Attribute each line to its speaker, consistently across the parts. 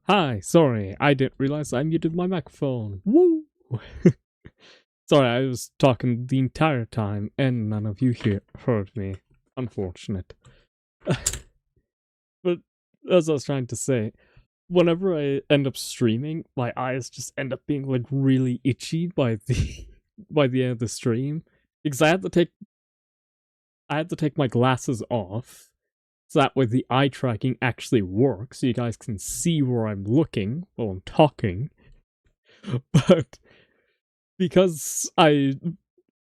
Speaker 1: Hi, sorry, I didn't realize I muted my microphone. Woo! Sorry, I was talking the entire time and none of you here heard me. Unfortunate. But as I was trying to say, whenever I end up streaming, my eyes just end up being like really itchy by the by the end of the stream. Because I had to take my glasses off so that way the eye tracking actually works, so you guys can see where I'm looking while I'm talking. But because I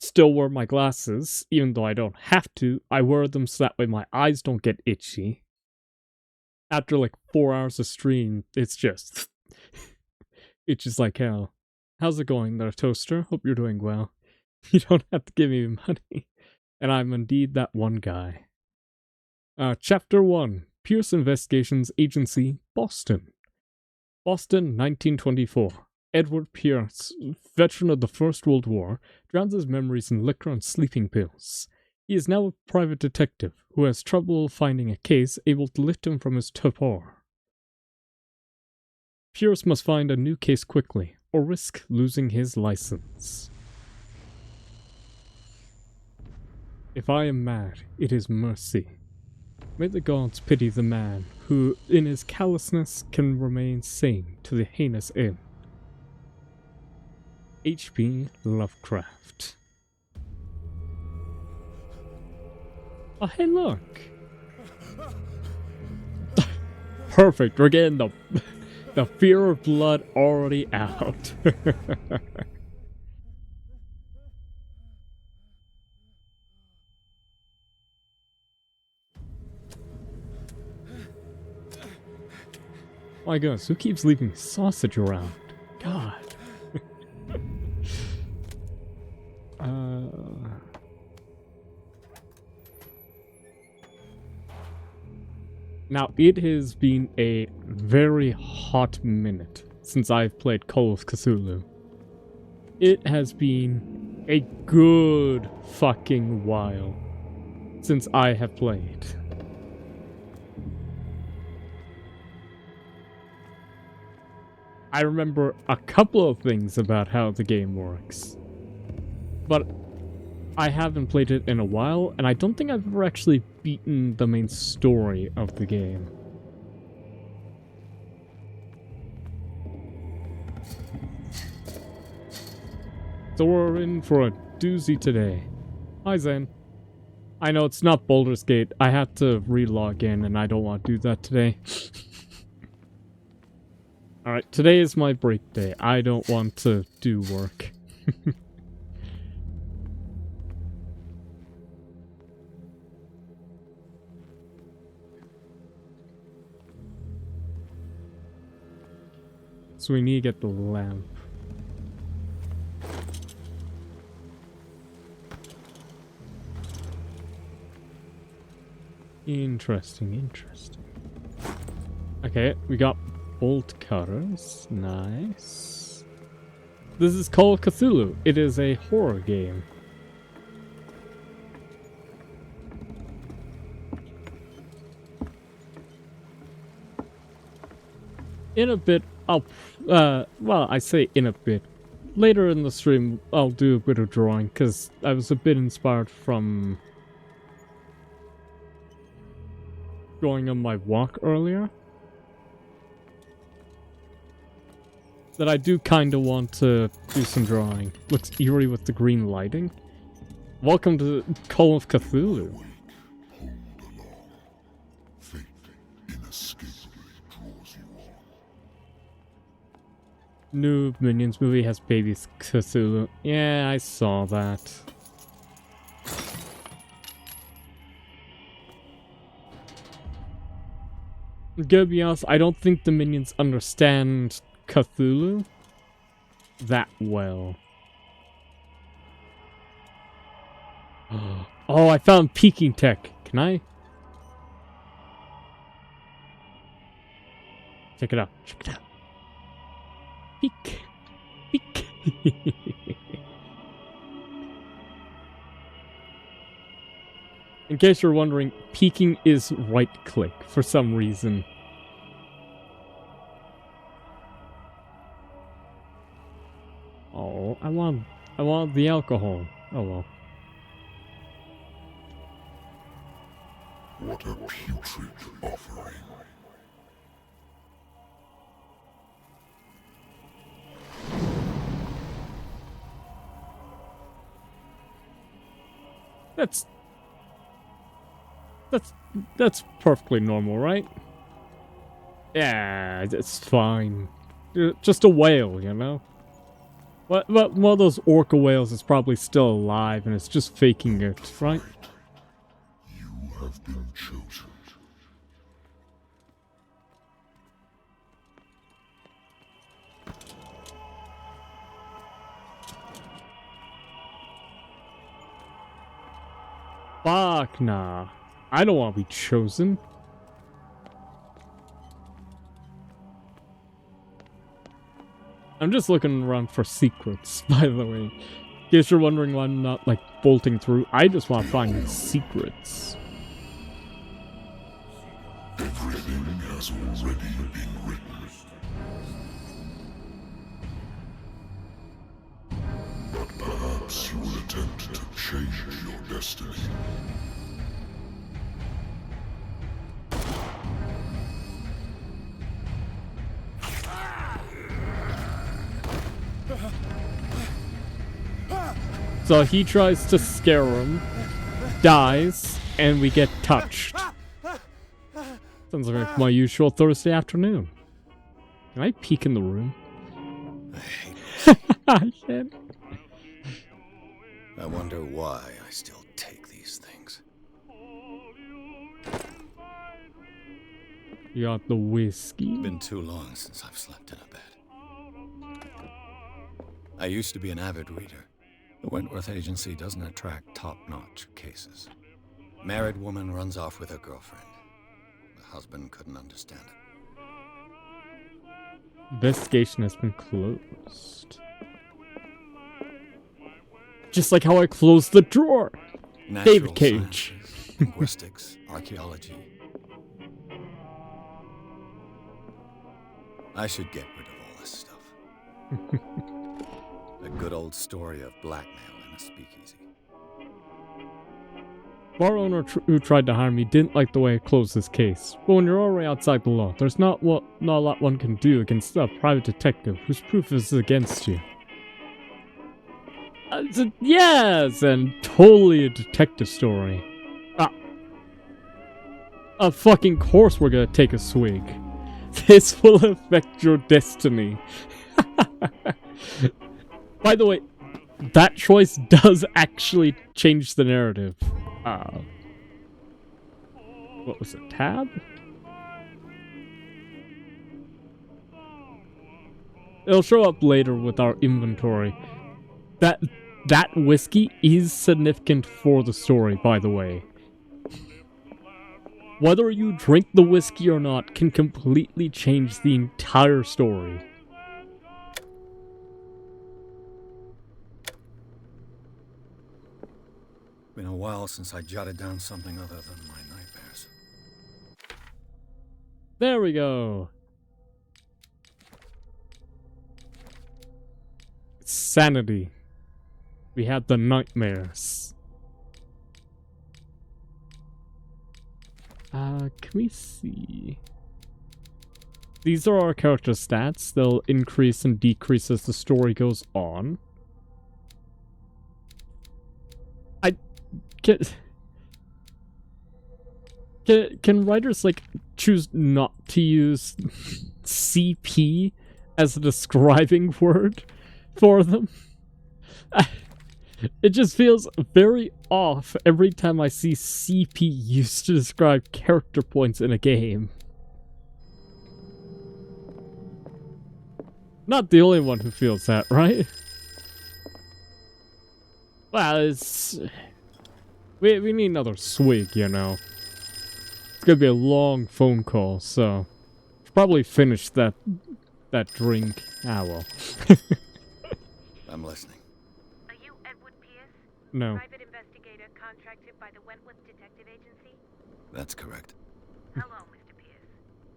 Speaker 1: still wear my glasses, even though I don't have to, I wear them so that way my eyes don't get itchy. After like 4 hours of stream, it's just like hell. How's it going there, Toaster? Hope you're doing well. You don't have to give me money. And I'm indeed that one guy. Chapter 1, Pierce Investigations Agency, Boston. Boston, 1924. Edward Pierce, veteran of the First World War, drowns his memories in liquor and sleeping pills. He is now a private detective who has trouble finding a case able to lift him from his torpor. Pierce must find a new case quickly, or risk losing his license. If I am mad, it is mercy. May the gods pity the man who, in his callousness, can remain sane to the heinous end. H.P. Lovecraft. Oh, hey, look! Perfect, we're getting the fear of blood already out. My goodness, who keeps leaving sausage around? God. Now, it has been a very hot minute since I've played Call of Cthulhu. It has been a good fucking while since I have played. I remember a couple of things about how the game works, but I haven't played it in a while, and I don't think I've ever actually beaten the main story of the game. So we're in for a doozy today. Hi Zen. I know it's not Baldur's Gate, I had to re-log in and I don't want to do that today. Alright, today is my break day. I don't want to do work. So we need to get the lamp. Interesting. Okay, we got bolt cutters. Nice. This is called Cthulhu. It is a horror game. In a bit, well, I say in a bit. Later in the stream, I'll do a bit of drawing, because I was a bit inspired from going on my walk earlier. That I do kind of want to do some drawing. Looks eerie with the green lighting. Welcome to Call of Cthulhu. New Minions movie has baby Cthulhu. Yeah, I saw that. I'm gonna be honest, I don't think the Minions understand Cthulhu that well. Oh, I found peeking tech. Can I? Check it out. Peek. In case you're wondering, peeking is right click for some reason. Oh, I want the alcohol. Oh well.
Speaker 2: What a putrid offering.
Speaker 1: That's perfectly normal, right? Yeah, it's fine. Just a whale, you know? But one of those orca whales is probably still alive and it's just faking it, right?
Speaker 2: You have been chosen.
Speaker 1: Fuck nah. I don't want to be chosen. I'm just looking around for secrets, by the way. In case you're wondering why I'm not, like, bolting through, I just want to find secrets.
Speaker 2: Everything has already been written. But perhaps you will attempt to change your destiny.
Speaker 1: So he tries to scare him, dies, and we get touched. Sounds like my usual Thursday afternoon. Can I peek in the room?
Speaker 3: I hate this.
Speaker 1: I can.
Speaker 3: I wonder why I still take these things.
Speaker 1: You got the whiskey.
Speaker 3: Been too long since I've slept in a bed. I used to be an avid reader. The Wentworth Agency doesn't attract top-notch cases. Married woman runs off with her girlfriend. The husband couldn't understand it.
Speaker 1: Investigation has been closed. Just like how I closed the drawer.
Speaker 3: Natural
Speaker 1: David Cage.
Speaker 3: sciences, linguistics, archaeology. I should get rid of all this stuff. A good old story of blackmail in a speakeasy.
Speaker 1: Bar owner who tried to harm me didn't like the way I closed this case. But when you're already outside the law, there's not a lot one can do against a private detective whose proof is against you. Yes, and totally a detective story. Of fucking course we're gonna take a swig. This will affect your destiny. By the way, that choice does actually change the narrative. What was it? Tab? It'll show up later with our inventory. That whiskey is significant for the story, by the way. Whether you drink the whiskey or not can completely change the entire story.
Speaker 3: Been a while since I jotted down something other than my nightmares.
Speaker 1: There we go. Sanity. We had the nightmares. Can we see? These are our character stats. They'll increase and decrease as the story goes on. Can writers, like, choose not to use CP as a describing word for them? It just feels very off every time I see CP used to describe character points in a game. Not the only one who feels that, right? Well, it's... We need another swig, you know. It's gonna be a long phone call, so... Probably finish that drink. Ah, well.
Speaker 3: I'm listening.
Speaker 4: Are you Edward Pierce?
Speaker 1: No.
Speaker 4: Private investigator contracted by the Wentworth Detective Agency?
Speaker 3: That's correct.
Speaker 4: Hello, Mr. Pierce.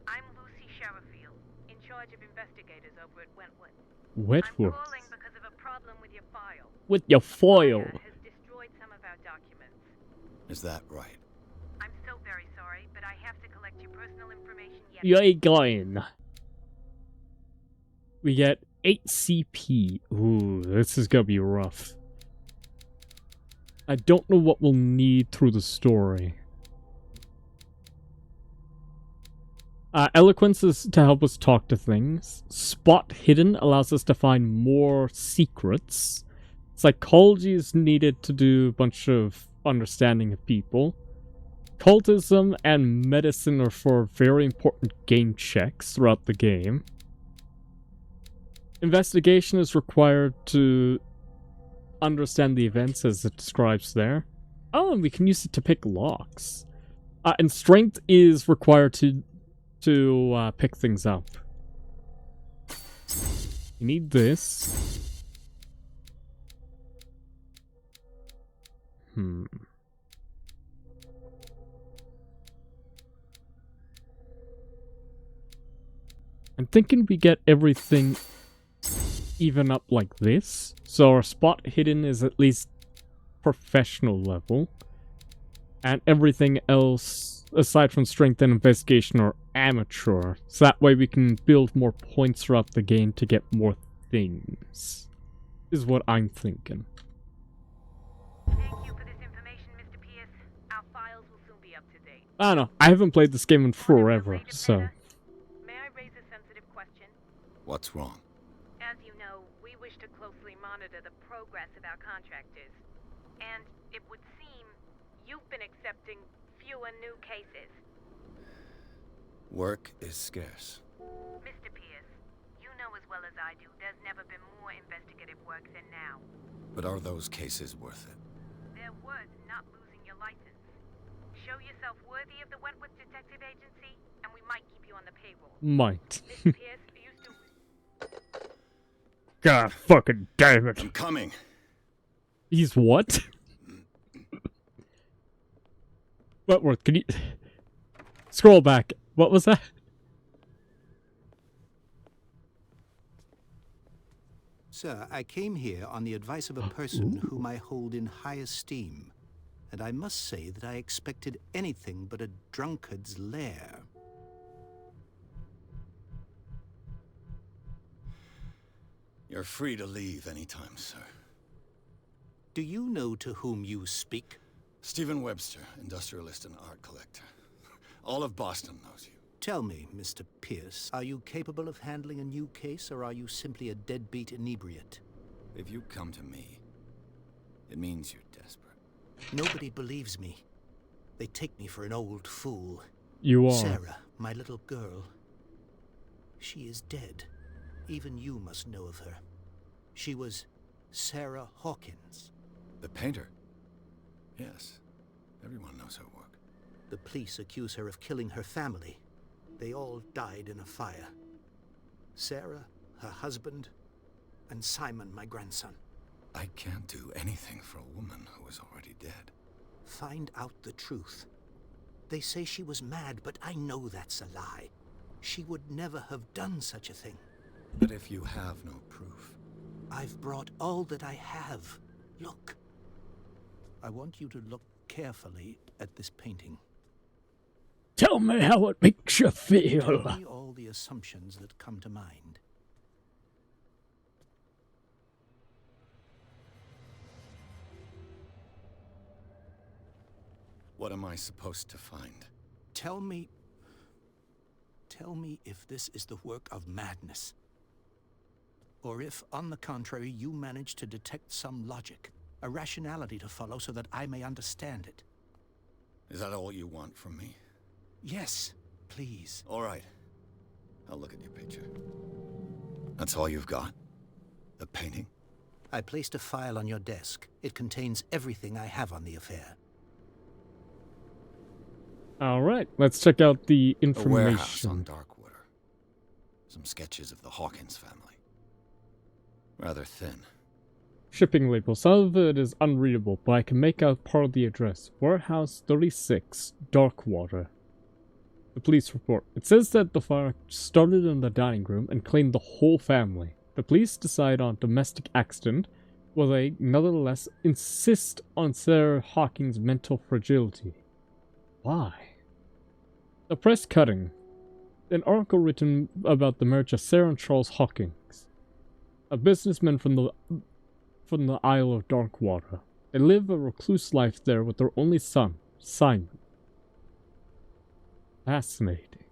Speaker 4: I'm Lucy Sherifield, in charge of investigators over at Wentworth. I'm
Speaker 1: Wentworth.
Speaker 4: calling because of a problem your file.
Speaker 1: With your foil.
Speaker 4: Fire has destroyed some of our documents.
Speaker 3: Is that right?
Speaker 4: I'm so very sorry, but I have to collect your personal information yet.
Speaker 1: You ain't going. We get 8 CP. Ooh, this is gonna be rough. I don't know what we'll need through the story. Eloquence is to help us talk to things. Spot hidden allows us to find more secrets. Psychology is needed to do a bunch of understanding of people. Cultism and medicine are for very important game checks throughout the game. Investigation is required to understand the events as it describes there. Oh, and we can use it to pick locks. And strength is required to pick things up. You need this. I'm thinking we get everything even up like this. So our spot hidden is at least professional level. And everything else, aside from strength and investigation, are amateur. So that way we can build more points throughout the game to get more things. Is what I'm thinking.
Speaker 4: Thank you for this information, Mr. Pierce. Our files will soon be up to date.
Speaker 1: I don't know. I haven't played this game in forever, so...
Speaker 4: May I raise a sensitive question?
Speaker 3: What's wrong?
Speaker 4: As you know, we wish to closely monitor the progress of our contractors. And it would seem you've been accepting fewer new cases.
Speaker 3: Work is scarce.
Speaker 4: Mr. Pierce, you know as well as I do, there's never been more investigative work than now.
Speaker 3: But are those cases worth it?
Speaker 4: They're worth not losing your license. Show yourself worthy of the Wentworth Detective Agency, and we might keep you on the payroll.
Speaker 1: Might.
Speaker 4: Mr. Pierce, you still...
Speaker 1: God fucking damn it.
Speaker 3: I'm coming.
Speaker 1: He's what? Wentworth, can you... Scroll back. What was that?
Speaker 5: Sir, I came here on the advice of a person whom I hold in high esteem, and I must say that I expected anything but a drunkard's lair.
Speaker 3: You're free to leave anytime, sir.
Speaker 5: Do you know to whom you speak?
Speaker 3: Stephen Webster, industrialist and art collector. All of Boston knows you.
Speaker 5: Tell me, Mr. Pierce, are you capable of handling a new case, or are you simply a deadbeat inebriate?
Speaker 3: If you come to me, it means you're desperate.
Speaker 5: Nobody believes me. They take me for an old fool.
Speaker 1: You are.
Speaker 5: Sarah, my little girl. She is dead. Even you must know of her. She was Sarah Hawkins.
Speaker 3: The painter? Yes. Everyone knows her work.
Speaker 5: The police accuse her of killing her family. They all died in a fire. Sarah, her husband, and Simon, my grandson.
Speaker 3: I can't do anything for a woman who is already dead.
Speaker 5: Find out the truth. They say she was mad, but I know that's a lie. She would never have done such a thing.
Speaker 3: But if you have no proof...
Speaker 5: I've brought all that I have. Look. I want you to look carefully at this painting.
Speaker 1: Tell me how it makes you feel.
Speaker 5: Tell me all the assumptions that come to mind.
Speaker 3: What am I supposed to find?
Speaker 5: Tell me if this is the work of madness. Or if, on the contrary, you manage to detect some logic, a rationality to follow so that I may understand it.
Speaker 3: Is that all you want from me?
Speaker 5: Yes, please.
Speaker 3: All right. I'll look at your picture. That's all you've got? The painting?
Speaker 5: I placed a file on your desk. It contains everything I have on the affair.
Speaker 1: Alright, let's check out the
Speaker 3: A warehouse
Speaker 1: information.
Speaker 3: on Darkwater. Some sketches of the Hawkins family. Rather thin.
Speaker 1: Shipping label. Some of it is unreadable, but I can make out part of the address. Warehouse 36, Darkwater. The police report. It says that the fire started in the dining room and claimed the whole family. The police decide on domestic accident, will they nevertheless insist on Sarah Hawking's mental fragility? Why? The press cutting. An article written about the marriage of Sarah and Charles Hawkins, a businessman from the Isle of Darkwater. They live a recluse life there with their only son, Simon. Fascinating.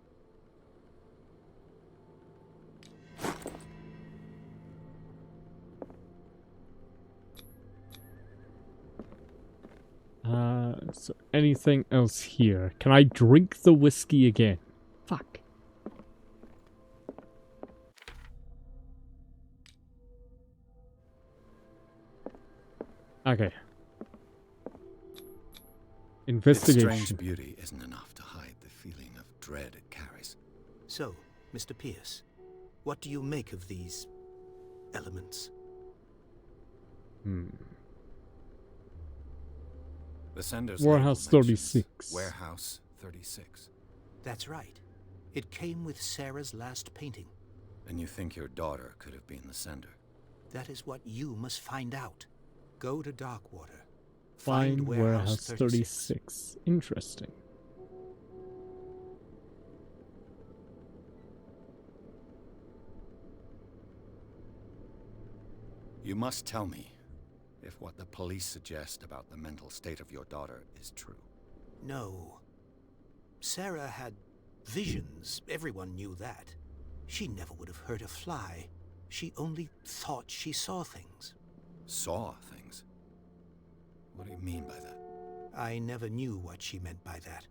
Speaker 1: So anything else here? Can I drink the whiskey again? Fuck. Okay. Investigation.
Speaker 3: Its strange beauty isn't enough to hide the feeling of dread it carries.
Speaker 5: So, Mr. Pierce, what do you make of these elements?
Speaker 3: The sender's
Speaker 1: Warehouse
Speaker 3: label mentions
Speaker 1: 36.
Speaker 3: Warehouse 36.
Speaker 5: That's right. It came with Sarah's last painting.
Speaker 3: And you think your daughter could have been the sender?
Speaker 5: That is what you must find out. Go to Darkwater.
Speaker 1: Find Warehouse 36. Interesting.
Speaker 3: You must tell me if what the police suggest about the mental state of your daughter is true.
Speaker 5: No. Sarah had visions. Everyone knew that. She never would have hurt a fly. She only thought she saw things.
Speaker 3: Saw things? What do you mean by that?
Speaker 5: I never knew what she meant by that.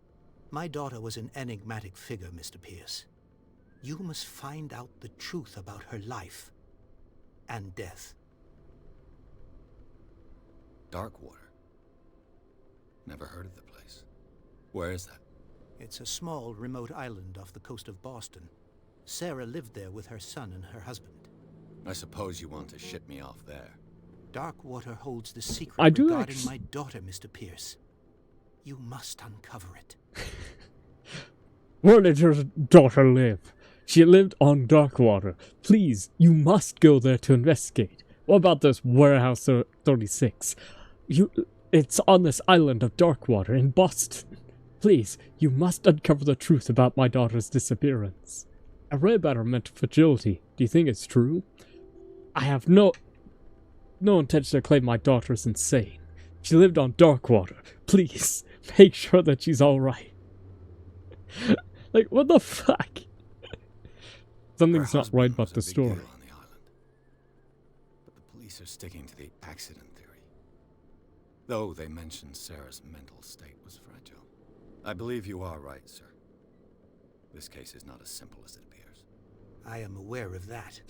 Speaker 5: My daughter was an enigmatic figure, Mr. Pierce. You must find out the truth about her life and death.
Speaker 3: Darkwater? Never heard of the place. Where is that?
Speaker 5: It's a small, remote island off the coast of Boston. Sarah lived there with her son and her husband.
Speaker 3: I suppose you want to ship me off there.
Speaker 5: Darkwater holds the secret
Speaker 1: I do
Speaker 5: regarding
Speaker 1: actually...
Speaker 5: my daughter, Mr. Pierce. You must uncover it.
Speaker 1: Where did your daughter live? She lived on Darkwater. Please, you must go there to investigate. What about this Warehouse 36? It's on this island of Darkwater in Boston. Please, you must uncover the truth about my daughter's disappearance. I read about her mental fragility. Do you think it's true? I have no intention to claim my daughter is insane. She lived on Darkwater. Please, make sure that she's alright. Like, what the fuck? Something's not right about the story.
Speaker 3: On the island. But the police are sticking to the accident theory. Though they mentioned Sarah's mental state was fragile. I believe you are right, sir. This case is not as simple as it appears.
Speaker 5: I am aware of that.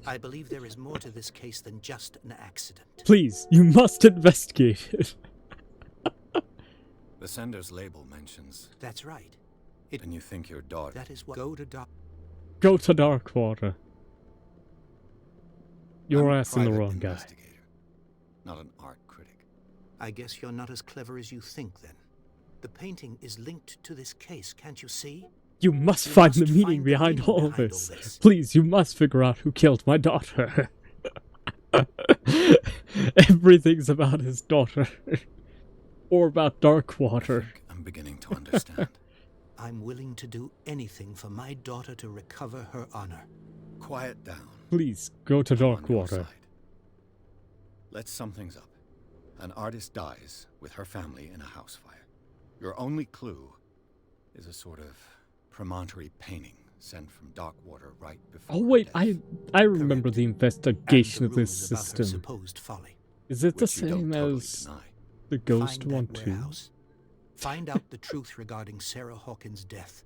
Speaker 5: I believe there is more to this case than just an accident.
Speaker 1: Please, you must investigate it.
Speaker 3: The sender's label mentions...
Speaker 5: That's right.
Speaker 3: And you think your daughter...
Speaker 5: That is what... Go to
Speaker 1: Go to Darkwater. You're
Speaker 3: I'm a
Speaker 1: asking the
Speaker 3: private
Speaker 1: wrong guy.
Speaker 3: investigator, not an art critic.
Speaker 5: I guess you're not as clever as you think, then. The painting is linked to this case, can't you see?
Speaker 1: You must
Speaker 5: You
Speaker 1: find
Speaker 5: must
Speaker 1: the meaning
Speaker 5: find the
Speaker 1: behind
Speaker 5: meaning
Speaker 1: all
Speaker 5: behind
Speaker 1: this.
Speaker 5: all this.
Speaker 1: Please, you must figure out who killed my daughter. Everything's about his daughter. Or about Darkwater.
Speaker 3: I'm beginning to understand.
Speaker 5: I'm willing to do anything for my daughter to recover her honor.
Speaker 3: Quiet down.
Speaker 1: Please, go to
Speaker 3: I'm on your
Speaker 1: Darkwater.
Speaker 3: side. Let's sum things up. An artist dies with her family in a house fire. Your only clue is a sort of promontory painting sent from Darkwater right before
Speaker 1: Oh wait,
Speaker 3: her death.
Speaker 1: I remember
Speaker 5: Correct.
Speaker 1: the
Speaker 5: And
Speaker 1: investigation
Speaker 5: the
Speaker 1: of this
Speaker 5: rumors about her
Speaker 1: system.
Speaker 5: supposed folly.
Speaker 1: Is it the
Speaker 3: Which you don't
Speaker 1: same
Speaker 3: totally
Speaker 1: as
Speaker 3: deny.
Speaker 1: the ghost
Speaker 5: Find
Speaker 1: one
Speaker 5: that
Speaker 1: too?
Speaker 5: warehouse. Find out the truth regarding Sarah Hawkins' death.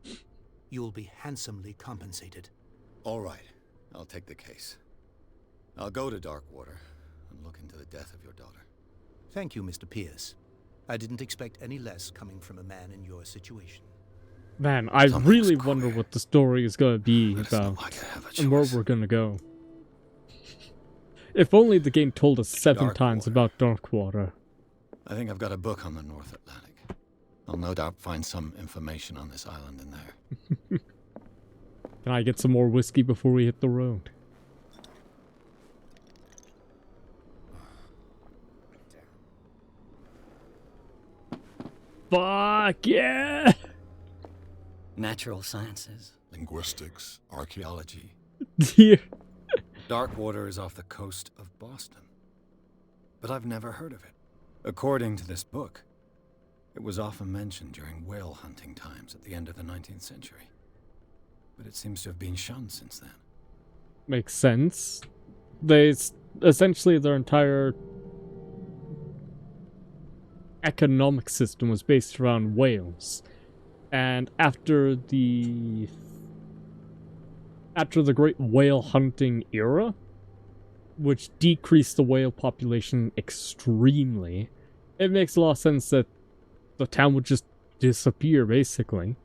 Speaker 5: You will be handsomely compensated.
Speaker 3: All right, I'll take the case. I'll go to Darkwater and look into the death of your daughter.
Speaker 5: Thank you, Mr. Pierce. I didn't expect any less coming from a man in your situation.
Speaker 1: Man, I
Speaker 3: Something's
Speaker 1: really wonder
Speaker 3: queer.
Speaker 1: what the story is going to be
Speaker 3: It's not
Speaker 1: about
Speaker 3: like I have a
Speaker 1: and where
Speaker 3: choice.
Speaker 1: we're going to go. If only the game told us 7 times
Speaker 3: Darkwater.
Speaker 1: about Darkwater.
Speaker 3: I think I've got a book on the North Atlantic. I'll no doubt find some information on this island in there.
Speaker 1: Can I get some more whiskey before we hit the road? Fuck yeah!
Speaker 3: Natural sciences,
Speaker 2: Linguistics.
Speaker 3: archaeology.
Speaker 1: Yeah.
Speaker 3: Darkwater is off the coast of Boston. But I've never heard of it. According to this book, it was often mentioned during whale hunting times at the end of the 19th century. But it seems to have been shunned since then.
Speaker 1: Makes sense. Essentially their entire economic system was based around whales. And after the great whale hunting era, which decreased the whale population extremely, it makes a lot of sense that the town would just disappear, basically.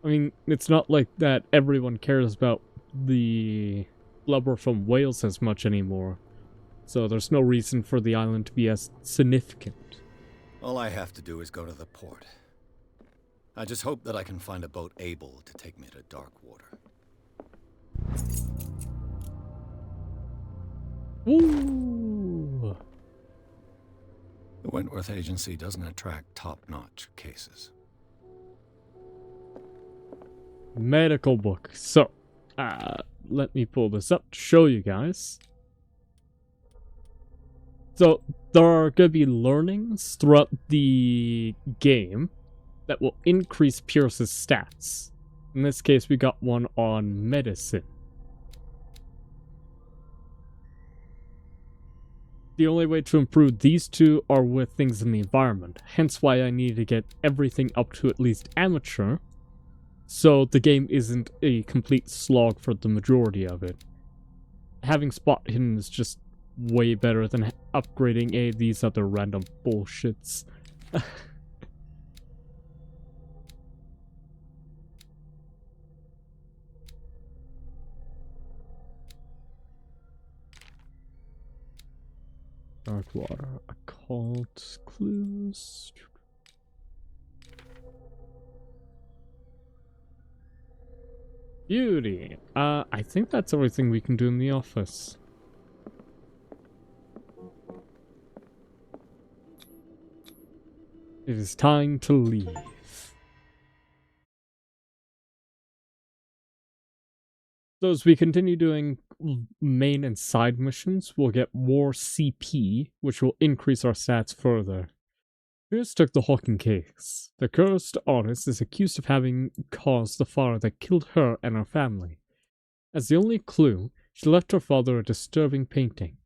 Speaker 1: I mean, it's not like that everyone cares about the blubber from whales as much anymore, so there's no reason for the island to be as significant.
Speaker 3: All I have to do is go to the port. I just hope that I can find a boat able to take me to Darkwater.
Speaker 1: Ooh.
Speaker 3: The Wentworth Agency doesn't attract top-notch cases.
Speaker 1: Medical book. So, let me pull this up to show you guys. So, there are going to be learnings throughout the game that will increase Pierce's stats. In this case, we got one on medicine. The only way to improve these two are with things in the environment, hence why I need to get everything up to at least amateur, so the game isn't a complete slog for the majority of it. Having spot hidden is just way better than upgrading these other random bullshits. Darkwater, occult, clues. Beauty. I think that's everything we can do in the office. It is time to leave. So as we continue doing main and side missions, we'll get more CP, which will increase our stats further. Pierce took the Hawking case. The cursed artist is accused of having caused the fire that killed her and her family. As the only clue, she left her father a disturbing painting.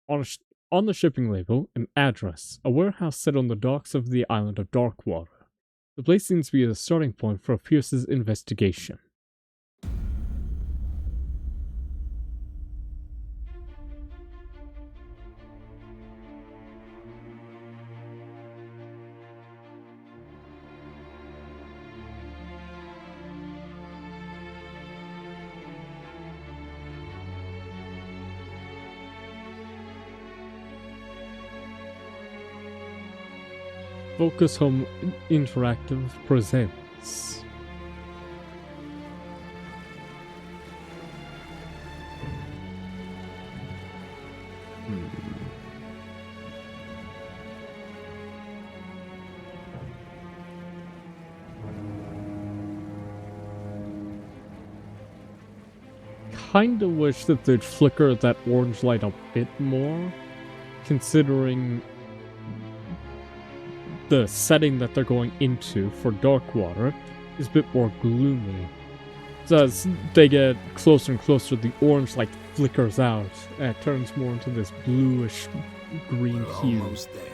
Speaker 1: On the shipping label, an address, a warehouse set on the docks of the island of Darkwater. The place seems to be the starting point for Pierce's investigation. Focus Home Interactive presents Kinda wish that they'd flicker that orange light a bit more, considering the setting that they're going into for Darkwater is a bit more gloomy. So as they get closer and closer, the orange light flickers out and it turns more into this bluish green
Speaker 3: We're
Speaker 1: hue.
Speaker 3: almost there.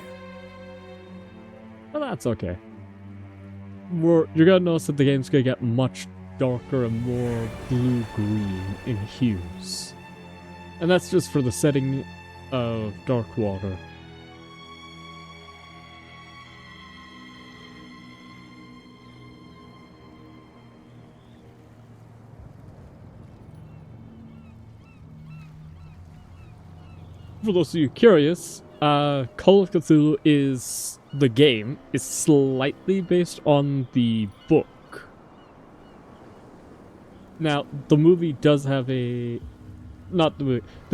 Speaker 1: But that's okay. You're gonna notice that the game's gonna get much darker and more blue-green in hues. And that's just for the setting of Darkwater. For those of you curious, Call of Cthulhu is the game is slightly based on the book. Now, the movie does have the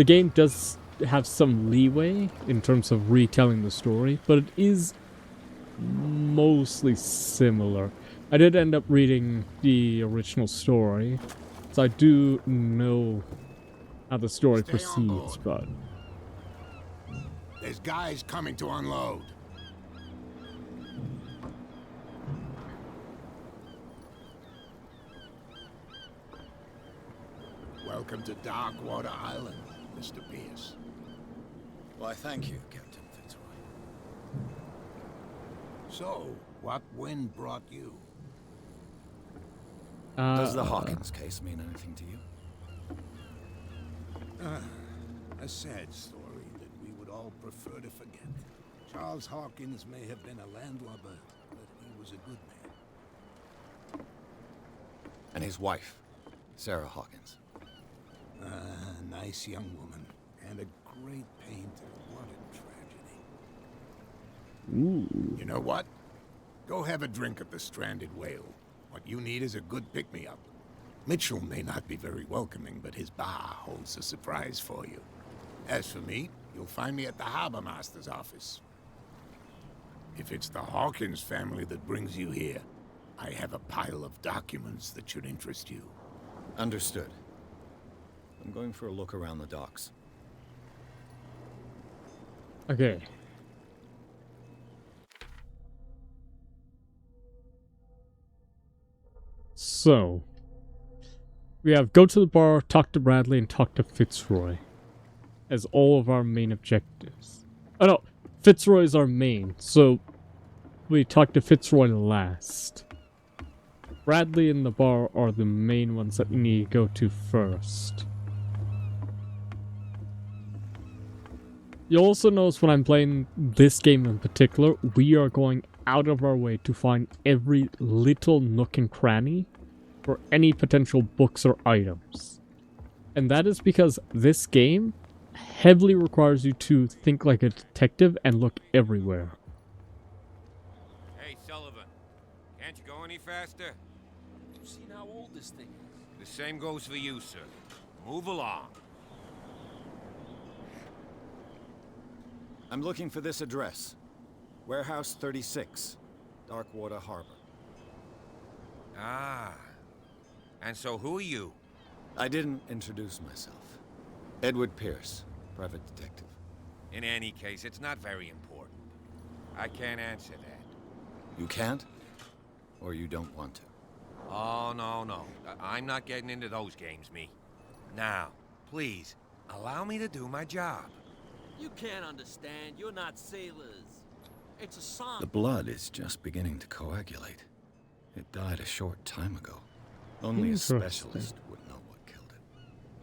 Speaker 1: game does have some leeway in terms of retelling the story, but it is mostly similar. I did end up reading the original story, so I do know how the story
Speaker 6: Stay on
Speaker 1: proceeds,
Speaker 6: board.
Speaker 1: but
Speaker 6: There's guys coming to unload. Welcome to Darkwater Island, Mr. Pierce.
Speaker 3: Why, thank you, Captain Fitzroy.
Speaker 6: So, what wind brought you?
Speaker 3: Does the Hawkins case mean anything to you?
Speaker 6: A sad story that we would all prefer to forget. Charles Hawkins may have been a landlubber, but he was a good man.
Speaker 3: And his wife, Sarah Hawkins.
Speaker 6: Nice young woman, and a great painter. What a tragedy.
Speaker 1: ooh.
Speaker 6: You know what? Go have a drink at the Stranded Whale. What you need is a good pick-me-up. Mitchell may not be very welcoming, but his bar holds a surprise for you. As for me, you'll find me at the Harbor Master's office. If it's the Hawkins family that brings you here, I have a pile of documents that should interest you.
Speaker 3: Understood. I'm going for a look around the docks.
Speaker 1: Okay. So, we have go to the bar, talk to Bradley, and talk to Fitzroy as all of our main objectives. Oh no, Fitzroy is our main, so we talk to Fitzroy last. Bradley and the bar are the main ones that we need to go to first. You'll also notice when I'm playing this game in particular, we are going out of our way to find every little nook and cranny for any potential books or items. And that is because this game heavily requires you to think like a detective and look everywhere.
Speaker 7: Hey, Sullivan. Can't you go any faster?
Speaker 8: You've seen how old this thing is.
Speaker 7: The same goes for you, sir. Move along.
Speaker 3: I'm looking for this address. Warehouse 36, Darkwater Harbor.
Speaker 7: Ah. And so who are you?
Speaker 3: I didn't introduce myself. Edward Pierce, private detective.
Speaker 7: In any case, it's not very important. I can't answer that.
Speaker 3: You can't? Or you don't want to?
Speaker 7: Oh, no. I'm not getting into those games, me. Now, please, allow me to do my job.
Speaker 8: You can't understand. You're not sailors. It's a song.
Speaker 3: The blood is just beginning to coagulate. It died a short time ago. Only a
Speaker 1: Interesting.
Speaker 3: specialist would know what killed it.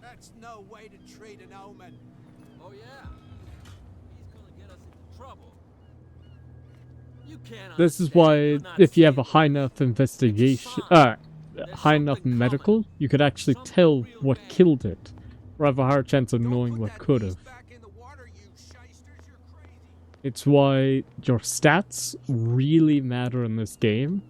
Speaker 5: That's no way to treat an omen.
Speaker 8: Oh, yeah? He's gonna get us into trouble. You can't
Speaker 1: This is
Speaker 8: understand.
Speaker 1: why
Speaker 8: You're not
Speaker 1: if you have a
Speaker 8: sailors.
Speaker 1: high enough investigation,
Speaker 8: There's
Speaker 1: high enough
Speaker 8: something
Speaker 1: medical,
Speaker 8: coming.
Speaker 1: you could actually
Speaker 8: Something
Speaker 1: tell
Speaker 8: real
Speaker 1: what
Speaker 8: bad.
Speaker 1: killed it, or have a higher chance of knowing what could have. It's why your stats really matter in this game,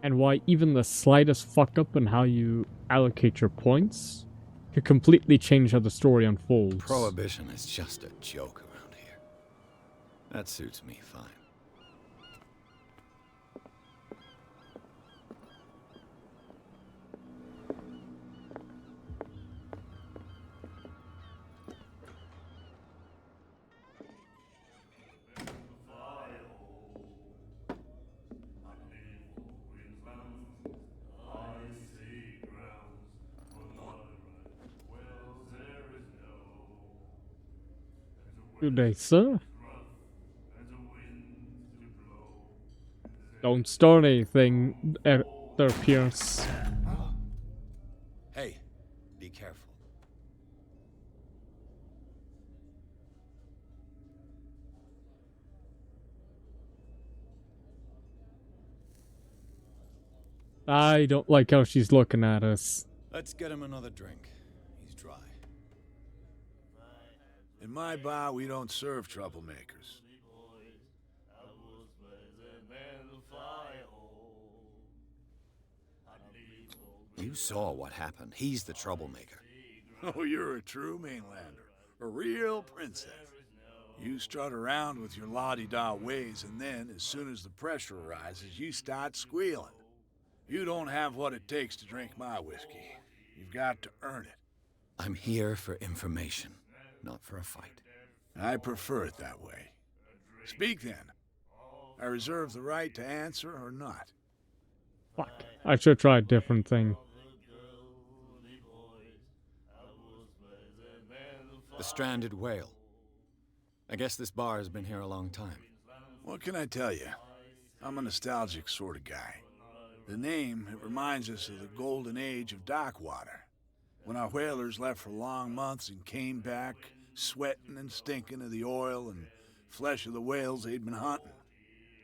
Speaker 1: and why even the slightest fuck up in how you allocate your points could completely change how the story unfolds.
Speaker 3: Prohibition is just a joke around here. That suits me fine.
Speaker 1: Good day, sir. Don't start anything, Sir Pierce.
Speaker 3: Hey, be careful.
Speaker 1: I don't like how she's looking at us.
Speaker 3: Let's get him another drink. He's dry.
Speaker 9: In my bar, we don't serve troublemakers.
Speaker 3: You saw what happened. He's the troublemaker.
Speaker 9: Oh, you're a true mainlander. A real princess. You strut around with your la-di-da ways, and then, as soon as the pressure arises, you start squealing. You don't have what it takes to drink my whiskey. You've got to earn it.
Speaker 3: I'm here for information, not for a fight.
Speaker 9: I prefer it that way. Speak then. I reserve the right to answer or not.
Speaker 1: Fuck. I should try a different thing.
Speaker 3: The Stranded Whale. I guess this bar has been here a long time.
Speaker 9: What can I tell you? I'm a nostalgic sort of guy. The name, it reminds us of the golden age of dock water, when our whalers left for long months and came back sweating and stinking of the oil and flesh of the whales they'd been hunting.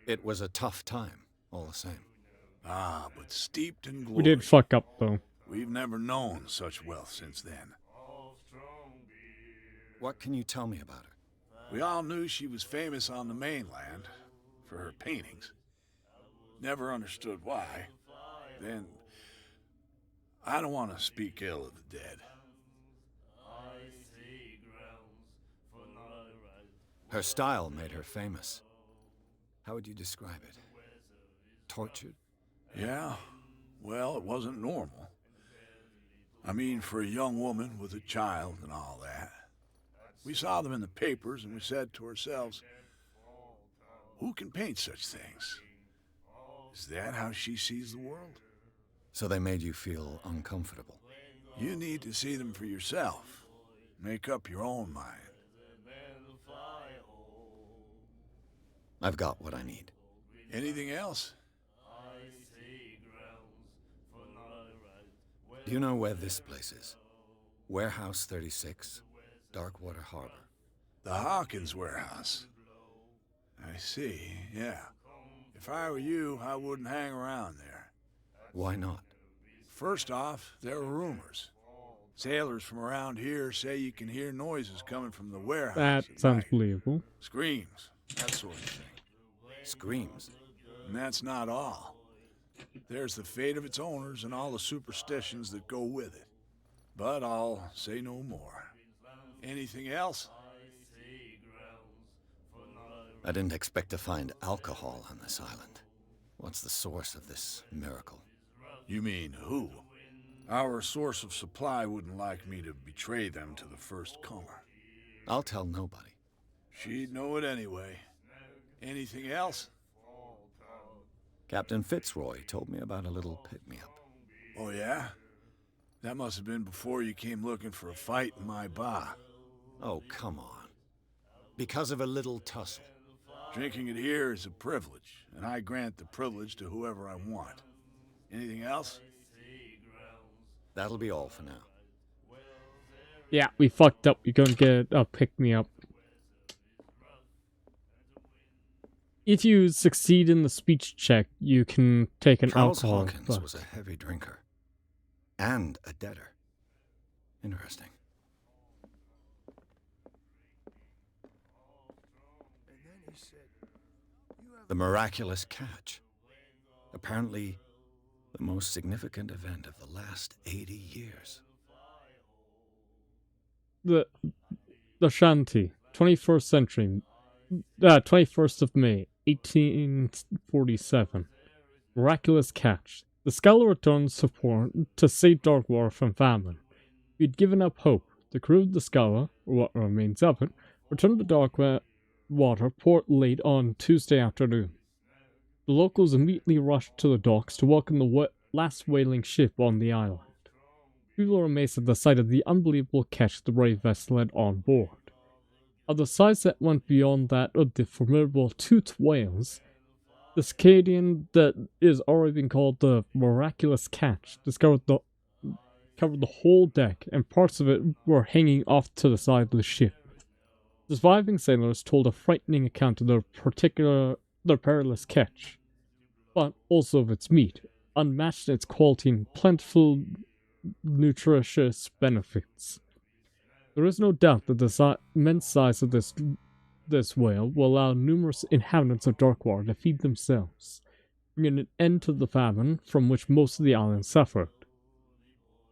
Speaker 3: It was a tough time, all the same.
Speaker 9: Ah, but steeped in glory.
Speaker 1: We did fuck up, though.
Speaker 9: We've never known such wealth since then.
Speaker 3: What can you tell me about her?
Speaker 9: We all knew she was famous on the mainland for her paintings. Never understood why. Then, I don't want to speak ill of the dead.
Speaker 3: Her style made her famous. How would you describe it? Tortured?
Speaker 9: Yeah, well, it wasn't normal. I mean, for a young woman with a child and all that. We saw them in the papers and we said to ourselves, who can paint such things? Is that how she sees the world?
Speaker 3: So they made you feel uncomfortable.
Speaker 9: You need to see them for yourself. Make up your own mind.
Speaker 3: I've got what I need.
Speaker 9: Anything else?
Speaker 3: Do you know where this place is? Warehouse 36, Darkwater Harbor.
Speaker 9: The Hawkins warehouse. I see, yeah. If I were you, I wouldn't hang around there.
Speaker 3: Why not?
Speaker 9: First off, there are rumors. Sailors from around here say you can hear noises coming from the warehouse.
Speaker 1: That sounds believable.
Speaker 9: Screams, that sort of thing.
Speaker 3: Screams.
Speaker 9: And that's not all. There's the fate of its owners and all the superstitions that go with it. But I'll say no more. Anything else?
Speaker 3: I didn't expect to find alcohol on this island. What's the source of this miracle?
Speaker 9: You mean who? Our source of supply wouldn't like me to betray them to the first comer.
Speaker 3: I'll tell nobody.
Speaker 9: She'd know it anyway. Anything else?
Speaker 3: Captain Fitzroy told me about a little pick-me-up.
Speaker 9: Oh, yeah? That must have been before you came looking for a fight in my bar.
Speaker 3: Oh, come on. Because of a little tussle.
Speaker 9: Drinking it here is a privilege, and I grant the privilege to whoever I want. Anything else?
Speaker 3: That'll be all for now.
Speaker 1: Yeah, we fucked up. You're gonna get a pick-me-up. If you succeed in the speech check, you can take an
Speaker 3: Charles
Speaker 1: alcohol.
Speaker 3: Hawkins was a heavy drinker. And a debtor. Interesting. The miraculous catch. Apparently, the most significant event of the last 80 years.
Speaker 1: The Shanty, 21st century, 21st of May, 1847. Miraculous catch. The Scholar returns to port to save Darkwater from famine. We'd given up hope. The crew of the Scholar, or what remains of it, returned to Darkwater port late on Tuesday afternoon. The locals immediately rushed to the docks to welcome the last whaling ship on the island. People were amazed at the sight of the unbelievable catch the brave vessel had on board. Of the size that went beyond that of the formidable toothed whales, the Scadian that is already being called the miraculous catch covered the whole deck, and parts of it were hanging off to the side of the ship. The surviving sailors told a frightening account of their perilous catch, but also of its meat, unmatched in its quality and plentiful nutritious benefits. There is no doubt that the immense size of this whale will allow numerous inhabitants of Darkwater to feed themselves, bringing an end to the famine from which most of the island suffered.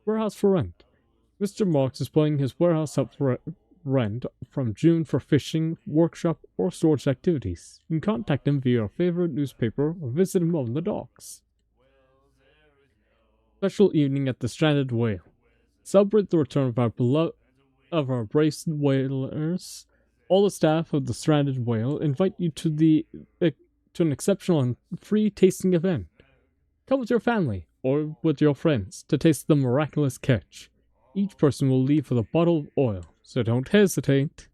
Speaker 1: Warehouse for rent. Mr. Marks is putting his warehouse up for rent from June for fishing, workshop, or storage activities. You can contact him via your favorite newspaper or visit him on the docks. Special evening at the Stranded Whale. Celebrate the return of our braced whalers. All the staff of the Stranded Whale invite you to an exceptional and free tasting event. Come with your family or with your friends to taste the miraculous catch. Each person will leave with a bottle of oil, so don't hesitate.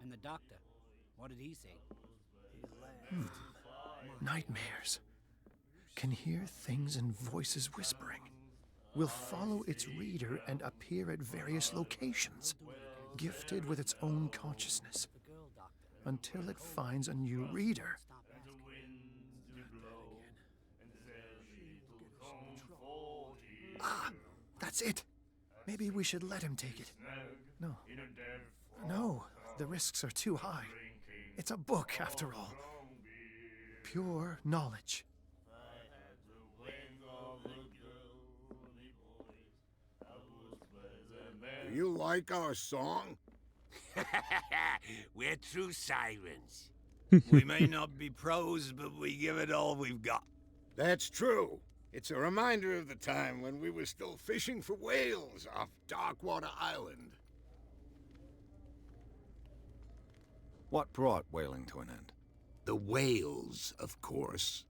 Speaker 8: And the doctor, what did he say?
Speaker 10: Nightmares. Can hear things and voices whispering. Will follow its reader and appear at various locations, gifted with its own consciousness, until it finds a new reader. Ah, that's it. Maybe we should let him take it. No. No, the risks are too high. It's a book, after all. Pure knowledge.
Speaker 6: Do you like our song?
Speaker 7: We're true sirens.
Speaker 6: We may not be pros, but we give it all we've got. That's true. It's a reminder of the time when we were still fishing for whales off Darkwater Island.
Speaker 3: What brought whaling to an end?
Speaker 6: The whales, of course.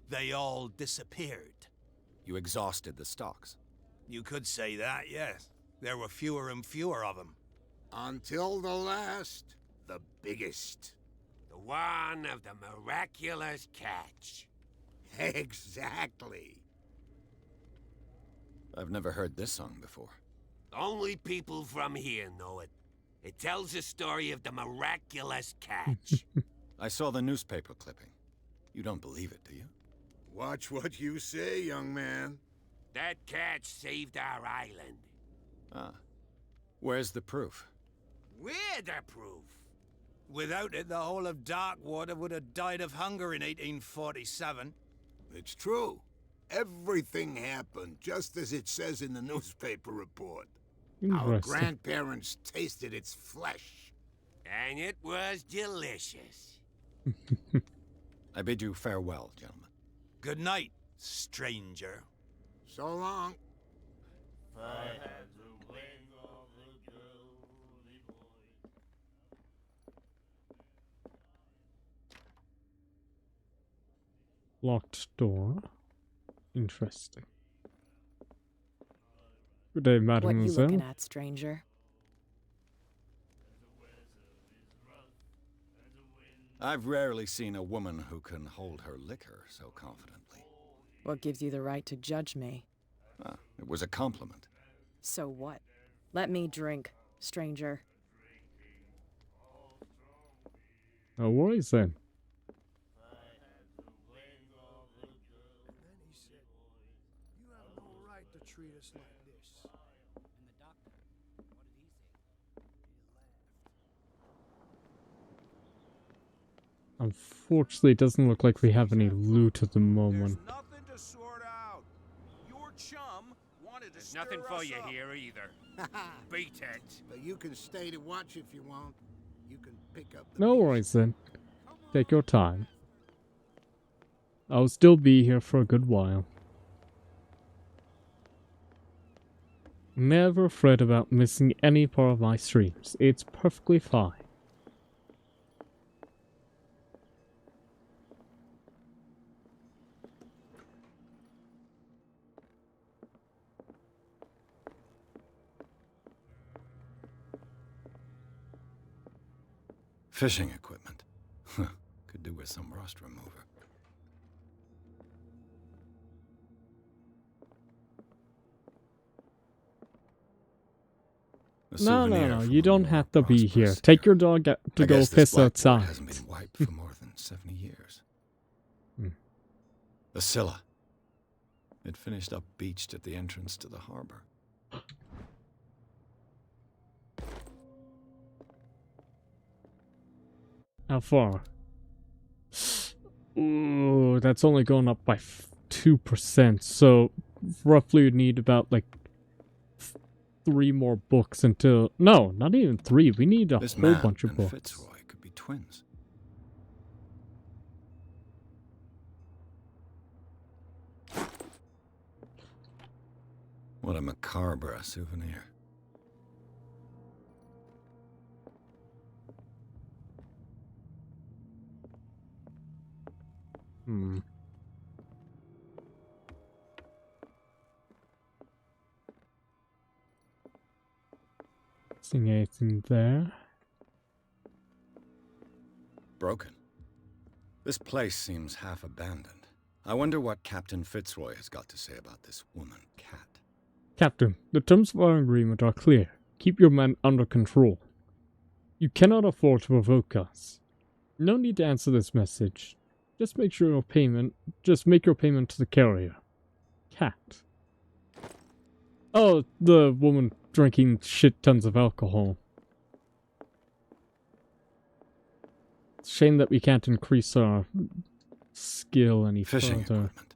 Speaker 6: They all disappeared.
Speaker 3: You exhausted the stocks.
Speaker 6: You could say that, yes. There were fewer and fewer of them. Until the last, the biggest.
Speaker 7: The one of the miraculous catch.
Speaker 6: Exactly.
Speaker 3: I've never heard this song before.
Speaker 7: Only people from here know it. It tells the story of the miraculous catch.
Speaker 3: I saw the newspaper clipping. You don't believe it, do you?
Speaker 6: Watch what you say, young man.
Speaker 7: That catch saved our island.
Speaker 3: Ah. Where's the proof?
Speaker 7: We're the proof.
Speaker 6: Without it, the whole of Darkwater would have died of hunger in 1847. It's true. Everything happened just as it says in the newspaper report. Our grandparents tasted its flesh.
Speaker 7: And it was delicious.
Speaker 3: I bid you farewell, gentlemen.
Speaker 6: Good night, stranger. So long.
Speaker 1: Locked door. Interesting. Good day,
Speaker 11: What you
Speaker 1: mademoiselle.
Speaker 11: looking at, stranger?
Speaker 3: I've rarely seen a woman who can hold her liquor so confidently.
Speaker 11: What gives you the right to judge me?
Speaker 3: Ah, it was a compliment.
Speaker 11: So what? Let me drink, stranger.
Speaker 1: No worries then.
Speaker 10: You have no right to treat us like this.
Speaker 8: And the doctor, what did he say?
Speaker 1: Unfortunately, it doesn't look like we have any loot at the moment.
Speaker 12: There's nothing to sort out. Your chum wanted to
Speaker 7: There's nothing for you here either. Beat it.
Speaker 6: But you can stay to watch if you want. You can pick up the
Speaker 1: No
Speaker 6: pieces.
Speaker 1: worries then. Take your time. I'll still be here for a good while. Never fret about missing any part of my streams. It's perfectly fine.
Speaker 3: Fishing equipment. Could do with some rust remover. A
Speaker 1: No,
Speaker 3: souvenir
Speaker 1: no,
Speaker 3: from
Speaker 1: you
Speaker 3: a
Speaker 1: don't
Speaker 3: more
Speaker 1: have to be here.
Speaker 3: prosperous
Speaker 1: Take
Speaker 3: era.
Speaker 1: your dog out to
Speaker 3: I
Speaker 1: go
Speaker 3: guess this
Speaker 1: piss
Speaker 3: blackboard
Speaker 1: outside.
Speaker 3: hasn't been wiped for more than 70 years. The Scylla. It finished up beached at the entrance to the harbor.
Speaker 1: How far? Ooh, that's only going up by 2%. So roughly you'd need about like 3 more books until... No, not even 3. We need a
Speaker 3: This
Speaker 1: whole
Speaker 3: man
Speaker 1: bunch of
Speaker 3: and
Speaker 1: books.
Speaker 3: Fitzroy could be twins. What a macabre souvenir.
Speaker 1: Hmm. Seeing anything there?
Speaker 3: Broken. This place seems half abandoned. I wonder what Captain Fitzroy has got to say about this woman cat.
Speaker 1: Captain, the terms of our agreement are clear. Keep your men under control. You cannot afford to provoke us. No need to answer this message. Just make your payment to the carrier. Cat. Oh, the woman drinking shit tons of alcohol. Shame that we can't increase our skill any
Speaker 3: Fishing
Speaker 1: further.
Speaker 3: equipment.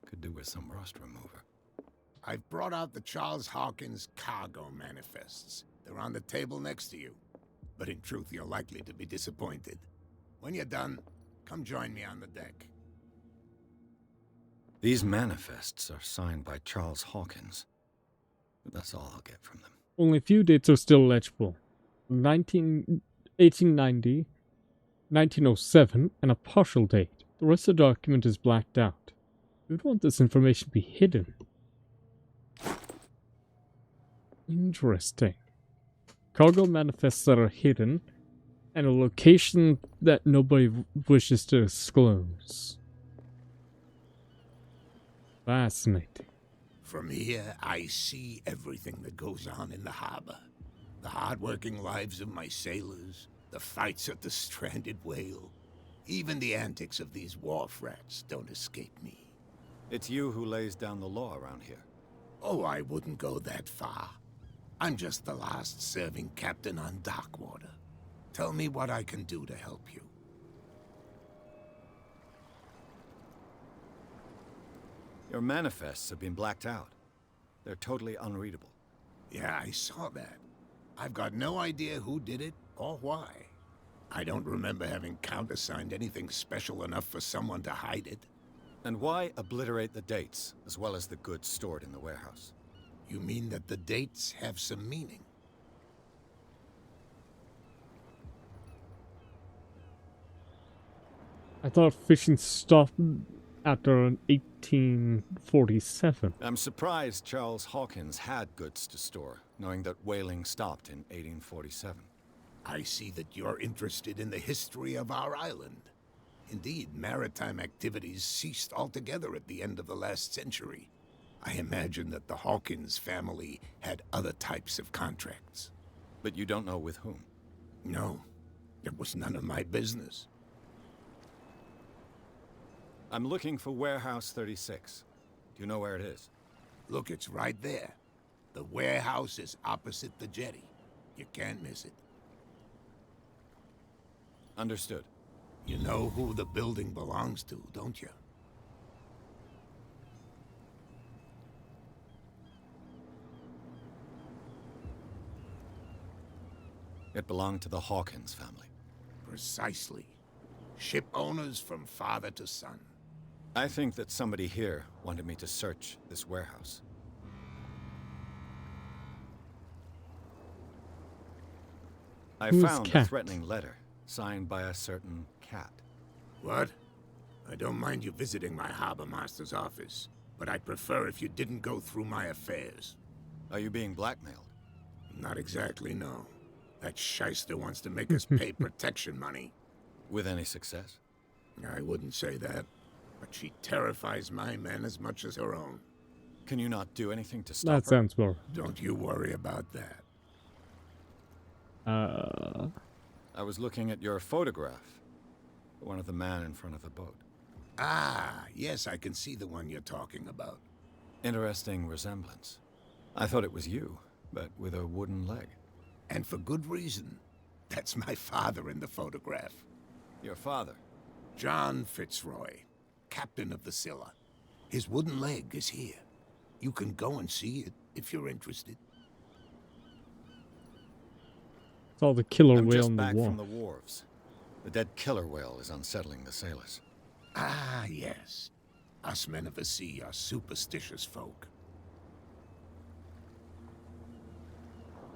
Speaker 3: Could do with some rust remover.
Speaker 6: I've brought out the Charles Hawkins cargo manifests. They're on the table next to you. But in truth, you're likely to be disappointed. When you're done, come join me on the deck.
Speaker 3: These manifests are signed by Charles Hawkins. But that's all I'll get from them.
Speaker 1: Only a few dates are still legible. 1890, 1907, and a partial date. The rest of the document is blacked out. We would want this information to be hidden. Interesting. Cargo manifests that are hidden, and a location that nobody wishes to disclose. Fascinating.
Speaker 6: From here, I see everything that goes on in the harbor. The hard-working lives of my sailors, the fights at the stranded whale. Even the antics of these wharf rats don't escape me.
Speaker 3: It's you who lays down the law around here.
Speaker 6: Oh, I wouldn't go that far. I'm just the last serving captain on Darkwater. Tell me what I can do to help you.
Speaker 3: Your manifests have been blacked out. They're totally unreadable.
Speaker 6: Yeah, I saw that. I've got no idea who did it or why. I don't remember having countersigned anything special enough for someone to hide it.
Speaker 3: And why obliterate the dates, as well as the goods stored in the warehouse?
Speaker 6: You mean that the dates have some meaning?
Speaker 1: I thought fishing stopped after 1847.
Speaker 3: I'm surprised Charles Hawkins had goods to store, knowing that whaling stopped in 1847.
Speaker 6: I see that you're interested in the history of our island. Indeed, maritime activities ceased altogether at the end of the last century. I imagine that the Hawkins family had other types of contracts.
Speaker 3: But you don't know with whom?
Speaker 6: No, it was none of my business.
Speaker 3: I'm looking for Warehouse 36. Do you know where it is?
Speaker 6: Look, it's right there. The warehouse is opposite the jetty. You can't miss it.
Speaker 3: Understood.
Speaker 6: You know who the building belongs to, don't you?
Speaker 3: It belonged to the Hawkins family.
Speaker 6: Precisely. Ship owners from father to son.
Speaker 3: I think that somebody here wanted me to search this warehouse. I
Speaker 1: Who's
Speaker 3: found a
Speaker 1: Cat?
Speaker 3: threatening letter, signed by a certain cat.
Speaker 6: What? I don't mind you visiting my harbor master's office, but I'd prefer if you didn't go through my affairs.
Speaker 3: Are you being blackmailed?
Speaker 6: Not exactly, no. That shyster wants to make us pay protection money.
Speaker 3: With any success?
Speaker 6: I wouldn't say that, but she terrifies my men as much as her own.
Speaker 3: Can you not do anything to stop
Speaker 1: That
Speaker 3: her?
Speaker 1: sounds more.
Speaker 6: Don't you worry about that.
Speaker 3: I was looking at your photograph. One of the man in front of the boat.
Speaker 6: Ah, yes, I can see the one you're talking about.
Speaker 3: Interesting resemblance. I thought it was you, but with a wooden leg.
Speaker 6: And for good reason. That's my father in the photograph.
Speaker 3: Your father?
Speaker 6: John Fitzroy, captain of the Scylla. His wooden leg is here. You can go and see it if you're interested.
Speaker 1: Saw the killer
Speaker 3: I'm
Speaker 1: whale
Speaker 3: just
Speaker 1: on the
Speaker 3: back
Speaker 1: wall.
Speaker 3: from the wharves. The dead killer whale is unsettling the sailors.
Speaker 6: Ah, yes. Us men of the sea are superstitious folk.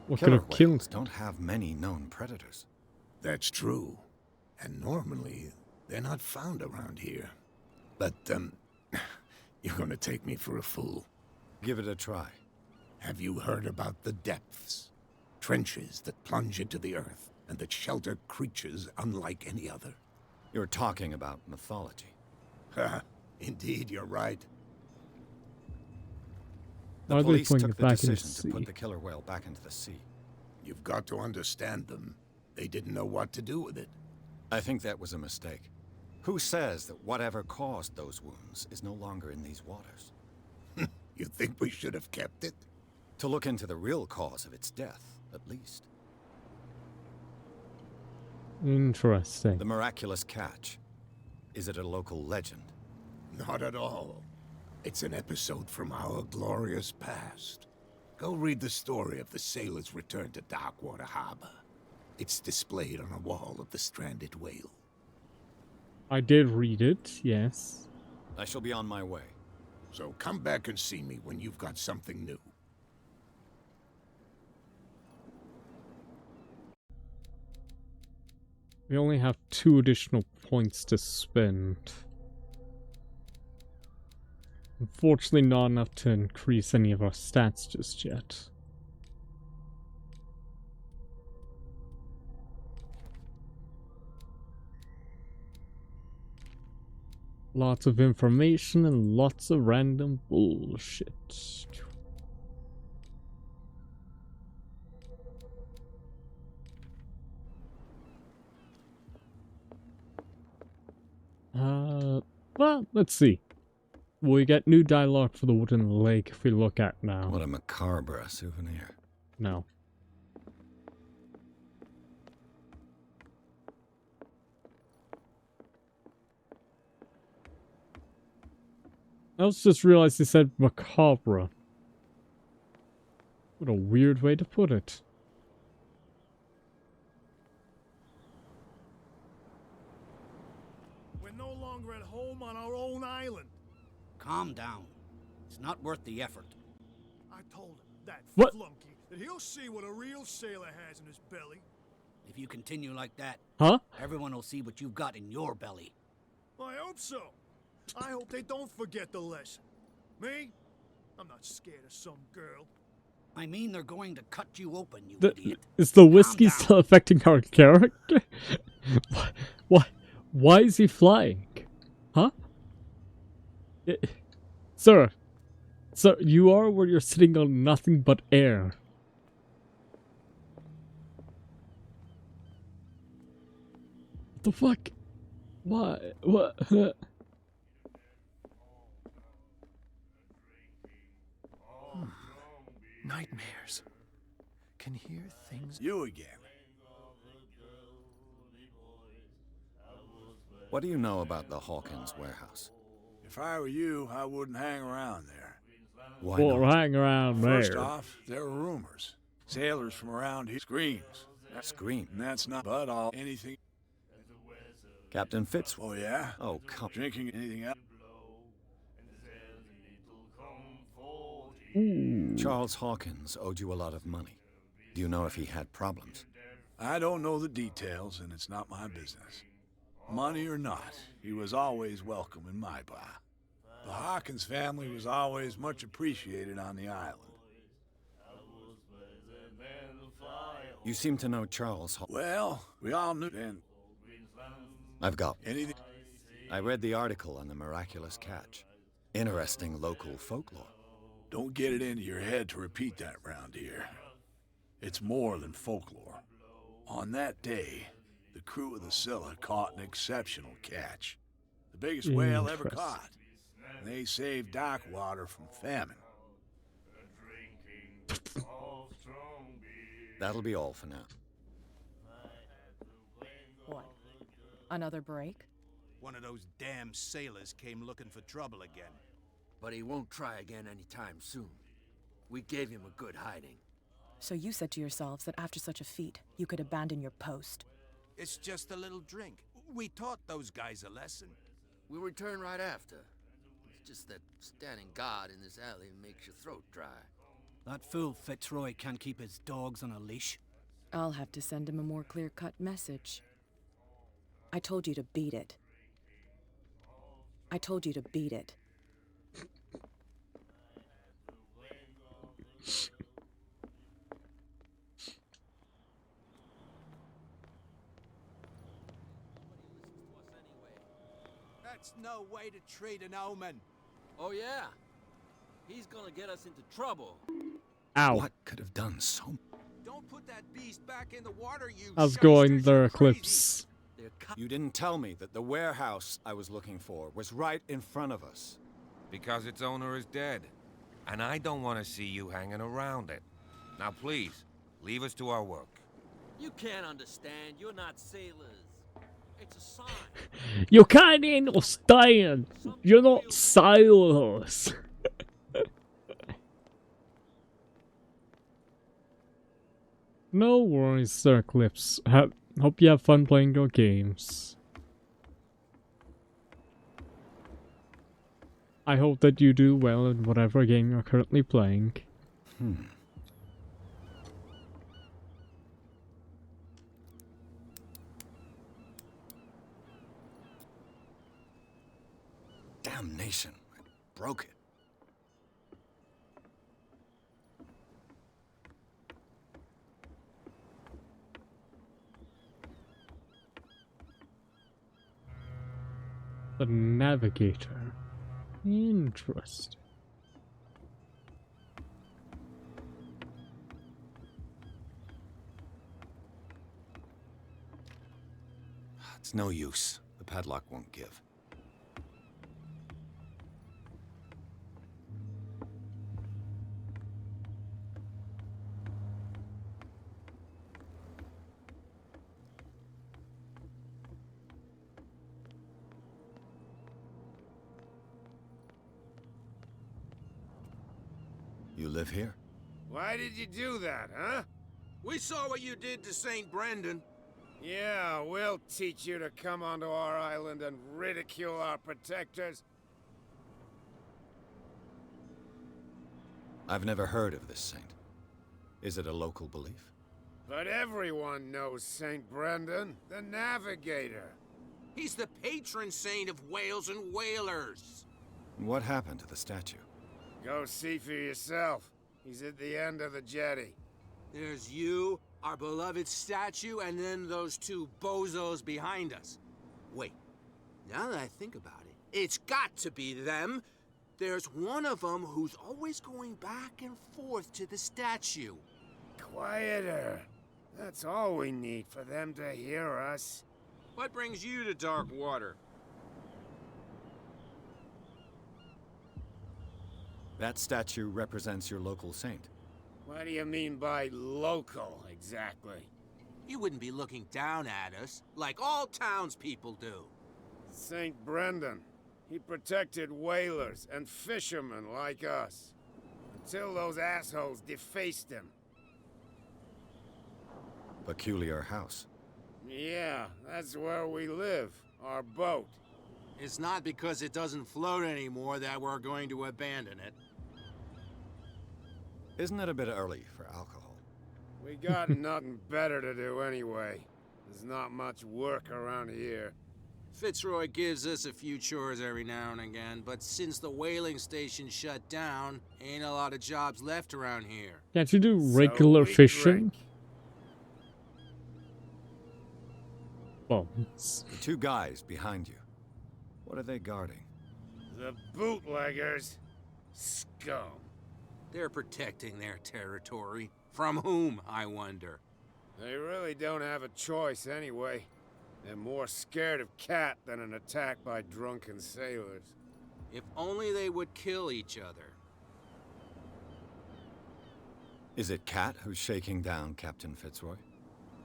Speaker 1: What could
Speaker 3: Killer
Speaker 1: have killed
Speaker 3: whales
Speaker 1: it?
Speaker 3: don't have many known predators.
Speaker 6: That's true. And normally, they're not found around here. But, you're gonna take me for a fool.
Speaker 3: Give it a try.
Speaker 6: Have you heard about the depths? Trenches that plunge into the earth and that shelter creatures unlike any other.
Speaker 3: You're talking about mythology.
Speaker 6: Ha! Indeed, you're right.
Speaker 3: The
Speaker 1: Why are they
Speaker 3: police
Speaker 1: putting
Speaker 3: took
Speaker 1: it
Speaker 3: the
Speaker 1: back into the
Speaker 3: decision to put
Speaker 1: sea?
Speaker 3: the killer whale back into the sea.
Speaker 6: You've got to understand them. They didn't know what to do with it.
Speaker 3: I think that was a mistake. Who says that whatever caused those wounds is no longer in these waters?
Speaker 6: You think we should have kept it?
Speaker 3: To look into the real cause of its death, at least.
Speaker 1: Interesting.
Speaker 3: The miraculous catch. Is it a local legend?
Speaker 6: Not at all. It's an episode from our glorious past. Go read the story of the sailor's return to Darkwater Harbor. It's displayed on a wall of the stranded whale.
Speaker 1: I did read it, yes.
Speaker 3: I shall be on my way.
Speaker 6: So come back and see me when you've got something new.
Speaker 1: We only have 2 additional points to spend. Unfortunately, not enough to increase any of our stats just yet. Lots of information and lots of random bullshit. Well, let's see. We get new dialogue for the wooden lake if we look at now.
Speaker 3: What a macabre souvenir.
Speaker 1: No. I also just realized he said macabre. What a weird way to put it.
Speaker 8: We're no longer at home on our own island.
Speaker 13: Calm down. It's not worth the effort.
Speaker 8: I told him, that
Speaker 1: What?
Speaker 8: flunky, that he'll see what a real sailor has in his belly.
Speaker 13: If you continue like that,
Speaker 1: Huh?
Speaker 13: everyone will see what you've got in your belly.
Speaker 8: I hope so. I hope they don't forget the lesson. Me? I'm not scared of some girl.
Speaker 13: I mean, they're going to cut you open, you
Speaker 1: The,
Speaker 13: idiot.
Speaker 1: is the whiskey
Speaker 13: down.
Speaker 1: still affecting our character? Why is he flying? Huh? Sir, you are where you're sitting on nothing but air. What the fuck? Why? What?
Speaker 10: Nightmares. Can hear things.
Speaker 9: You again.
Speaker 3: What do you know about the Hawkins warehouse?
Speaker 9: If I were you, I wouldn't hang around there.
Speaker 3: Why
Speaker 1: Or
Speaker 3: not?
Speaker 1: hang around
Speaker 9: First
Speaker 1: there.
Speaker 9: off, there are rumors. Sailors from around here screams.
Speaker 3: Scream.
Speaker 9: And that's not but all anything.
Speaker 3: Captain Fitz.
Speaker 9: Oh, yeah?
Speaker 3: Oh, come.
Speaker 9: Drinking anything else?
Speaker 3: Charles Hawkins owed you a lot of money. Do you know if he had problems?
Speaker 9: I don't know the details, and it's not my business. Money or not, he was always welcome in my bar. The Hawkins family was always much appreciated on the island.
Speaker 3: You seem to know Charles
Speaker 9: Well, we all knew then.
Speaker 3: I've got
Speaker 9: Anything?
Speaker 3: I read the article on the miraculous catch. Interesting local folklore.
Speaker 9: Don't get it into your head to repeat that round here. It's more than folklore. On that day, the crew of the Scylla caught an exceptional catch. The biggest whale ever
Speaker 1: Interesting.
Speaker 9: caught. And they saved Darkwater from famine.
Speaker 3: That'll be all for now.
Speaker 11: What? Another break?
Speaker 5: One of those damn sailors came looking for trouble again.
Speaker 12: But he won't try again anytime soon. We gave him a good hiding.
Speaker 11: So you said to yourselves that after such a feat, you could abandon your post.
Speaker 12: It's just a little drink. We taught those guys a lesson.
Speaker 14: We'll return right after. It's just that standing guard in this alley makes your throat dry.
Speaker 13: That fool Fitzroy can't keep his dogs on a leash.
Speaker 11: I'll have to send him a more clear-cut message. I told you to beat it. I told you to beat it.
Speaker 12: That's no way to treat an omen.
Speaker 14: Oh yeah? He's gonna get us into trouble.
Speaker 1: Ow.
Speaker 3: What could have done so?
Speaker 12: Don't put that beast back in the water, you
Speaker 1: How's it going
Speaker 12: shysters,
Speaker 1: there,
Speaker 12: you're crazy.
Speaker 1: Eclipse?
Speaker 3: You didn't tell me that the warehouse I was looking for was right in front of us.
Speaker 7: Because its owner is dead. And I don't want to see you hanging around it. Now please, leave us to our work.
Speaker 14: You can't understand. You're not sailors. It's a sign.
Speaker 1: You can't understand. You're not sailors. No worries, Sir Eclipse. Hope you have fun playing your games. I hope that you do well in whatever game you're currently playing.
Speaker 3: Damnation. I broke it.
Speaker 1: The Navigator. Interesting.
Speaker 3: It's no use. The padlock won't give. You live here?
Speaker 6: Why did you do that, huh?
Speaker 12: We saw what you did to St. Brendan.
Speaker 6: Yeah, we'll teach you to come onto our island and ridicule our protectors.
Speaker 3: I've never heard of this saint. Is it a local belief?
Speaker 6: But everyone knows St. Brendan, the Navigator.
Speaker 12: He's the patron saint of whales and whalers.
Speaker 3: What happened to the statue?
Speaker 6: Go see for yourself. He's at the end of the jetty.
Speaker 12: There's you, our beloved statue, and then those two bozos behind us. Wait, now that I think about it, it's got to be them. There's one of them who's always going back and forth to the statue.
Speaker 6: Quieter. That's all we need for them to hear us.
Speaker 12: What brings you to dark water?
Speaker 3: That statue represents your local saint.
Speaker 6: What do you mean by local, exactly?
Speaker 12: You wouldn't be looking down at us, like all townspeople do.
Speaker 6: St. Brendan. He protected whalers and fishermen like us. Until those assholes defaced him.
Speaker 3: Peculiar house.
Speaker 6: Yeah, that's where we live. Our boat.
Speaker 12: It's not because it doesn't float anymore that we're going to abandon it.
Speaker 3: Isn't it a bit early for alcohol?
Speaker 6: We got nothing better to do anyway. There's not much work around here.
Speaker 12: Fitzroy gives us a few chores every now and again, but since the whaling station shut down, ain't a lot of jobs left around here.
Speaker 1: Can't you do regular fishing? Bones.
Speaker 3: The two guys behind you. What are they guarding?
Speaker 6: The bootleggers. Scum.
Speaker 12: They're protecting their territory. From whom, I wonder?
Speaker 6: They really don't have a choice anyway. They're more scared of Cat than an attack by drunken sailors.
Speaker 12: If only they would kill each other.
Speaker 3: Is it Cat who's shaking down Captain Fitzroy?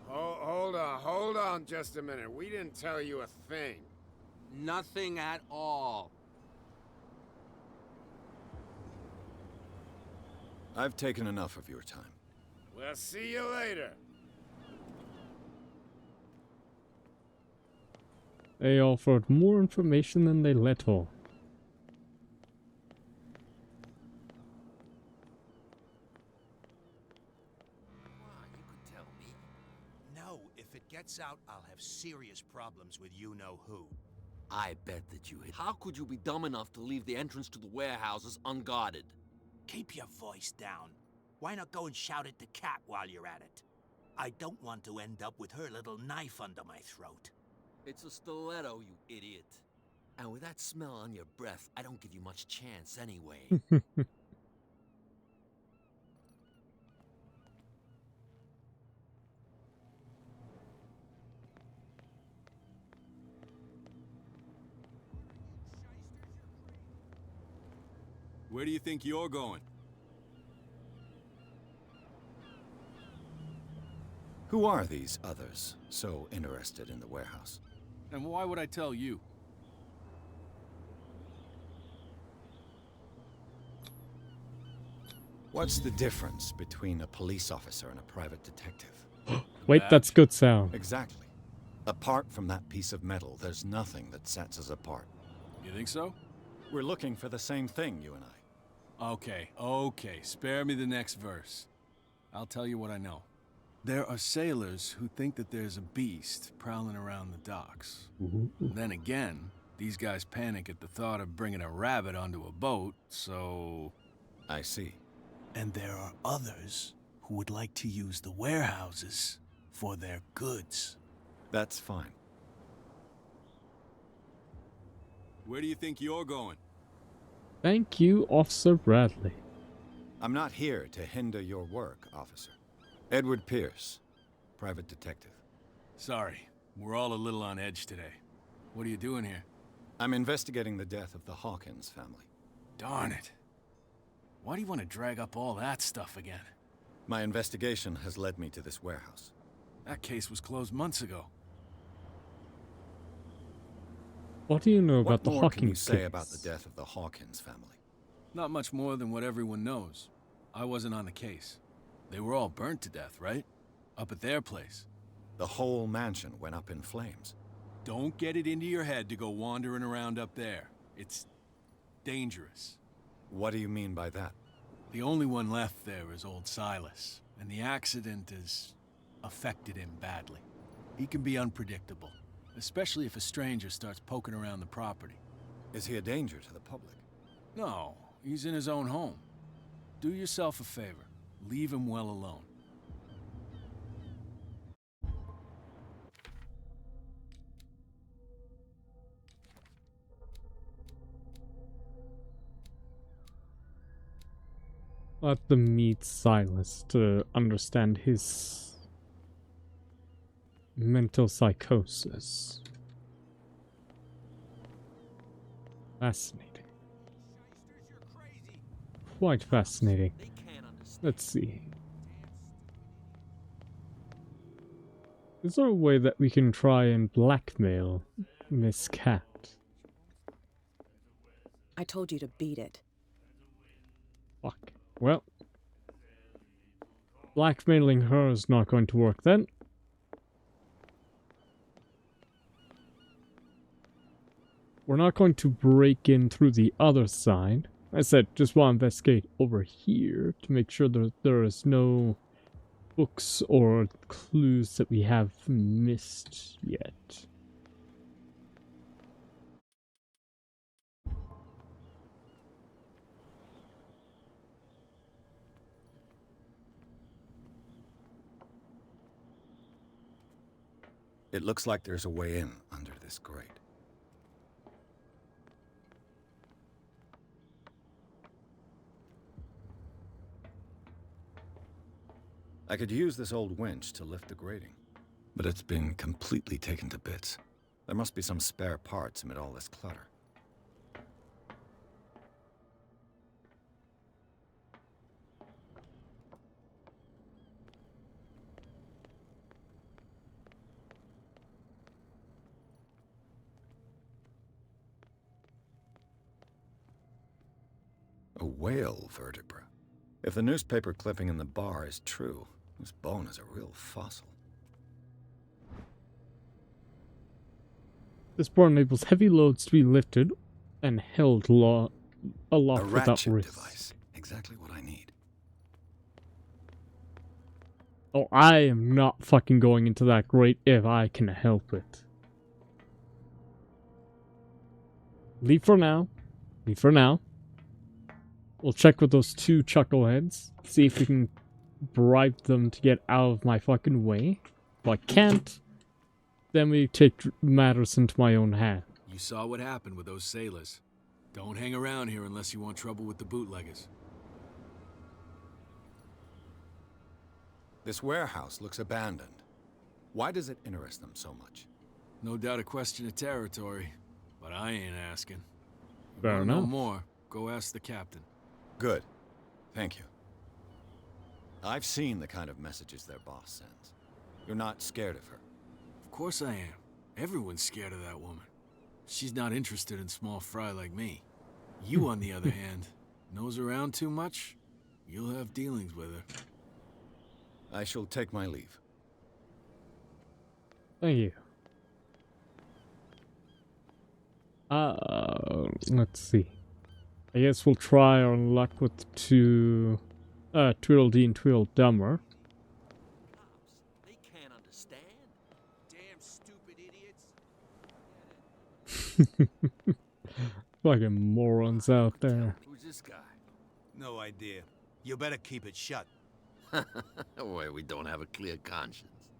Speaker 6: Hold on just a minute. We didn't tell you a thing.
Speaker 12: Nothing at all.
Speaker 3: I've taken enough of your time.
Speaker 6: Well, I'll see you later.
Speaker 1: They offered more information than they let on.
Speaker 5: No, if it gets out, I'll have serious problems with you-know-who.
Speaker 14: I bet that you hit. How could you be dumb enough to leave the entrance to the warehouses unguarded?
Speaker 5: Keep your voice down. Why not go and shout at the cat while you're at it? I don't want to end up with her little knife under my throat.
Speaker 14: It's a stiletto, you idiot. And with that smell on your breath, I don't give you much chance anyway.
Speaker 15: Where do you think you're going?
Speaker 3: Who are these others so interested in the warehouse?
Speaker 15: And why would I tell you?
Speaker 3: What's the difference between a police officer and a private detective?
Speaker 1: Wait, that's good sound.
Speaker 3: Exactly. Apart from that piece of metal, there's nothing that sets us apart.
Speaker 15: You think so?
Speaker 3: We're looking for the same thing, you and I.
Speaker 15: Okay, spare me the next verse. I'll tell you what I know. There are sailors who think that there's a beast prowling around the docks. Then again, these guys panic at the thought of bringing a rabbit onto a boat, so...
Speaker 3: I see.
Speaker 15: And there are others who would like to use the warehouses for their goods.
Speaker 3: That's fine.
Speaker 15: Where do you think you're going?
Speaker 1: Thank you, Officer Bradley.
Speaker 3: I'm not here to hinder your work, officer. Edward Pierce, private detective.
Speaker 15: Sorry, we're all a little on edge today. What are you doing here?
Speaker 3: I'm investigating the death of the Hawkins family.
Speaker 15: Darn it. Why do you want to drag up all that stuff again?
Speaker 3: My investigation has led me to this warehouse.
Speaker 15: That case was closed months ago.
Speaker 1: What do you know about the
Speaker 3: What more
Speaker 1: Hawkins
Speaker 3: can you say
Speaker 1: case?
Speaker 3: about the death of the Hawkins family?
Speaker 15: Not much more than what everyone knows. I wasn't on the case. They were all burnt to death, right? Up at their place.
Speaker 3: The whole mansion went up in flames.
Speaker 15: Don't get it into your head to go wandering around up there. It's dangerous.
Speaker 3: What do you mean by that?
Speaker 15: The only one left there is old Silas, and the accident has affected him badly. He can be unpredictable, especially if a stranger starts poking around the property.
Speaker 3: Is he a danger to the public?
Speaker 15: No, he's in his own home. Do yourself a favor. Leave him well alone.
Speaker 1: Let them meet Silas to understand his mental psychosis. Fascinating. Quite fascinating. Let's see. Is there a way that we can try and blackmail Miss Cat?
Speaker 11: I told you to beat it.
Speaker 1: Fuck. Well, blackmailing her is not going to work then. We're not going to break in through the other side. I said, just want to investigate over here to make sure that there is no books or clues that we have missed yet.
Speaker 3: It looks like there's a way in under this grate. I could use this old winch to lift the grating, but it's been completely taken to bits. There must be some spare parts amid all this clutter. A whale vertebra. If the newspaper clipping in the bar is true, This bone is a real fossil.
Speaker 1: This board enables heavy loads to be lifted and held aloft
Speaker 3: A
Speaker 1: without
Speaker 3: ratchet
Speaker 1: risk.
Speaker 3: device. Exactly what I need.
Speaker 1: Oh, I am not fucking going into that grate if I can help it. Leave for now. Leave for now. We'll check with those two chuckleheads. See if we can bribe them to get out of my fucking way. If I can't, then we take matters into my own hand.
Speaker 15: You saw what happened with those sailors. Don't hang around here unless you want trouble with the bootleggers.
Speaker 3: This warehouse looks abandoned. Why does it interest them so much?
Speaker 15: No doubt a question of territory, but I ain't asking.
Speaker 1: Fair
Speaker 15: Wanna know
Speaker 1: enough.
Speaker 15: more? Go ask the captain.
Speaker 3: Good. Thank you. I've seen the kind of messages their boss sends. You're not scared of her.
Speaker 15: Of course I am. Everyone's scared of that woman. She's not interested in small fry like me. You, on the other hand, nose around too much, you'll have dealings with her.
Speaker 3: I shall take my leave.
Speaker 1: Thank you. Let's see. I guess we'll try our luck with two Tweedledee and Tweedledummer.
Speaker 14: They can't understand.
Speaker 12: Damn stupid idiots.
Speaker 1: Fucking morons out there.
Speaker 14: Who's this guy?
Speaker 6: No idea. You better keep it shut.
Speaker 14: Why, we don't have a clear conscience.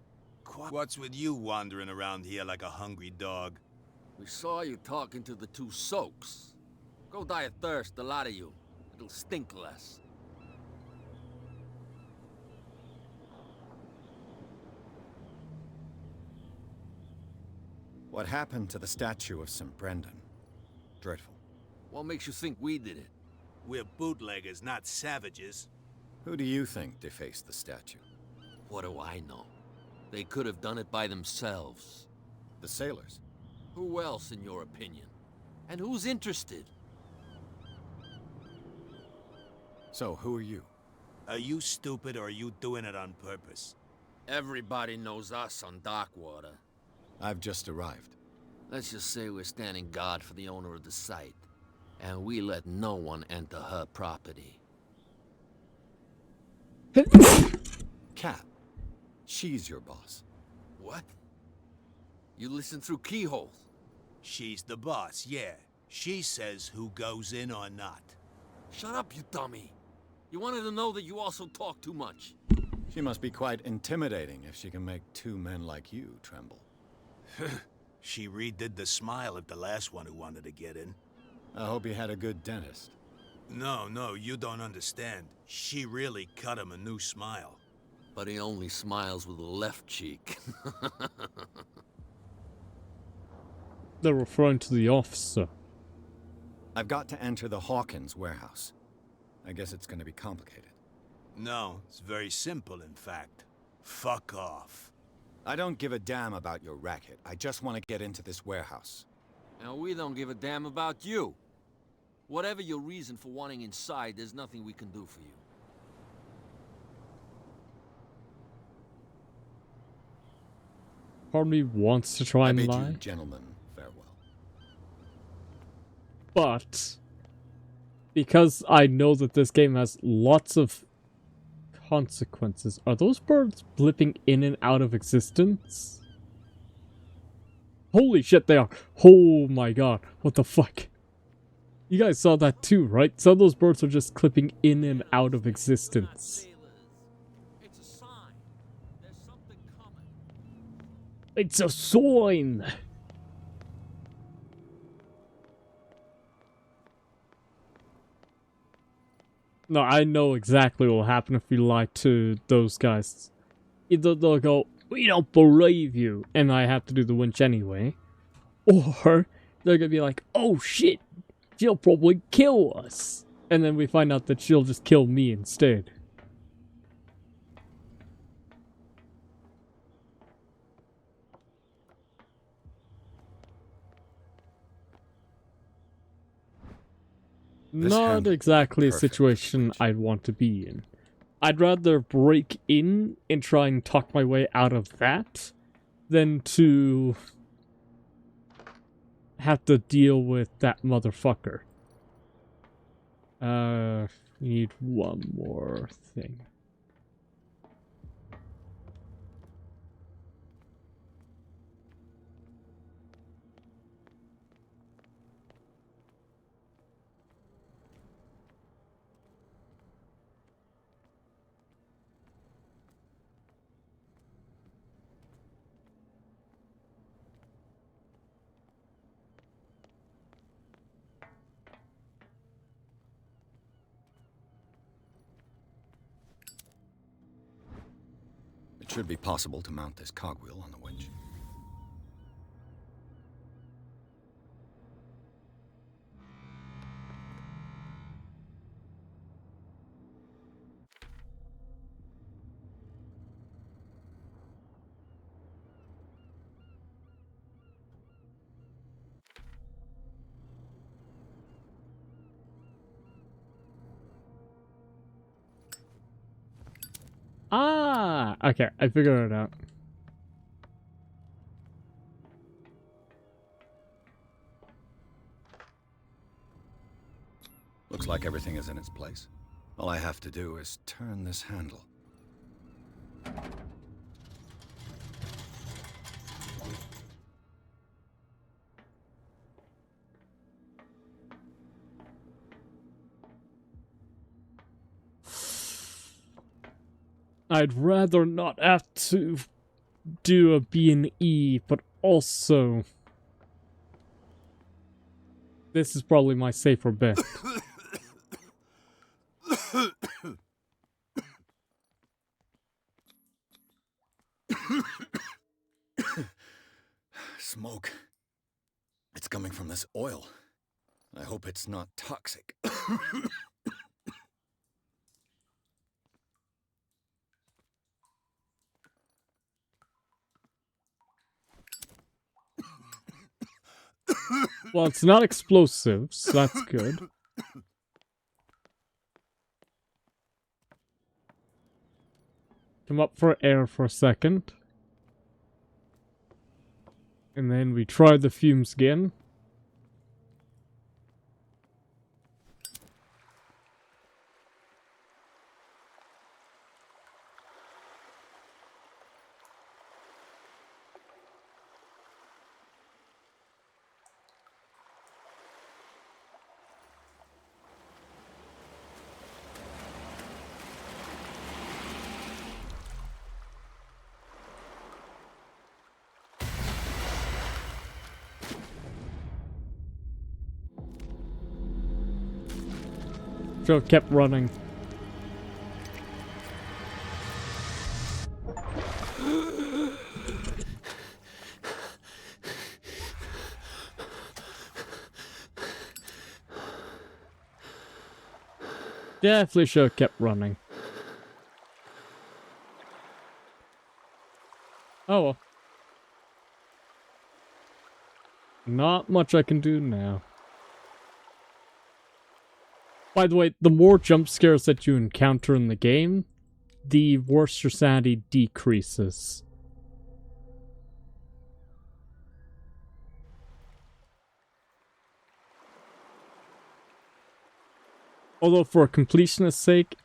Speaker 6: What's with you wandering around here like a hungry dog?
Speaker 14: We saw you talking to the two soaks. Go die of thirst, the lot of you. It'll stink less.
Speaker 3: What happened to the statue of St. Brendan? Dreadful.
Speaker 14: What makes you think we did it?
Speaker 6: We're bootleggers, not savages.
Speaker 3: Who do you think defaced the statue?
Speaker 14: What do I know? They could have done it by themselves.
Speaker 3: The sailors.
Speaker 14: Who else, in your opinion? And who's interested?
Speaker 3: So, who are you?
Speaker 6: Are you stupid or are you doing it on purpose?
Speaker 14: Everybody knows us on Darkwater.
Speaker 3: I've just arrived.
Speaker 14: Let's just say we're standing guard for the owner of the site. And we let no one enter her property.
Speaker 3: Cat. She's your boss.
Speaker 14: What? You listen through keyholes?
Speaker 6: She's the boss, yeah. She says who goes in or not.
Speaker 14: Shut up, you dummy. You wanted to know that you also talk too much.
Speaker 3: She must be quite intimidating if she can make two men like you tremble.
Speaker 6: She redid the smile at the last one who wanted to get in.
Speaker 3: I hope you had a good dentist.
Speaker 6: No, you don't understand. She really cut him a new smile.
Speaker 14: But he only smiles with the left cheek.
Speaker 1: They're referring to the officer.
Speaker 3: I've got to enter the Hawkins warehouse. I guess it's going to be complicated.
Speaker 6: No, it's very simple, in fact. Fuck off.
Speaker 3: I don't give a damn about your racket. I just want to get into this warehouse.
Speaker 14: And we don't give a damn about you. Whatever your reason for wanting inside, there's nothing we can do for you.
Speaker 1: Part of me wants to try and
Speaker 3: I bid
Speaker 1: lie,
Speaker 3: you, gentlemen, farewell.
Speaker 1: but because I know that this game has lots of consequences, are those birds blipping in and out of existence? Holy shit, they are. Oh my god, what the fuck? You guys saw that too, right? Some of those birds are just clipping in and out of existence.
Speaker 14: It's a sign. There's something coming.
Speaker 1: It's a sign! No, I know exactly what will happen if we lie to those guys. Either they'll go, "We don't believe you," and I have to do the winch anyway. Or they're gonna be like, "Oh shit, she'll probably kill us." And then we find out that she'll just kill me instead.
Speaker 3: This
Speaker 1: Not
Speaker 3: handle
Speaker 1: exactly a
Speaker 3: perfect
Speaker 1: situation I'd want to be in. I'd rather break in and try and talk my way out of that than to have to deal with that motherfucker. Need one more thing.
Speaker 3: It should be possible to mount this cogwheel on the winch.
Speaker 1: Ah! Okay, I figured it out.
Speaker 3: Looks like everything is in its place. All I have to do is turn this handle.
Speaker 1: I'd rather not have to do a B&E, but also this is probably my safer bet.
Speaker 3: Smoke. It's coming from this oil. I hope it's not toxic.
Speaker 1: Well, it's not explosive, so that's good. Come up for air for a second. And then we try the fumes again. Should have kept running. Definitely should have kept running. Oh well. Not much I can do now. By the way, the more jump scares that you encounter in the game, the worse your sanity decreases. Although for completionist's sake,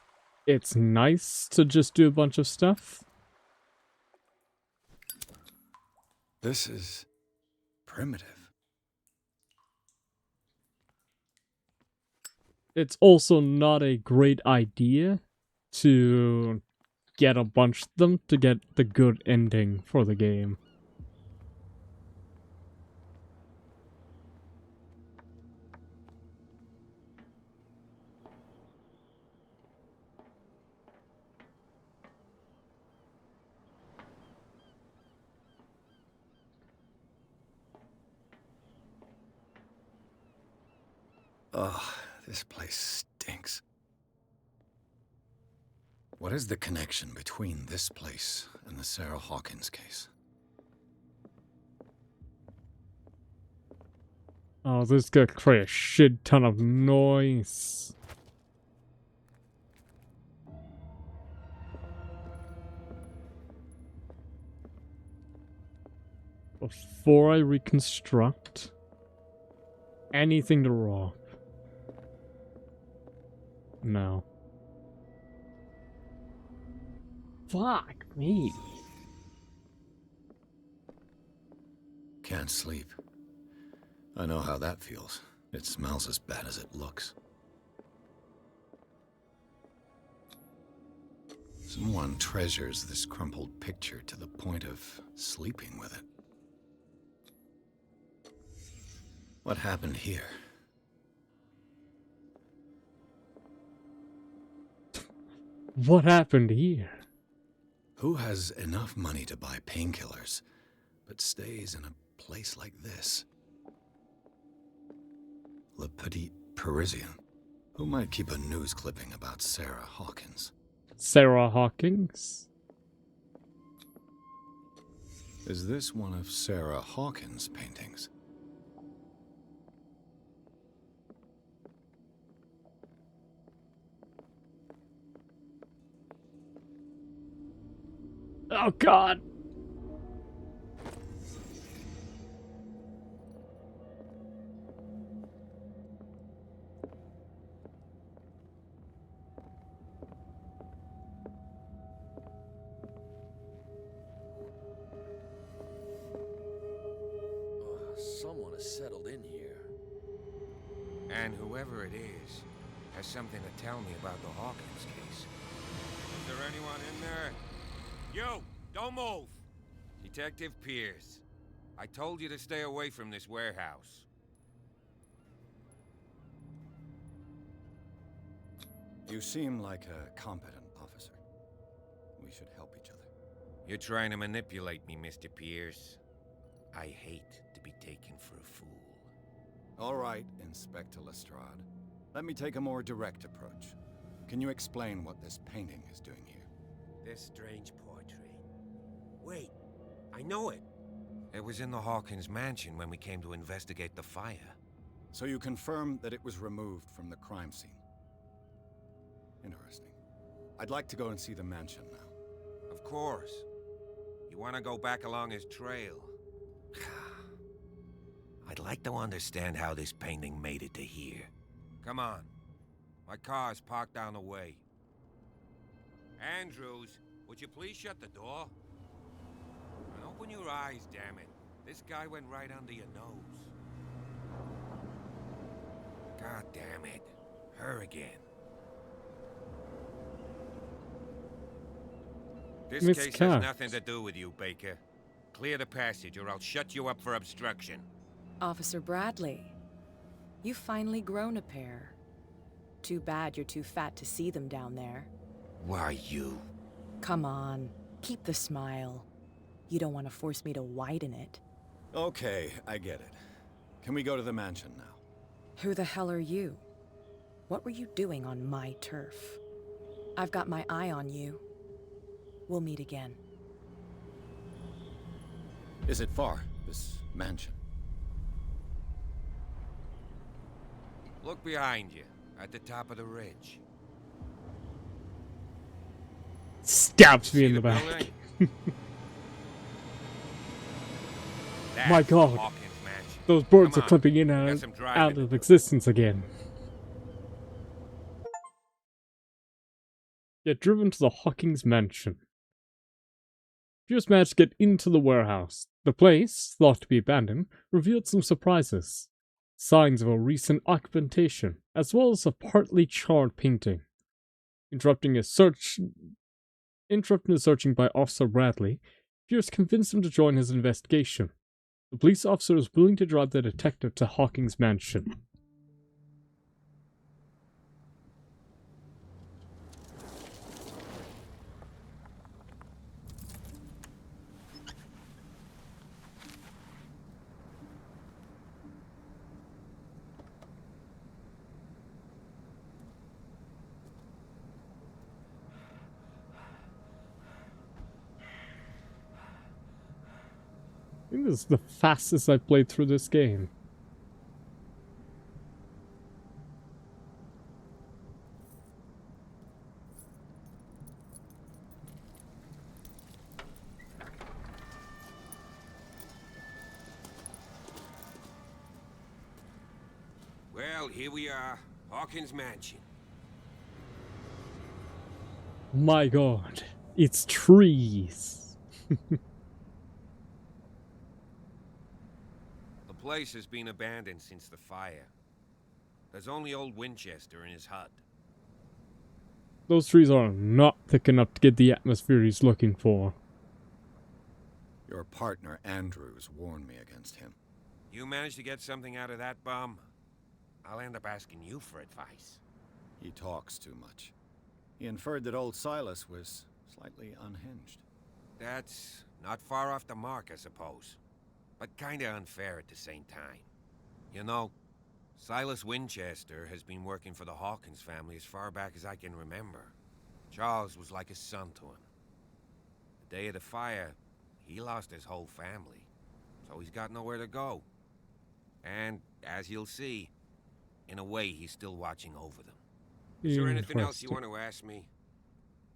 Speaker 1: it's nice to just do a bunch of stuff.
Speaker 3: This is primitive.
Speaker 1: It's also not a great idea to get a bunch of them to get the good ending for the game.
Speaker 3: Ugh, this place stinks. What is the connection between this place and the Sarah Hawkins case?
Speaker 1: Oh, this is gonna create a shit ton of noise. before I reconstruct anything to rob. No. Fuck me.
Speaker 3: Can't sleep. I know how that feels. It smells as bad as it looks. Someone treasures this crumpled picture to the point of sleeping with it. What happened here?
Speaker 1: What happened here?
Speaker 3: Who has enough money to buy painkillers, but stays in a place like this? Le Petit Parisien. Who might keep a news clipping about Sarah Hawkins?
Speaker 1: Sarah Hawkins?
Speaker 3: Is this one of Sarah Hawkins' paintings?
Speaker 1: Oh god!
Speaker 14: Someone has settled in here.
Speaker 7: And whoever it is has something to tell me about the Hawkins case. Is there anyone in there? You! Don't move! Detective Pierce. I told you to stay away from this warehouse.
Speaker 3: You seem like a competent officer. We should help each other.
Speaker 7: You're trying to manipulate me, Mr. Pierce. I hate to be taken for a fool.
Speaker 3: All right, Inspector Lestrade. Let me take a more direct approach. Can you explain what this painting is doing here?
Speaker 7: This strange portrait. Wait, I know it. It was in the Hawkins mansion when we came to investigate the fire.
Speaker 3: So you confirm that it was removed from the crime scene? Interesting. I'd like to go and see the mansion now.
Speaker 7: Of course. You want to go back along his trail? I'd like to understand how this painting made it to here. Come on. My car's parked down the way. Andrews, would you please shut the door? And open your eyes, damn it. This guy went right under your nose. God damn it. Her again. This
Speaker 1: Miss
Speaker 7: case
Speaker 1: Cat.
Speaker 7: has nothing to do with you, Baker. Clear the passage or I'll shut you up for obstruction.
Speaker 11: Officer Bradley, you've finally grown a pair. Too bad you're too fat to see them down there.
Speaker 7: Why, you?
Speaker 11: Come on, keep the smile. You don't want to force me to widen it.
Speaker 3: Okay, I get it. Can we go to the mansion now?
Speaker 11: Who the hell are you? What were you doing on my turf? I've got my eye on you. We'll meet again.
Speaker 3: Is it far, this mansion?
Speaker 7: Look behind you, at the top of the ridge.
Speaker 1: Stabs me
Speaker 7: See
Speaker 1: in the back.
Speaker 7: building?
Speaker 1: My
Speaker 7: That's the
Speaker 1: god.
Speaker 7: Hawkins mansion.
Speaker 1: Those birds
Speaker 7: Come
Speaker 1: are
Speaker 7: on,
Speaker 1: clipping in
Speaker 7: got
Speaker 1: and
Speaker 7: some
Speaker 1: out
Speaker 7: driving
Speaker 1: of
Speaker 7: to do.
Speaker 1: existence again. Get driven to the Hawkins mansion. Pierce managed to get into the warehouse. The place, thought to be abandoned, revealed some surprises. Signs of a recent occupation, as well as a partly charred painting. Interrupting his searching by Officer Bradley, Pierce convinced him to join his investigation. The police officer was willing to drive the detective to Hawkins' mansion. I think this is the fastest I've played through this game.
Speaker 7: Well, here we are. Hawkins Mansion.
Speaker 1: My god, it's trees.
Speaker 7: The place has been abandoned since the fire. There's only old Winchester in his hut.
Speaker 1: Those trees are not thick enough to get the atmosphere he's looking for.
Speaker 3: Your partner, Andrews, warned me against him.
Speaker 7: You managed to get something out of that bum? I'll end up asking you for advice.
Speaker 3: He talks too much. He inferred that old Silas was slightly unhinged.
Speaker 7: That's not far off the mark, I suppose. But kinda unfair at the same time. You know, Silas Winchester has been working for the Hawkins family as far back as I can remember. Charles was like a son to him. The day of the fire, he lost his whole family, so he's got nowhere to go. And, as you'll see, in a way, he's still watching over them. Is there anything else you want to ask me?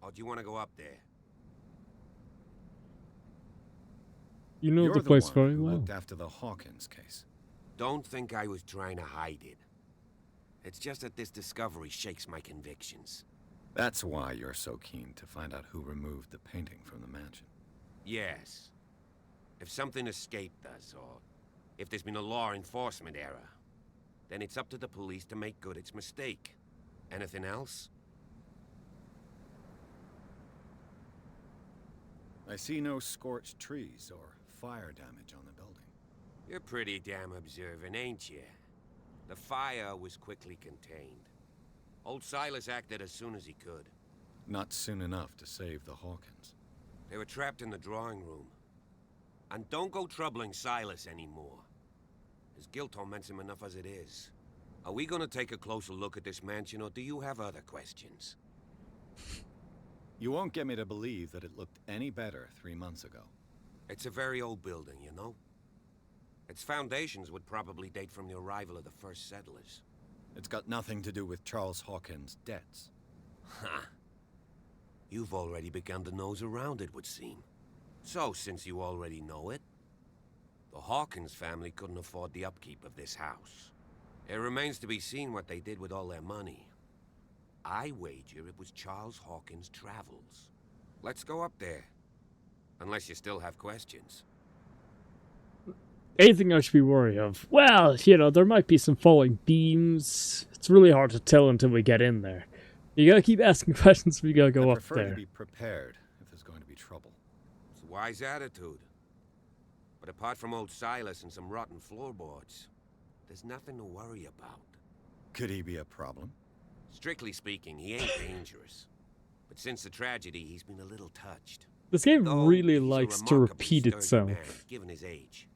Speaker 7: Or do you want to go up there?
Speaker 1: You know
Speaker 3: You're
Speaker 1: the place
Speaker 3: one
Speaker 1: very
Speaker 3: who
Speaker 1: well.
Speaker 3: looked after the Hawkins case.
Speaker 7: Don't think I was trying to hide it. It's just that this discovery shakes my convictions.
Speaker 3: That's why you're so keen to find out who removed the painting from the mansion.
Speaker 7: Yes. If something escaped us, or if there's been a law enforcement error, then it's up to the police to make good its mistake. Anything else?
Speaker 3: I see no scorched trees or fire damage on the building.
Speaker 7: You're pretty damn observant, ain't you? The fire was quickly contained. Old Silas acted as soon as he could.
Speaker 3: Not soon enough to save the Hawkins.
Speaker 7: They were trapped in the drawing room. And don't go troubling Silas anymore. His guilt torments him enough as it is. Are we gonna take a closer look at this mansion, or do you have other questions?
Speaker 3: You won't get me to believe that it looked any better 3 months ago.
Speaker 7: It's a very old building, you know? Its foundations would probably date from the arrival of the first settlers.
Speaker 3: It's got nothing to do with Charles Hawkins' debts.
Speaker 7: Ha! You've already begun to nose around, it would seem. So, since you already know it, the Hawkins family couldn't afford the upkeep of this house. It remains to be seen what they did with all their money. I wager it was Charles Hawkins' travels. Let's go up there. Unless you still have questions.
Speaker 1: Anything I should be worried of? Well, you know, there might be some falling beams. It's really hard to tell until we get in there. You gotta keep asking questions if you gotta go
Speaker 3: I
Speaker 1: up
Speaker 3: prefer
Speaker 1: there.
Speaker 3: to be prepared if there's going to be trouble.
Speaker 7: It's a wise attitude. But apart from old Silas and some rotten floorboards, there's nothing to worry about.
Speaker 3: Could he be a problem?
Speaker 7: Strictly speaking, he ain't dangerous. But since the tragedy, he's been a little touched.
Speaker 1: This game
Speaker 7: Though
Speaker 1: really
Speaker 7: he's a
Speaker 1: likes to
Speaker 7: remarkably
Speaker 1: repeat
Speaker 7: sturdy
Speaker 1: itself.
Speaker 7: man, given his age.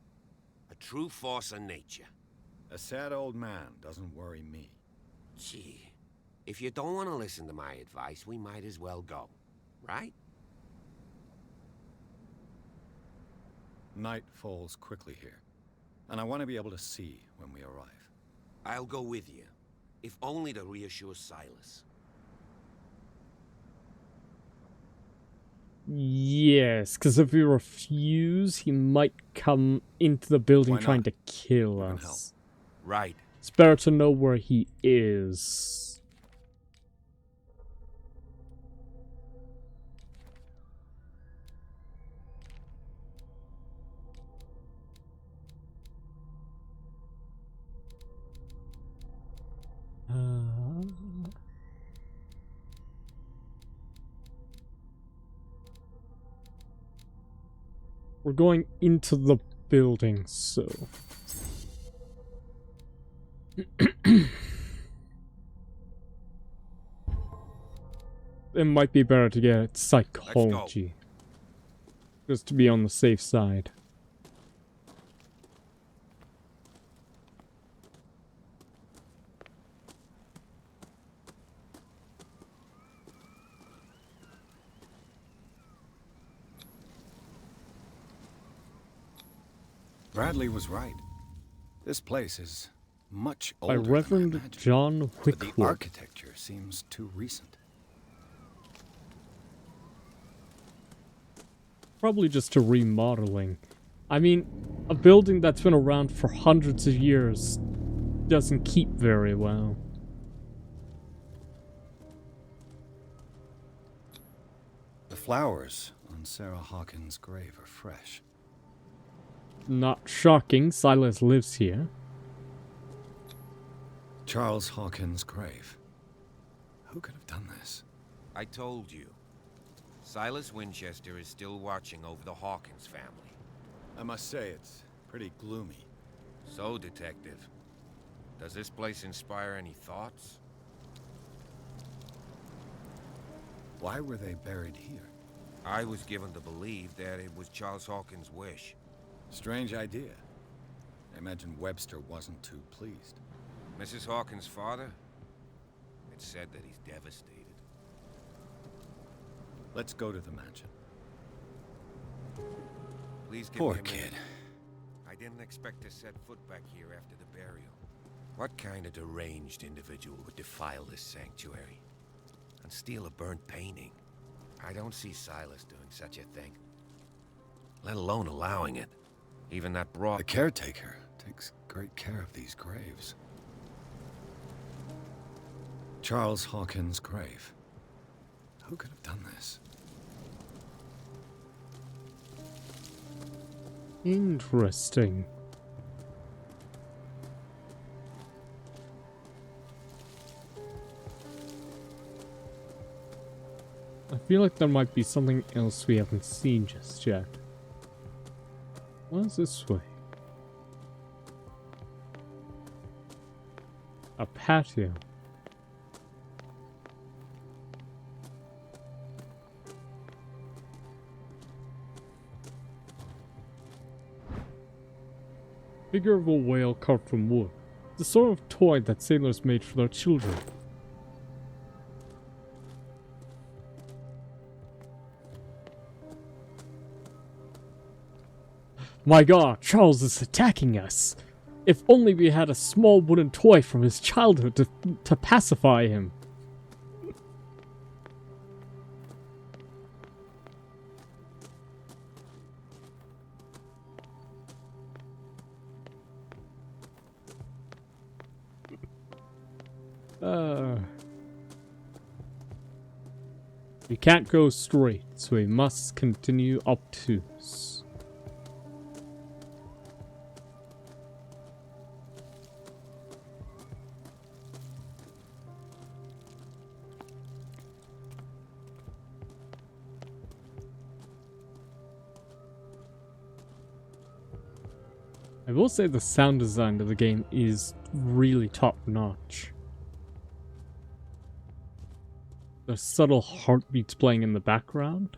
Speaker 7: A true force of nature.
Speaker 3: A sad old man doesn't worry me.
Speaker 7: Gee, if you don't want to listen to my advice, we might as well go. Right?
Speaker 3: Night falls quickly here, and I want to be able to see when we arrive.
Speaker 7: I'll go with you, if only to reassure Silas.
Speaker 1: Yes, because if we refuse, he might come into the building
Speaker 3: Why not?
Speaker 1: trying to kill
Speaker 3: You can help.
Speaker 1: us.
Speaker 7: Right.
Speaker 1: It's better to know where he is. We're going into the building, so... It might be better to get psychology. Just to be on the safe side.
Speaker 3: Bradley was right. This place is much
Speaker 1: By
Speaker 3: older
Speaker 1: Reverend
Speaker 3: than I imagined.
Speaker 1: John
Speaker 3: But the
Speaker 1: Wickwood.
Speaker 3: architecture seems too recent.
Speaker 1: Probably just a remodeling. I mean, a building that's been around for hundreds of years doesn't keep very well.
Speaker 3: The flowers on Sarah Hawkins' grave are fresh.
Speaker 1: Not shocking, Silas lives here.
Speaker 3: Charles Hawkins' grave. Who could have done this?
Speaker 7: I told you. Silas Winchester is still watching over the Hawkins family.
Speaker 3: I must say, it's pretty gloomy.
Speaker 7: So, Detective, does this place inspire any thoughts?
Speaker 3: Why were they buried here?
Speaker 7: I was given to believe that it was Charles Hawkins' wish.
Speaker 3: Strange idea. I imagine Webster wasn't too pleased.
Speaker 7: Mrs. Hawkins' father? It's said that he's devastated.
Speaker 3: Let's go to the mansion.
Speaker 7: Please give
Speaker 3: Poor
Speaker 7: me a
Speaker 3: kid.
Speaker 7: minute. I didn't expect to set foot back here after the burial. What kind of deranged individual would defile this sanctuary and steal a burnt painting? I don't see Silas doing such a thing, let alone allowing it. Even that broad...
Speaker 3: The caretaker takes great care of these graves. Charles Hawkins' grave. Who could have done this?
Speaker 1: Interesting. I feel like there might be something else we haven't seen just yet. What is this way? A patio. Figure of a whale carved from wood. The sort of toy that sailors made for their children. My god, Charles is attacking us! If only we had a small wooden toy from his childhood to pacify him. We can't go straight, so we must continue obtuse. I will say the sound design of the game is really top notch. The subtle heartbeats playing in the background.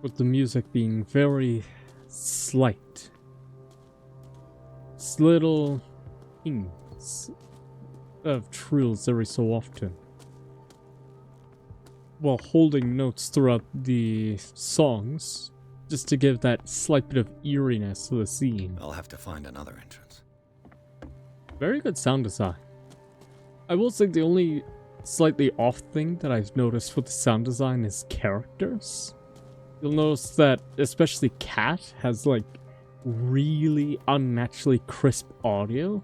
Speaker 1: With the music being very slight. It's little hints of trills every so often. While holding notes throughout the songs, just to give that slight bit of eeriness to the scene.
Speaker 3: I'll have to find another entrance.
Speaker 1: Very good sound design. I will say the only slightly off thing that I've noticed with the sound design is characters. You'll notice that especially Cat has like really unnaturally crisp audio.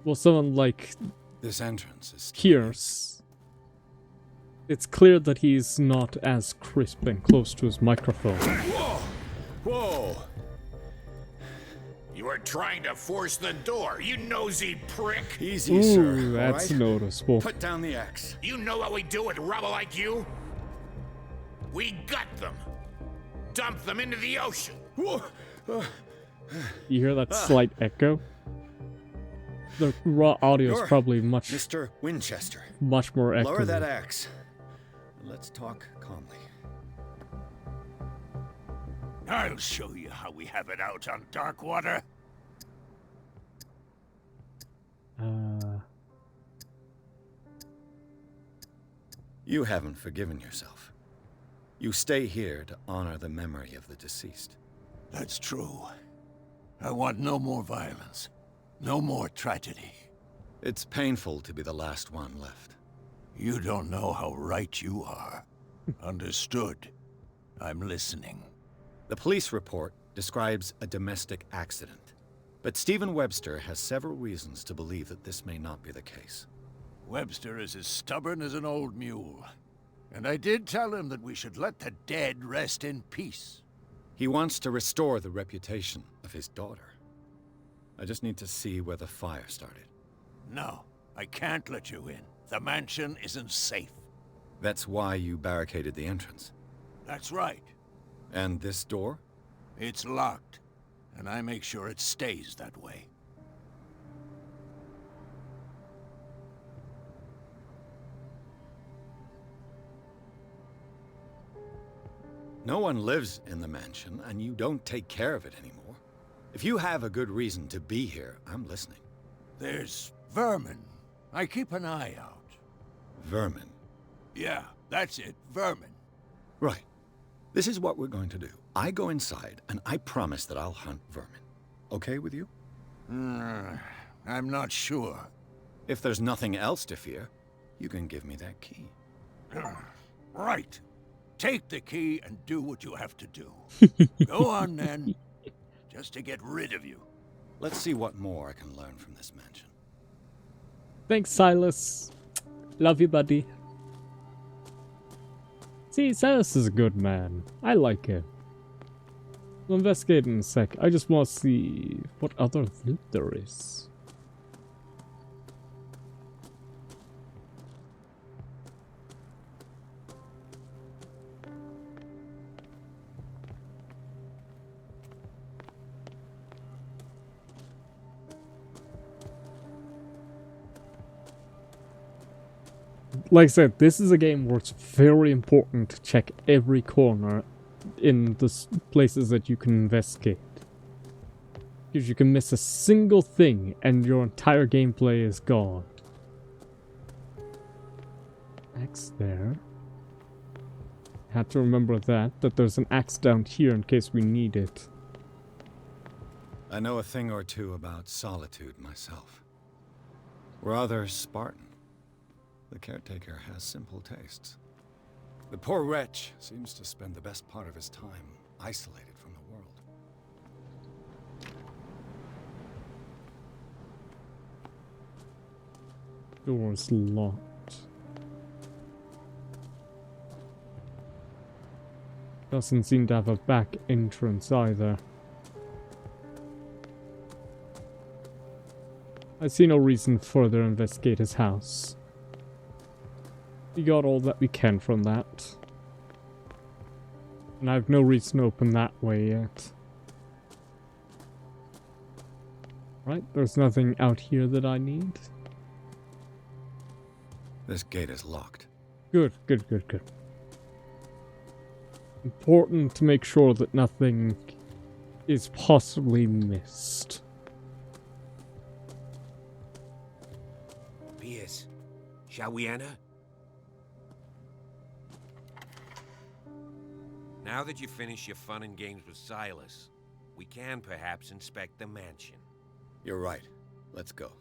Speaker 1: Well, someone like
Speaker 3: this entrance is
Speaker 1: Pierce, it's clear that he's not as crisp and close to his microphone.
Speaker 6: Whoa! Whoa! You were trying to force the door, you nosy prick!
Speaker 3: Easy,
Speaker 1: Ooh,
Speaker 3: sir.
Speaker 1: that's
Speaker 3: right?
Speaker 1: noticeable.
Speaker 3: Put down the axe.
Speaker 6: You know what we do with rubble like you? We gut them. Dump them into the ocean.
Speaker 1: You hear that slight echo? The raw audio is probably much...
Speaker 3: Mr. Winchester.
Speaker 1: Much more echoey.
Speaker 3: Lower that axe. Let's talk calmly.
Speaker 6: I'll show you how we have it out on Darkwater.
Speaker 3: You haven't forgiven yourself. You stay here to honor the memory of the deceased.
Speaker 6: That's true. I want no more violence. No more tragedy.
Speaker 3: It's painful to be the last one left.
Speaker 6: You don't know how right you are. Understood. I'm listening.
Speaker 3: The police report describes a domestic accident. But Stephen Webster has several reasons to believe that this may not be the case.
Speaker 6: Webster is as stubborn as an old mule. And I did tell him that we should let the dead rest in peace.
Speaker 3: He wants to restore the reputation of his daughter. I just need to see where the fire started.
Speaker 6: No, I can't let you in. The mansion isn't safe.
Speaker 3: That's why you barricaded the entrance.
Speaker 6: That's right.
Speaker 3: And this door?
Speaker 6: It's locked, and I make sure it stays that way.
Speaker 3: No one lives in the mansion, and you don't take care of it anymore. If you have a good reason to be here, I'm listening.
Speaker 6: There's vermin. I keep an eye out.
Speaker 3: Vermin?
Speaker 6: Yeah, that's it, vermin.
Speaker 3: Right. This is what we're going to do. I go inside, and I promise that I'll hunt vermin. Okay with you?
Speaker 6: I'm not sure.
Speaker 3: If there's nothing else to fear, you can give me that key.
Speaker 6: Right. Take the key and do what you have to do. Go on, then. Just to get rid of you.
Speaker 3: Let's see what more I can learn from this mansion.
Speaker 1: Thanks, Silas. Love you, buddy. See, Silas is a good man. I like him. We'll investigate in a sec. I just want to see what other loot there is. Like I said, this is a game where it's very important to check every corner in the places that you can investigate. Because you can miss a single thing and your entire gameplay is gone. Axe there. Had to remember that there's an axe down here in case we need it.
Speaker 3: I know a thing or two about solitude myself. Rather Spartan. The caretaker has simple tastes. The poor wretch seems to spend the best part of his time isolated from the world.
Speaker 1: Door's locked. Doesn't seem to have a back entrance either. I see no reason to further investigate his house. We got all that we can from that. And I have no reason to open that way yet. Right, there's nothing out here that I need.
Speaker 3: This gate is locked.
Speaker 1: Good. Important to make sure that nothing is possibly missed.
Speaker 7: Pierce, shall we enter? Now that you've finished your fun and games with Silas, we can perhaps inspect the mansion.
Speaker 3: You're right. Let's go.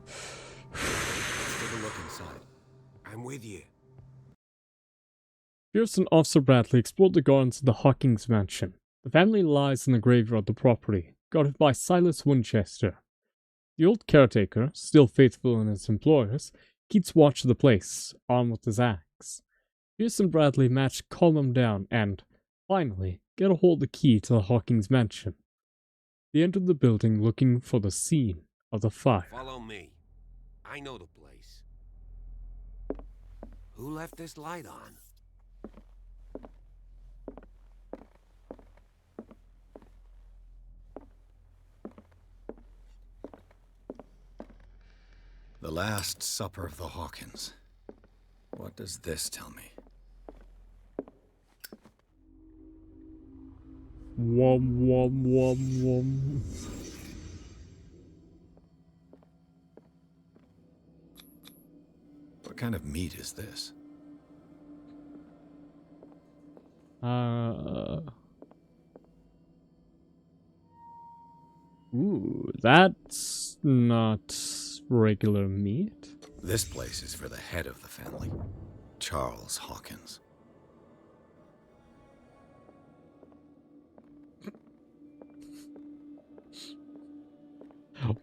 Speaker 3: Let's take a look inside.
Speaker 7: I'm with you.
Speaker 1: Pierce and Officer Bradley explored the gardens of the Hawkins mansion. The family lies in the graveyard of the property, guarded by Silas Winchester. The old caretaker, still faithful in his employers, keeps watch of the place, armed with his axe. Pierce and Bradley match calm him down and, finally, get a hold of the key to the Hawkins mansion. They enter the building looking for the scene of the fire.
Speaker 7: Follow me. I know the place. Who left this light on?
Speaker 3: The Last Supper of the Hawkins. What does this tell me?
Speaker 1: Wom.
Speaker 3: What kind of meat is this?
Speaker 1: Ooh, that's not regular meat.
Speaker 3: This place is for the head of the family, Charles Hawkins.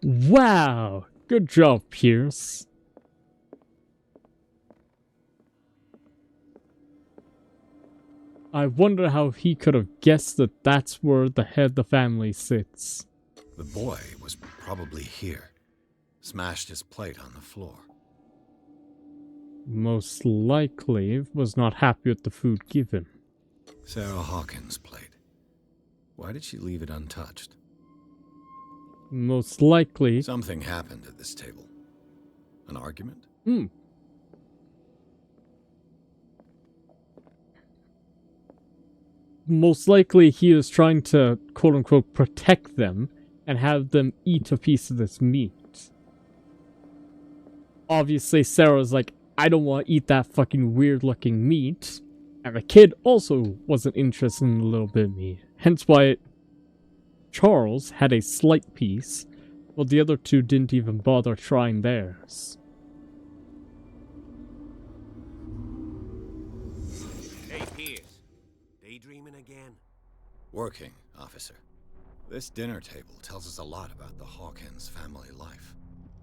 Speaker 1: Wow! Good job, Pierce. I wonder how he could have guessed that that's where the head of the family sits.
Speaker 3: The boy was probably here. Smashed his plate on the floor.
Speaker 1: Most likely was not happy with the food given.
Speaker 3: Sarah Hawkins' plate. Why did she leave it untouched?
Speaker 1: Most likely...
Speaker 3: Something happened at this table. An argument?
Speaker 1: Most likely he was trying to, quote-unquote, protect them and have them eat a piece of this meat. Obviously, Sarah's like, I don't want to eat that fucking weird-looking meat. And the kid also wasn't interested in a little bit of meat. Hence why Charles had a slight piece, while the other two didn't even bother trying theirs.
Speaker 7: Hey, Pierce. Daydreaming again?
Speaker 3: Working, officer. This dinner table tells us a lot about the Hawkins family life.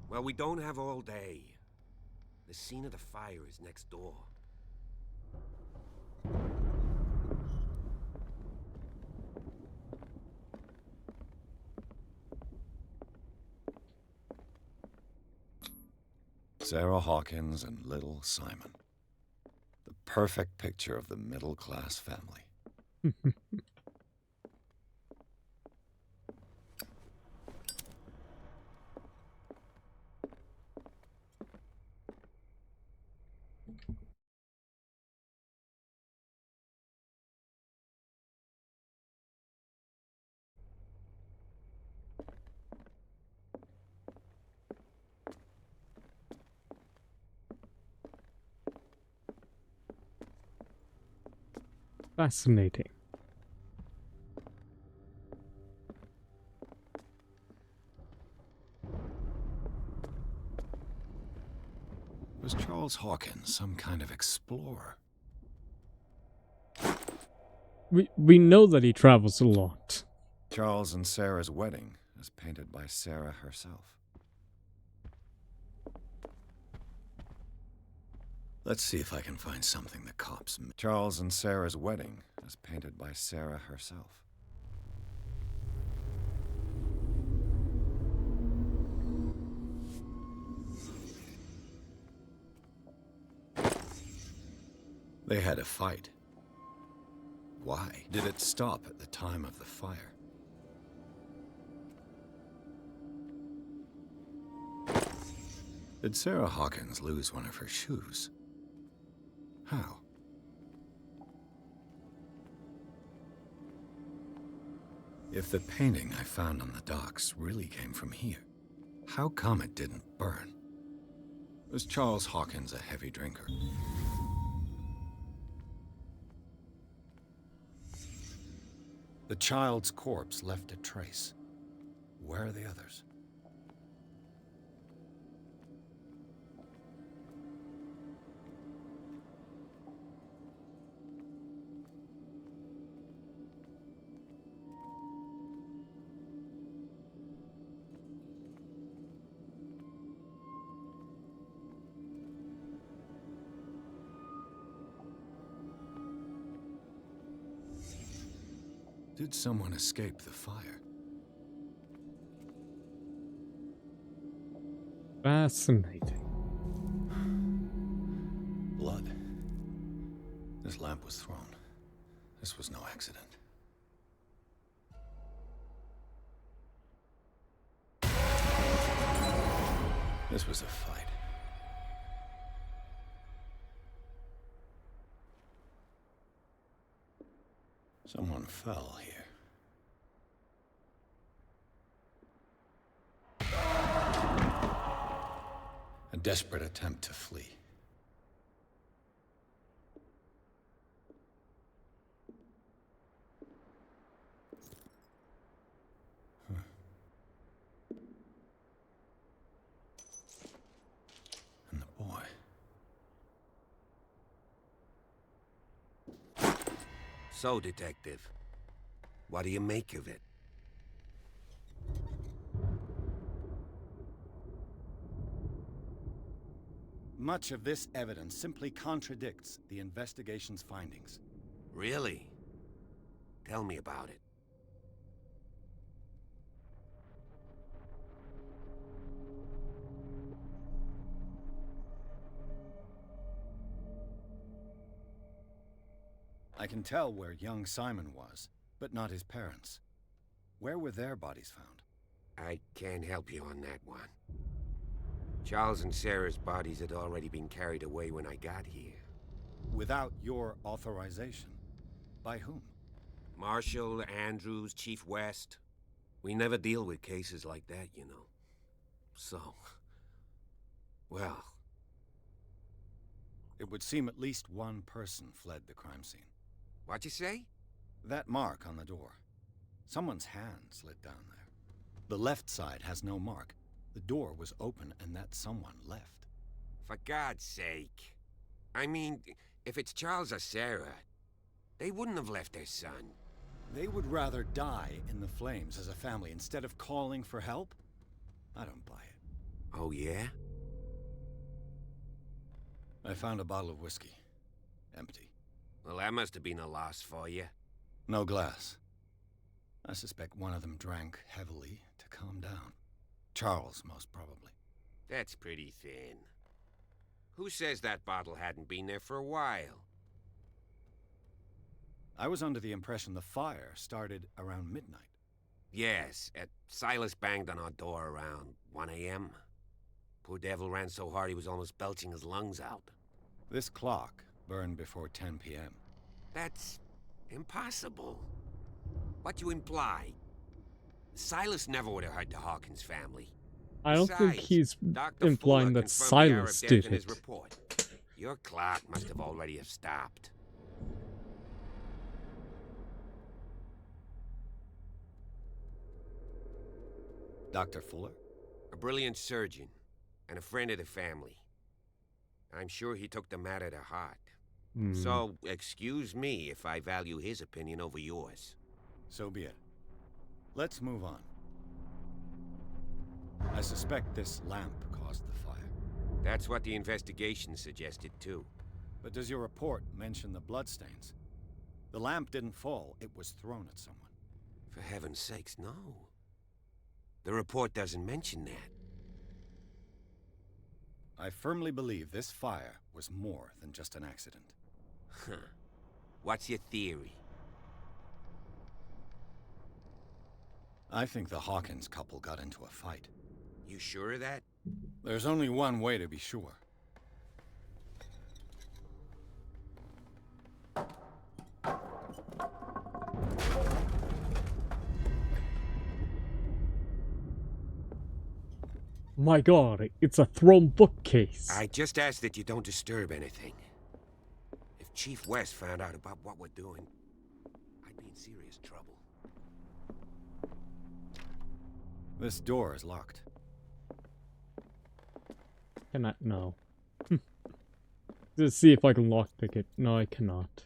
Speaker 7: Well, we don't have all day. The scene of the fire is next door.
Speaker 3: Sarah Hawkins and little Simon. The perfect picture of the middle-class family.
Speaker 1: Fascinating.
Speaker 3: Was Charles Hawkins some kind of explorer?
Speaker 1: We know that he travels a lot.
Speaker 3: Charles and Sarah's wedding is painted by Sarah herself. Let's see if I can find something the cops... Charles and Sarah's wedding is painted by Sarah herself. They had a fight. Why did it stop at the time of the fire? Did Sarah Hawkins lose one of her shoes? How? If the painting I found on the docks really came from here, how come it didn't burn? Was Charles Hawkins a heavy drinker? The child's corpse left a trace. Where are the others? Did someone escape the fire?
Speaker 1: Fascinating.
Speaker 3: Blood. This lamp was thrown. This was no accident. This was a fight. Someone fell here. A desperate attempt to flee. And the boy.
Speaker 7: So, Detective, what do you make of it?
Speaker 3: Much of this evidence simply contradicts the investigation's findings.
Speaker 7: Really? Tell me about it.
Speaker 3: I can tell where young Simon was, but not his parents. Where were their bodies found?
Speaker 7: I can't help you on that one. Charles and Sarah's bodies had already been carried away when I got here.
Speaker 3: Without your authorization? By whom?
Speaker 7: Marshall, Andrews, Chief West. We never deal with cases like that, you know. So... well...
Speaker 3: It would seem at least one person fled the crime scene.
Speaker 7: What'd you say?
Speaker 3: That mark on the door. Someone's hand slid down there. The left side has no mark. The door was open and that someone left.
Speaker 7: For God's sake. I mean, if it's Charles or Sarah, they wouldn't have left their son.
Speaker 3: They would rather die in the flames as a family instead of calling for help? I don't buy it.
Speaker 7: Oh, yeah?
Speaker 3: I found a bottle of whiskey. Empty.
Speaker 7: Well, that must have been a loss for you.
Speaker 3: No glass. I suspect one of them drank heavily to calm down. Charles, most probably.
Speaker 7: That's pretty thin. Who says that bottle hadn't been there for a while?
Speaker 3: I was under the impression the fire started around midnight.
Speaker 7: Yes, Silas banged on our door around 1 a.m. Poor devil ran so hard he was almost belching his lungs out.
Speaker 3: This clock burned before 10 p.m.
Speaker 7: That's impossible. What you imply? Silas never would have hurt the Hawkins family.
Speaker 1: I don't think
Speaker 7: Besides,
Speaker 1: he's
Speaker 7: Dr.
Speaker 1: implying
Speaker 7: Fuller
Speaker 1: that
Speaker 7: confirmed the hour
Speaker 1: Silas
Speaker 7: of death
Speaker 1: did
Speaker 7: in his
Speaker 1: it.
Speaker 7: report. Your clock must have already have stopped.
Speaker 3: Dr. Fuller?
Speaker 7: A brilliant surgeon and a friend of the family. I'm sure he took the matter to heart. So, excuse me if I value his opinion over yours.
Speaker 3: So be it. Let's move on. I suspect this lamp caused the fire.
Speaker 7: That's what the investigation suggested, too.
Speaker 3: But does your report mention the bloodstains? The lamp didn't fall, it was thrown at someone.
Speaker 7: For heaven's sakes, no. The report doesn't mention that.
Speaker 3: I firmly believe this fire was more than just an accident.
Speaker 7: Huh. What's your theory?
Speaker 3: I think the Hawkins couple got into a fight.
Speaker 7: You sure of that?
Speaker 3: There's only one way to be sure.
Speaker 1: My god, it's a thrown bookcase.
Speaker 7: I just ask that you don't disturb anything. If Chief West found out about what we're doing, I'd be in serious trouble.
Speaker 3: This door is locked.
Speaker 1: Cannot, no. Let's see if I can lockpick it. No, I cannot.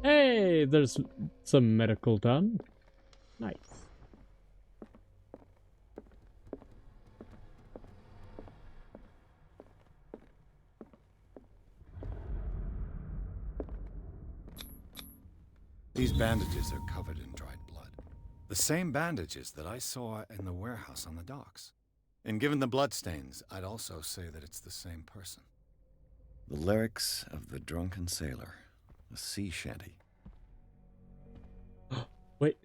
Speaker 1: Hey, there's some medical done. Nice.
Speaker 3: These bandages are covered in dried blood. The same bandages that I saw in the warehouse on the docks. And given the bloodstains, I'd also say that it's the same person. The lyrics of the drunken sailor. A sea shanty.
Speaker 1: Wait.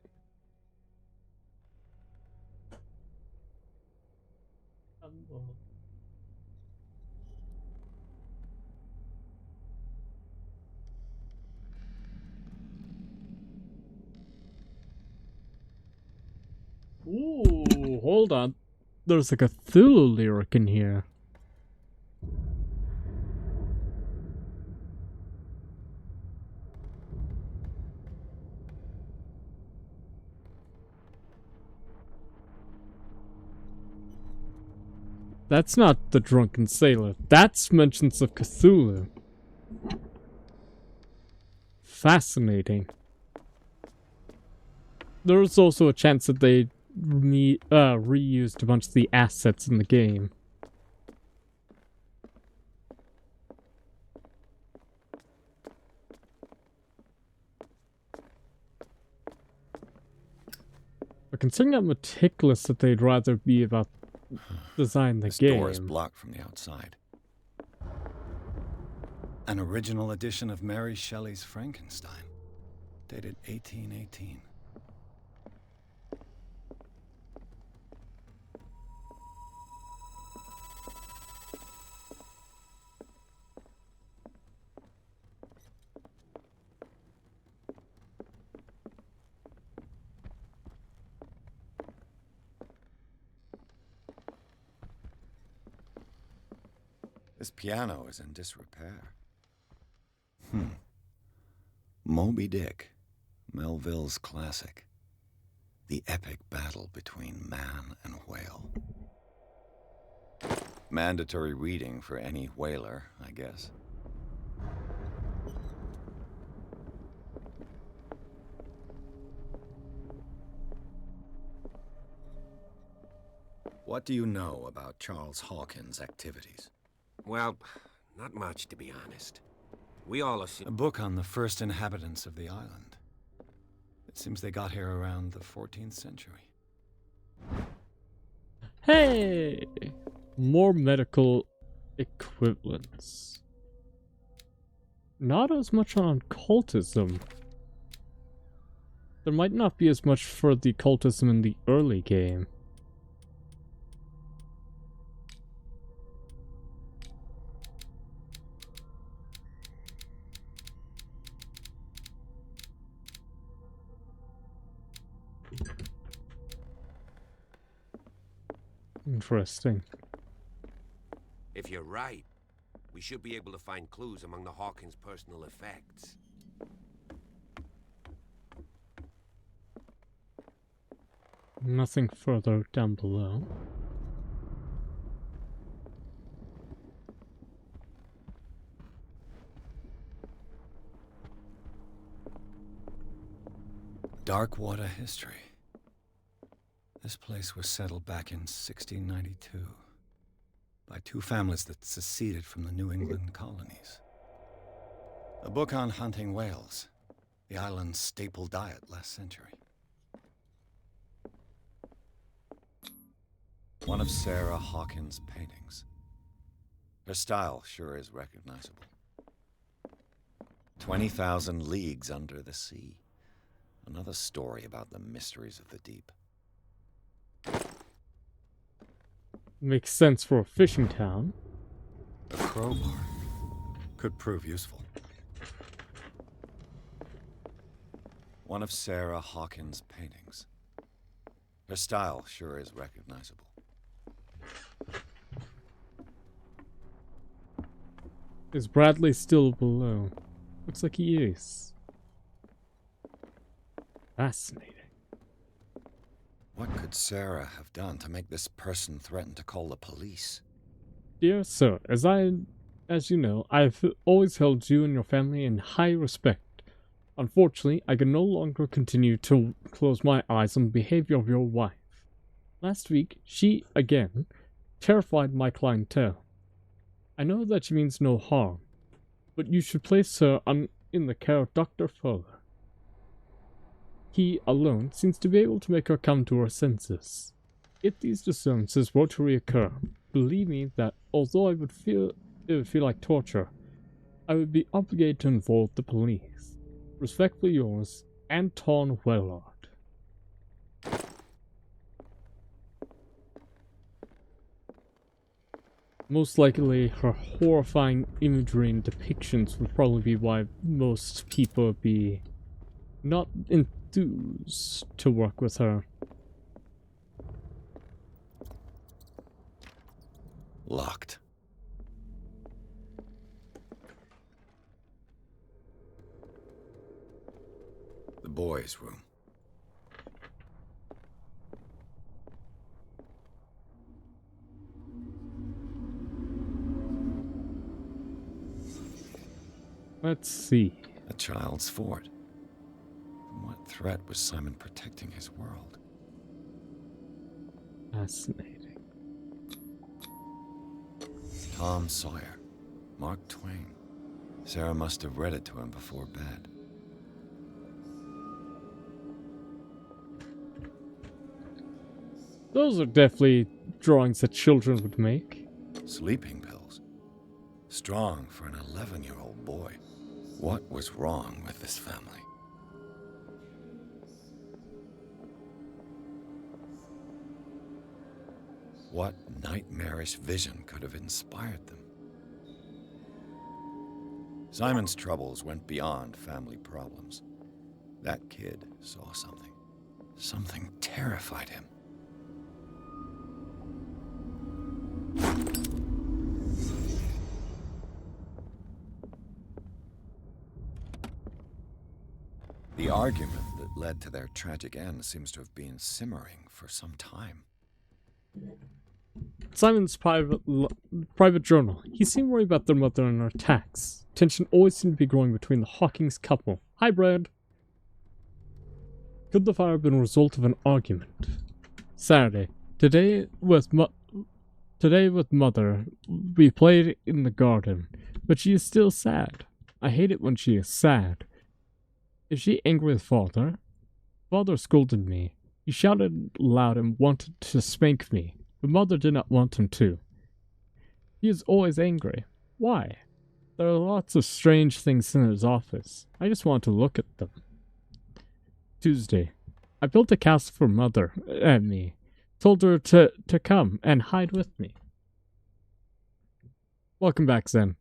Speaker 1: Ooh, hold on. There's a Cthulhu lyric in here. That's not the drunken sailor. That's mentions of Cthulhu. There's also a chance that they reused a bunch of the assets in the game. But considering how meticulous that they'd rather be about design the
Speaker 3: This
Speaker 1: game.
Speaker 3: door is blocked from the outside. An original edition of Mary Shelley's Frankenstein, dated 1818. This piano is in disrepair. Moby Dick, Melville's classic. The epic battle between man and whale. Mandatory reading for any whaler, I guess. What do you know about Charles Hawkins' activities?
Speaker 7: Well, not much, to be honest. We all assume...
Speaker 3: A book on the first inhabitants of the island. It seems they got here around the 14th century.
Speaker 1: Hey! More medical equivalents. Not as much on occultism. There might not be as much for the occultism in the early game. Interesting.
Speaker 7: If you're right, we should be able to find clues among the Hawkins' personal effects.
Speaker 1: Nothing further down below.
Speaker 3: Darkwater history. This place was settled back in 1692 by two families that seceded from the New England colonies. A book on hunting whales, the island's staple diet last century. One of Sarah Hawkins' paintings. Her style sure is recognizable. 20,000 Leagues Under the Sea. Another story about the mysteries of the deep.
Speaker 1: Makes sense for a fishing town.
Speaker 3: A crowbar could prove useful. One of Sarah Hawkins' paintings. Her style sure is recognizable.
Speaker 1: Is Bradley still below? Looks like he is. Fascinating.
Speaker 3: What could Sarah have done to make this person threaten to call the police?
Speaker 1: Dear sir, as you know, I've always held you and your family in high respect. Unfortunately, I can no longer continue to close my eyes on the behavior of your wife. Last week, she, again, terrified my clientele. I know that she means no harm, but you should place her in the care of Dr. Fuller. He alone seems to be able to make her come to her senses. If these disturbances were to reoccur, believe me that although it would feel like torture, I would be obligated to involve the police. Respectfully yours, Anton Wellard. Most likely, her horrifying imagery and depictions would probably be why most people would be not enthused to work with her.
Speaker 3: Locked. The boys' room.
Speaker 1: Let's see.
Speaker 3: A child's fort. From What threat was Simon protecting his world?
Speaker 1: Fascinating.
Speaker 3: Tom Sawyer, Mark Twain. Sarah must have read it to him before bed.
Speaker 1: Those are definitely drawings that children would make.
Speaker 3: Sleeping pills. Strong for an 11-year-old boy. What was wrong with this family? What nightmarish vision could have inspired them? Simon's troubles went beyond family problems. That kid saw something. Something terrified him. The argument that led to their tragic end seems to have been simmering for some time.
Speaker 1: Simon's private journal. He seemed worried about their mother and her attacks. Tension always seemed to be growing between the Hawkins couple. Hi, Brad. Could the fire have been a result of an argument? Saturday. Today with mother, we played in the garden, but she is still sad. I hate it when she is sad. Is she angry with father? Father scolded me. He shouted loud and wanted to spank me, but mother did not want him to. He is always angry. Why? There are lots of strange things in his office. I just want to look at them. Tuesday. I built a castle for mother and me. Told her to come and hide with me. Welcome back, Zen.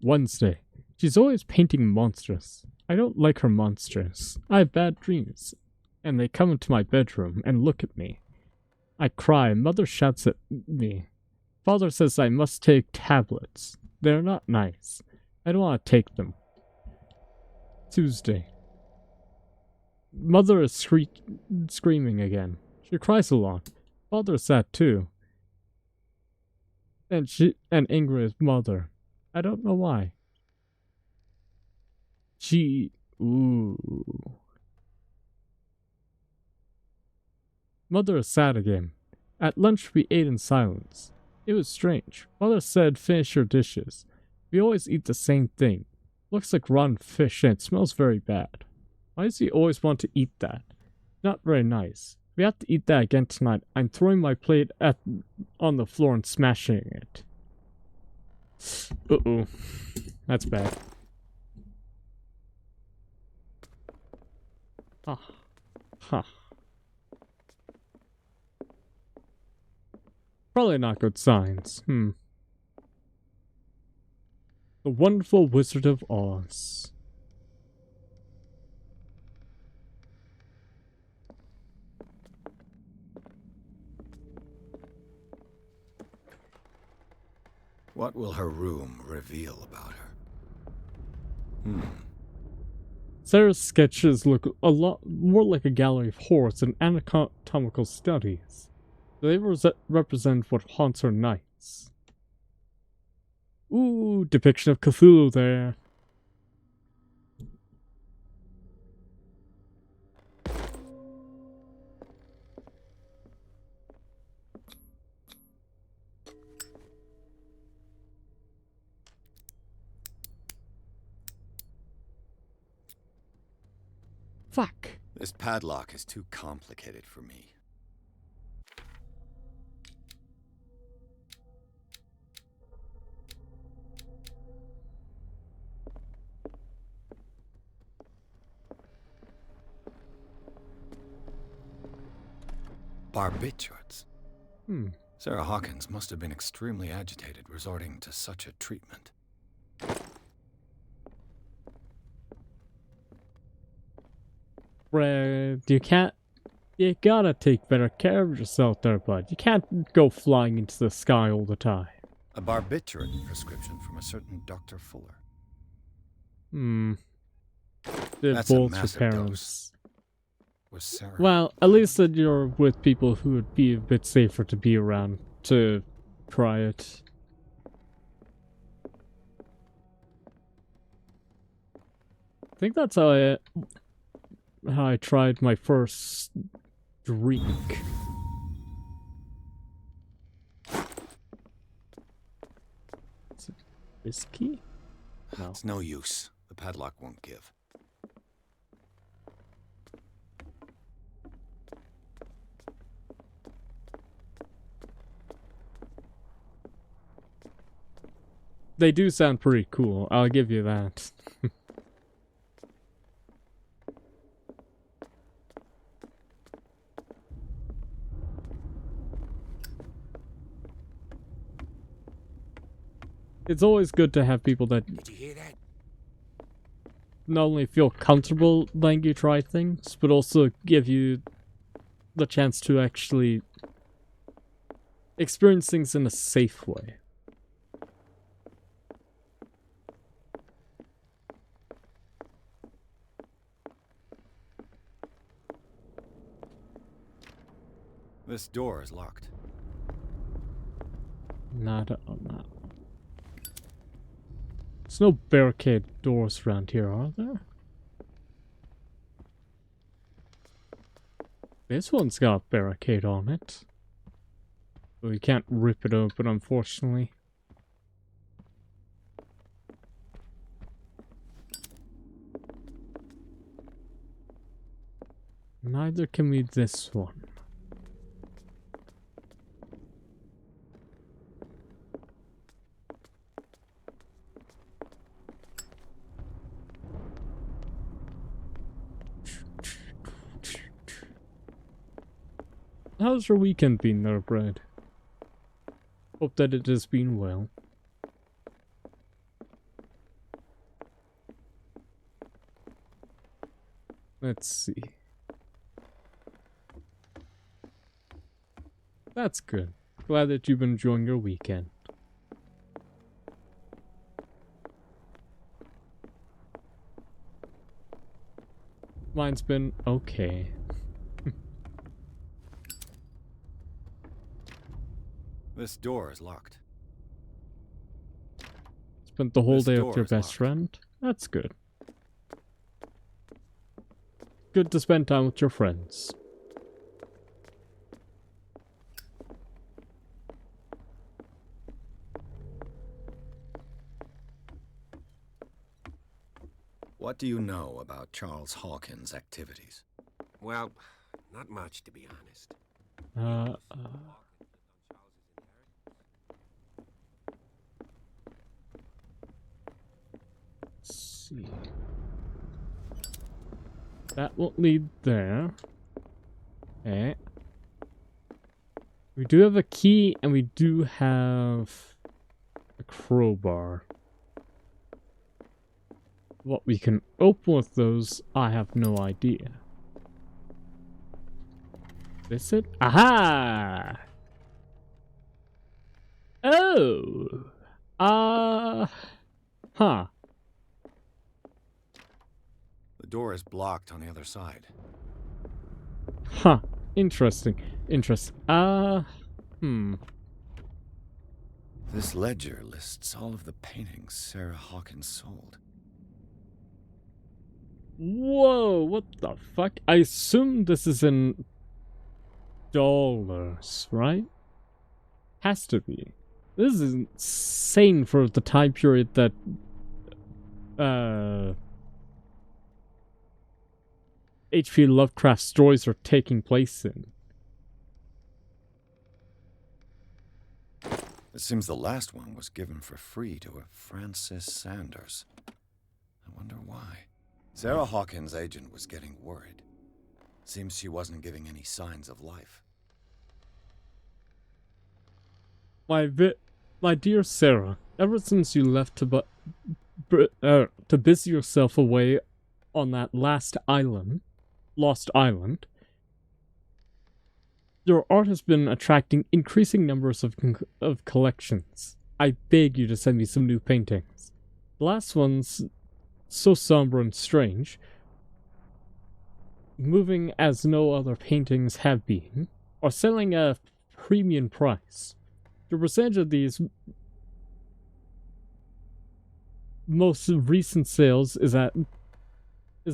Speaker 1: Wednesday. She's always painting monsters. I don't like her monsters. I have bad dreams, and they come into my bedroom and look at me. I cry. Mother shouts at me. Father says I must take tablets. They're not nice. I don't want to take them. Tuesday. Mother is screaming again. She cries a lot. Father is sad too. And angry with mother. I don't know why. Ooh. Mother is sad again. At lunch we ate in silence. It was strange. Mother said finish your dishes. We always eat the same thing. Looks like rotten fish and it smells very bad. Why does he always want to eat that? Not very nice. We have to eat that again tonight. I'm throwing my plate on the floor and smashing it. Uh-oh. That's bad. Ah. Huh. Probably not good signs. The Wonderful Wizard of Oz.
Speaker 3: What will her room reveal about her?
Speaker 1: Sarah's sketches look a lot more like a gallery of horrors than anatomical studies. They represent what haunts her nights. Ooh, depiction of Cthulhu there. Fuck.
Speaker 3: This padlock is too complicated for me. Barbiturates. Sarah Hawkins must have been extremely agitated resorting to such a treatment.
Speaker 1: Fred, you gotta take better care of yourself there, bud. You can't go flying into the sky all the time.
Speaker 3: A barbiturate prescription from a certain Dr. Fuller.
Speaker 1: They're
Speaker 3: That's a
Speaker 1: both your
Speaker 3: massive
Speaker 1: parents.
Speaker 3: Was Sarah...
Speaker 1: Well, at least that you're with people who would be a bit safer to be around to try it. I think that's how how I tried my first drink. Is it whiskey? No.
Speaker 3: It's no use. The padlock won't give.
Speaker 1: They do sound pretty cool, I'll give you that. It's always good to have people that
Speaker 7: Did you hear that?
Speaker 1: not only feel comfortable letting you try things, but also give you the chance to actually experience things in a safe way.
Speaker 3: This door is locked.
Speaker 1: Nada on that one. There's no barricade doors around here, are there? This one's got a barricade on it. But we can't rip it open, unfortunately. Neither can we this one. How's your weekend been there, Brad? Hope that it has been well. Let's see. That's good. Glad that you've been enjoying your weekend. Mine's been okay.
Speaker 3: This door is locked.
Speaker 1: Spent the whole
Speaker 3: This
Speaker 1: day
Speaker 3: door
Speaker 1: with your
Speaker 3: is
Speaker 1: best
Speaker 3: locked.
Speaker 1: friend? That's good. Good to spend time with your friends.
Speaker 3: What do you know about Charles Hawkins' activities?
Speaker 7: Well, not much, to be honest.
Speaker 1: Let's see. That won't lead there. Okay. We do have a key, and we do have a crowbar. What we can open with those, I have no idea. Is it? Aha! Oh! Huh.
Speaker 3: The door is blocked on the other side.
Speaker 1: Huh. Interesting. Interesting.
Speaker 3: This ledger lists all of the paintings Sarah Hawkins sold.
Speaker 1: Whoa, what the fuck? I assume this is in dollars, right? Has to be. This is insane for the time period that H.P. Lovecraft stories are taking place in.
Speaker 3: It seems the last one was given for free to a Francis Sanders. I wonder why. Sarah Hawkins' agent was getting worried. Seems she wasn't giving any signs of life.
Speaker 1: My dear Sarah, ever since you left to busy yourself away on that lost island, your art has been attracting increasing numbers of collections. I beg you to send me some new paintings. The last one's so somber and strange, moving as no other paintings have been, are selling at a premium price. The percentage of these most recent sales is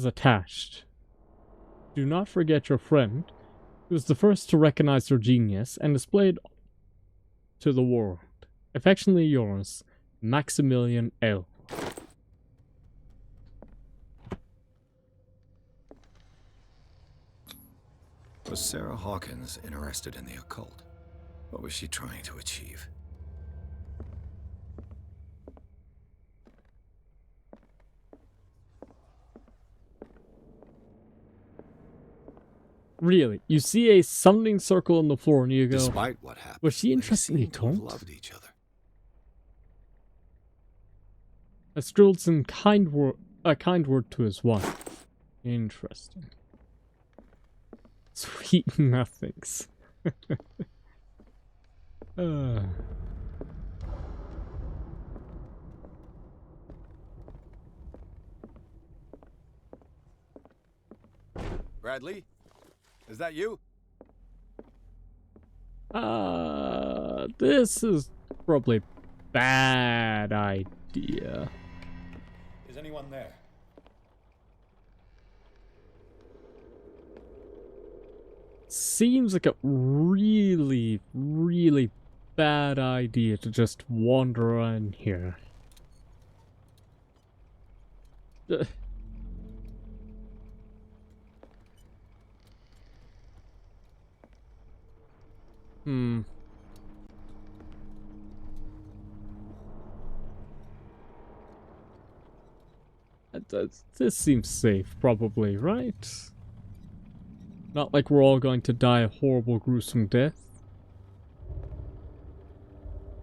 Speaker 1: attached. Do not forget your friend, who was the first to recognize your genius and displayed to the world. Affectionately yours, Maximilian L.
Speaker 3: Was Sarah Hawkins interested in the occult? What was she trying to achieve?
Speaker 1: Really, you see a summoning circle on the floor and you go,
Speaker 3: Despite what happened,
Speaker 1: was she interested in the
Speaker 3: they seemed to have
Speaker 1: occult?
Speaker 3: loved each other.
Speaker 1: A Strelson a kind word to his wife. Interesting. Sweet nothings.
Speaker 3: Bradley? Is that you?
Speaker 1: This is probably a bad idea.
Speaker 3: Is anyone there?
Speaker 1: Seems like a really, really bad idea to just wander around here. Hmm. This seems safe, probably, right? Not like we're all going to die a horrible, gruesome death.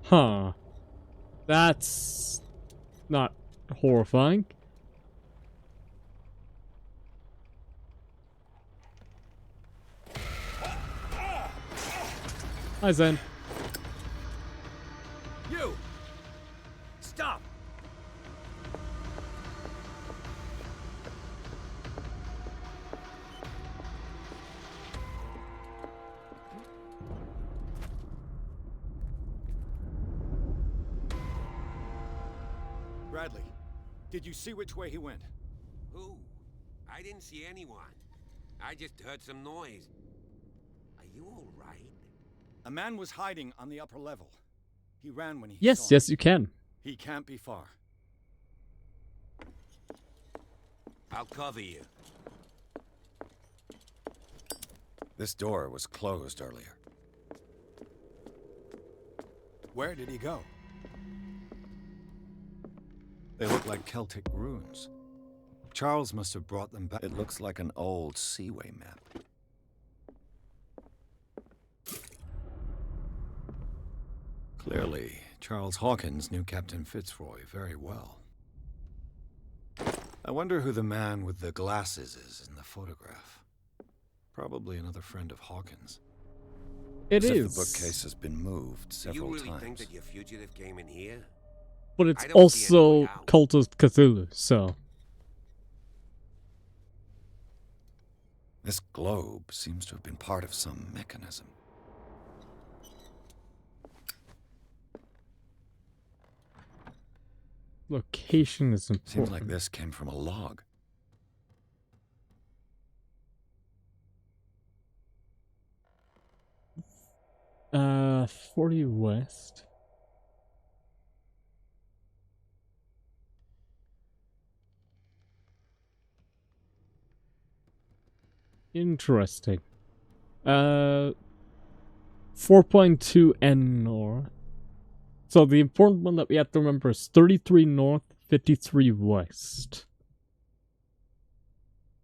Speaker 1: Huh. That's not horrifying. Hi, Zen.
Speaker 12: You! Stop!
Speaker 3: Bradley, did you see which way he went?
Speaker 7: Who? I didn't see anyone. I just heard some noise. Are you all right?
Speaker 3: A man was hiding on the upper level. He ran when he
Speaker 1: Yes,
Speaker 3: saw
Speaker 1: yes,
Speaker 3: me.
Speaker 1: you can.
Speaker 3: He can't be far.
Speaker 7: I'll cover you.
Speaker 3: This door was closed earlier. Where did he go? They look like Celtic runes. Charles must have brought them back. It looks like an old Seaway map. Clearly, Charles Hawkins knew Captain Fitzroy very well. I wonder who the man with the glasses is in the photograph. Probably another friend of Hawkins.
Speaker 1: It
Speaker 3: As if
Speaker 1: is.
Speaker 3: the bookcase has been moved
Speaker 7: Do
Speaker 3: several
Speaker 7: you really
Speaker 3: times.
Speaker 7: think that your fugitive came in here?
Speaker 1: But it's
Speaker 7: I don't see any way
Speaker 1: also
Speaker 7: out.
Speaker 1: Cult of Cthulhu, so.
Speaker 3: This globe seems to have been part of some mechanism.
Speaker 1: Location is important.
Speaker 3: Seems like this came from a log.
Speaker 1: Uh, 40 West. Interesting. 4.2 N North. So the important one that we have to remember is 33 North, 53 West.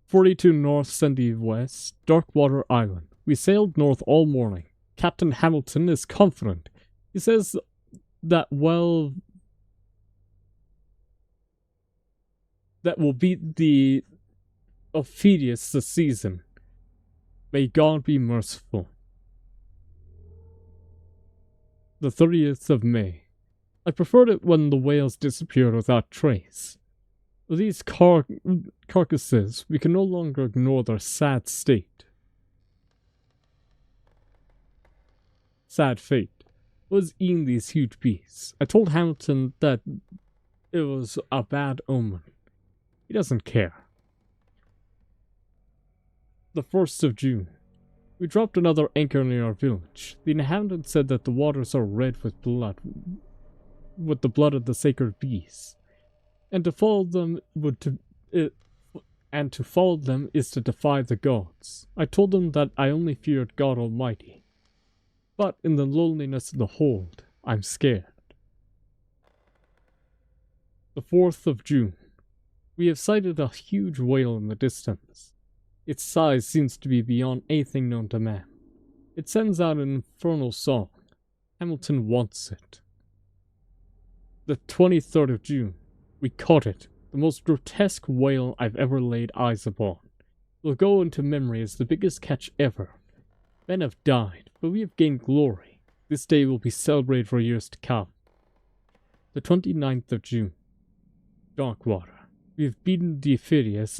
Speaker 1: 42 North, 70 West, Darkwater Island. We sailed north all morning. Captain Hamilton is confident. He says that, well, that will beat the Ophidius this season. May God be merciful. The 30th of May. I preferred it when the whales disappeared without trace. With these carcasses, we can no longer ignore their sad state. Sad fate was eating these huge beasts. I told Hamilton that it was a bad omen. He doesn't care. The 1st of June. We dropped another anchor near our village. The inhabitants said that the waters are red with blood, with the blood of the sacred beasts, and to follow them is to defy the gods. I told them that I only feared God Almighty, but in the loneliness of the hold, I'm scared. The 4th of June. We have sighted a huge whale in the distance. Its size seems to be beyond anything known to man. It sends out an infernal song. Hamilton wants it. The 23rd of June. We caught it. The most grotesque whale I've ever laid eyes upon. It will go into memory as the biggest catch ever. Men have died, but we have gained glory. This day will be celebrated for years to come. The 29th of June. Darkwater. We have beaten the Ophidius,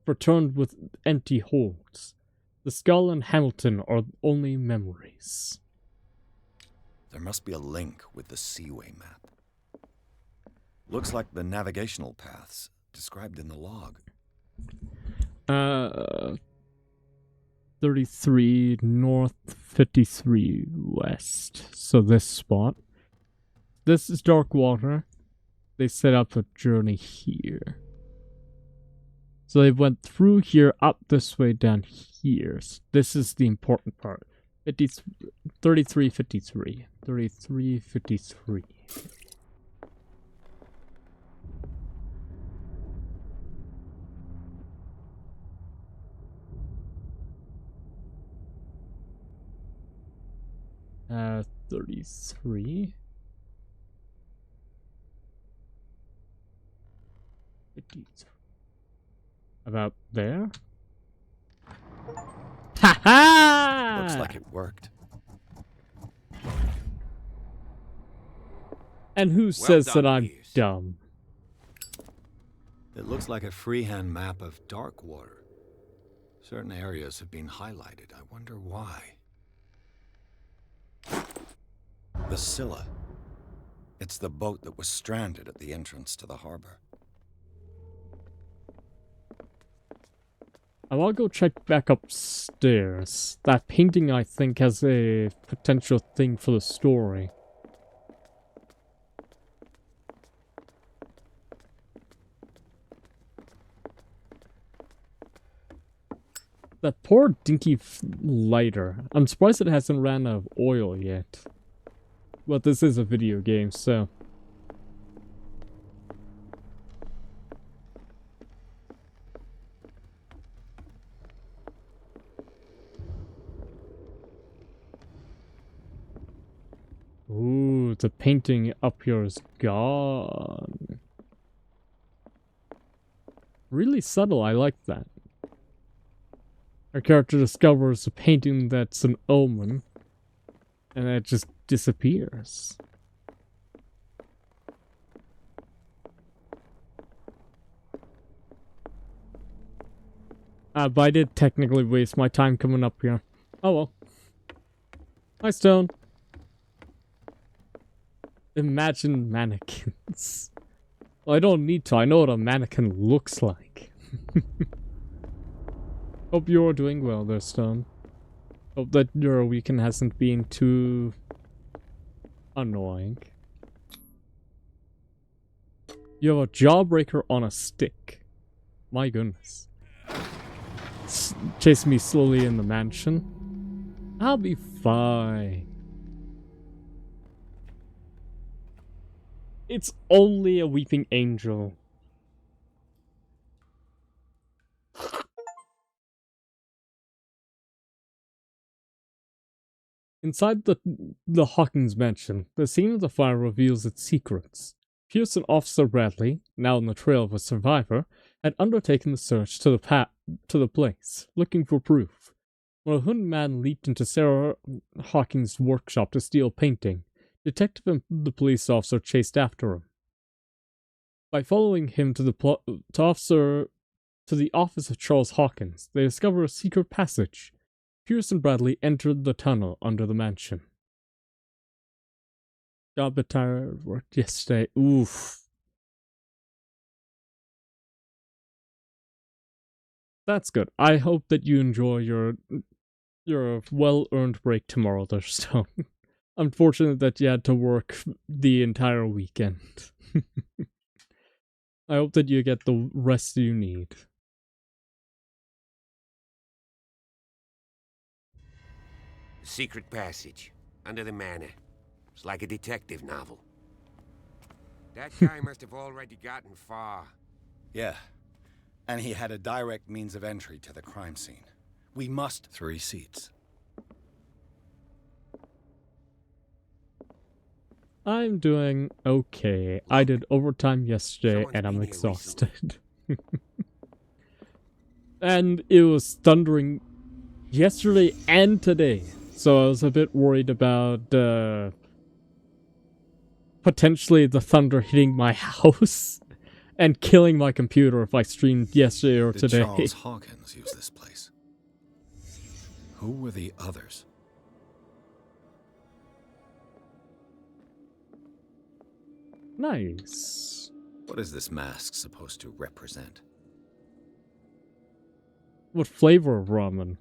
Speaker 1: returned with empty holds. The skull and Hamilton are only memories.
Speaker 3: There must be a link with the Seaway map. Looks like the navigational paths described in the log.
Speaker 1: 33 north, 53 west. So this spot. This is Darkwater. They set up a journey here. So they went through here, up this way, down here. So this is the important part. 33, 53. 33, 53. Uh, 33. 53. About there? Ha ha!
Speaker 3: Looks like it worked.
Speaker 1: And who says that I'm dumb?
Speaker 3: It looks like a freehand map of Darkwater. Certain areas have been highlighted. I wonder why. The Scylla. It's the boat that was stranded at the entrance to the harbor.
Speaker 1: I want to go check back upstairs. That painting, I think, has a potential thing for the story. That poor dinky lighter. I'm surprised it hasn't ran out of oil yet. But this is a video game, so... Ooh, the painting up here is gone. Really subtle, I like that. Our character discovers a painting that's an omen, and it just disappears. But I did technically waste my time coming up here. Oh well. Hi, Stone. Imagine mannequins. Well, I don't need to. I know what a mannequin looks like. Hope you're doing well there, Stone. Hope that your weekend hasn't been too annoying. You have a jawbreaker on a stick. My goodness. Chase me slowly in the mansion. I'll be fine. It's only a weeping angel. Inside the Hawkins mansion, the scene of the fire reveals its secrets. Pierce and Officer Bradley, now on the trail of a survivor, had undertaken the search to the place, looking for proof. When a hooded man leaped into Sarah Hawkins' workshop to steal a painting, detective and the police officer chased after him. By following him to the office of Charles Hawkins, they discover a secret passage. Pierce and Bradley entered the tunnel under the mansion. Got a bit tired, worked yesterday. Oof. That's good. I hope that you enjoy your well-earned break tomorrow, Stone. Unfortunate that you had to work the entire weekend. I hope that you get the rest you need.
Speaker 7: Secret passage, under the manor. It's like a detective novel. That guy must have already gotten far.
Speaker 3: Yeah. And he had a direct means of entry to the crime scene. We must... 3 seats.
Speaker 1: I'm doing okay. I did overtime yesterday and I'm exhausted. And it was thundering yesterday and today. So I was a bit worried about potentially the thunder hitting my house and killing my computer if I streamed yesterday or today.
Speaker 3: Did Charles Hawkins use this place? Who were the others?
Speaker 1: Nice.
Speaker 3: What is this mask supposed to represent?
Speaker 1: What flavor of ramen?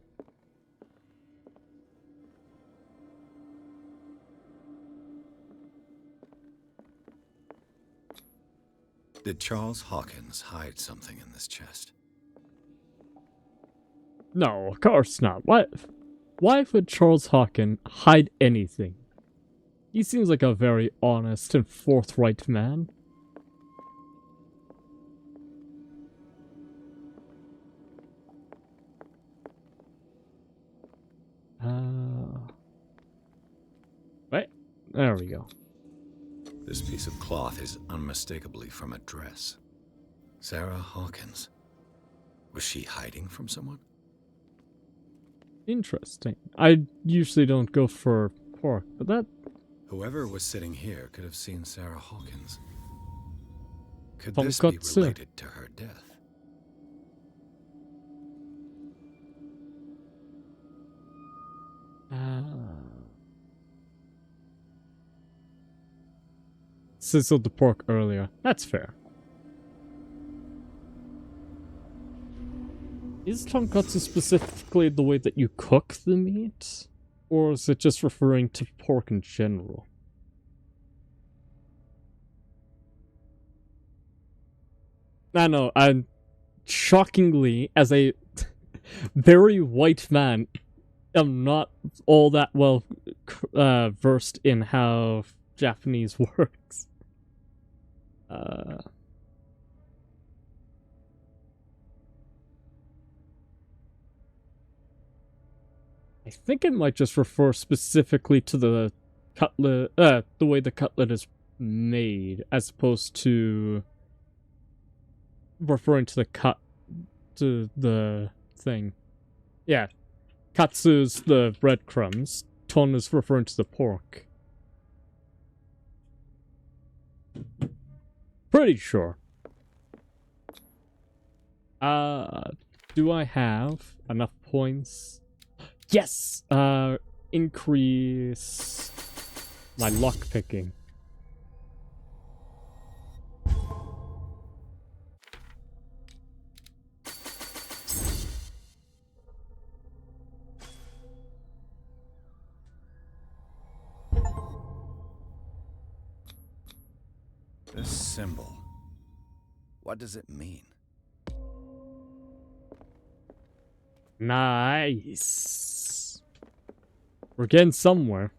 Speaker 3: Did Charles Hawkins hide something in this chest?
Speaker 1: No, of course not. Why would Charles Hawkins hide anything? He seems like a very honest and forthright man. Wait, there we go.
Speaker 3: This piece of cloth is unmistakably from a dress. Sarah Hawkins. Was she hiding from someone?
Speaker 1: Interesting. I usually don't go for pork, but that...
Speaker 3: Whoever was sitting here could have seen Sarah Hawkins. Could this
Speaker 1: Tonkatsu.
Speaker 3: be related to her death?
Speaker 1: Sizzled the pork earlier. That's fair. Is tonkatsu specifically the way that you cook the meat? Or is it just referring to pork in general? I know, I'm shockingly, as a very white man, am not all that well versed in how Japanese works. I think it might just refer specifically to the cutlet, the way the cutlet is made, as opposed to referring to the thing. Yeah, katsu's the breadcrumbs. Ton is referring to the pork. Pretty sure. Do I have enough points? Yes! Increase my lock picking.
Speaker 3: This symbol. What does it mean?
Speaker 1: Nice. We're getting somewhere.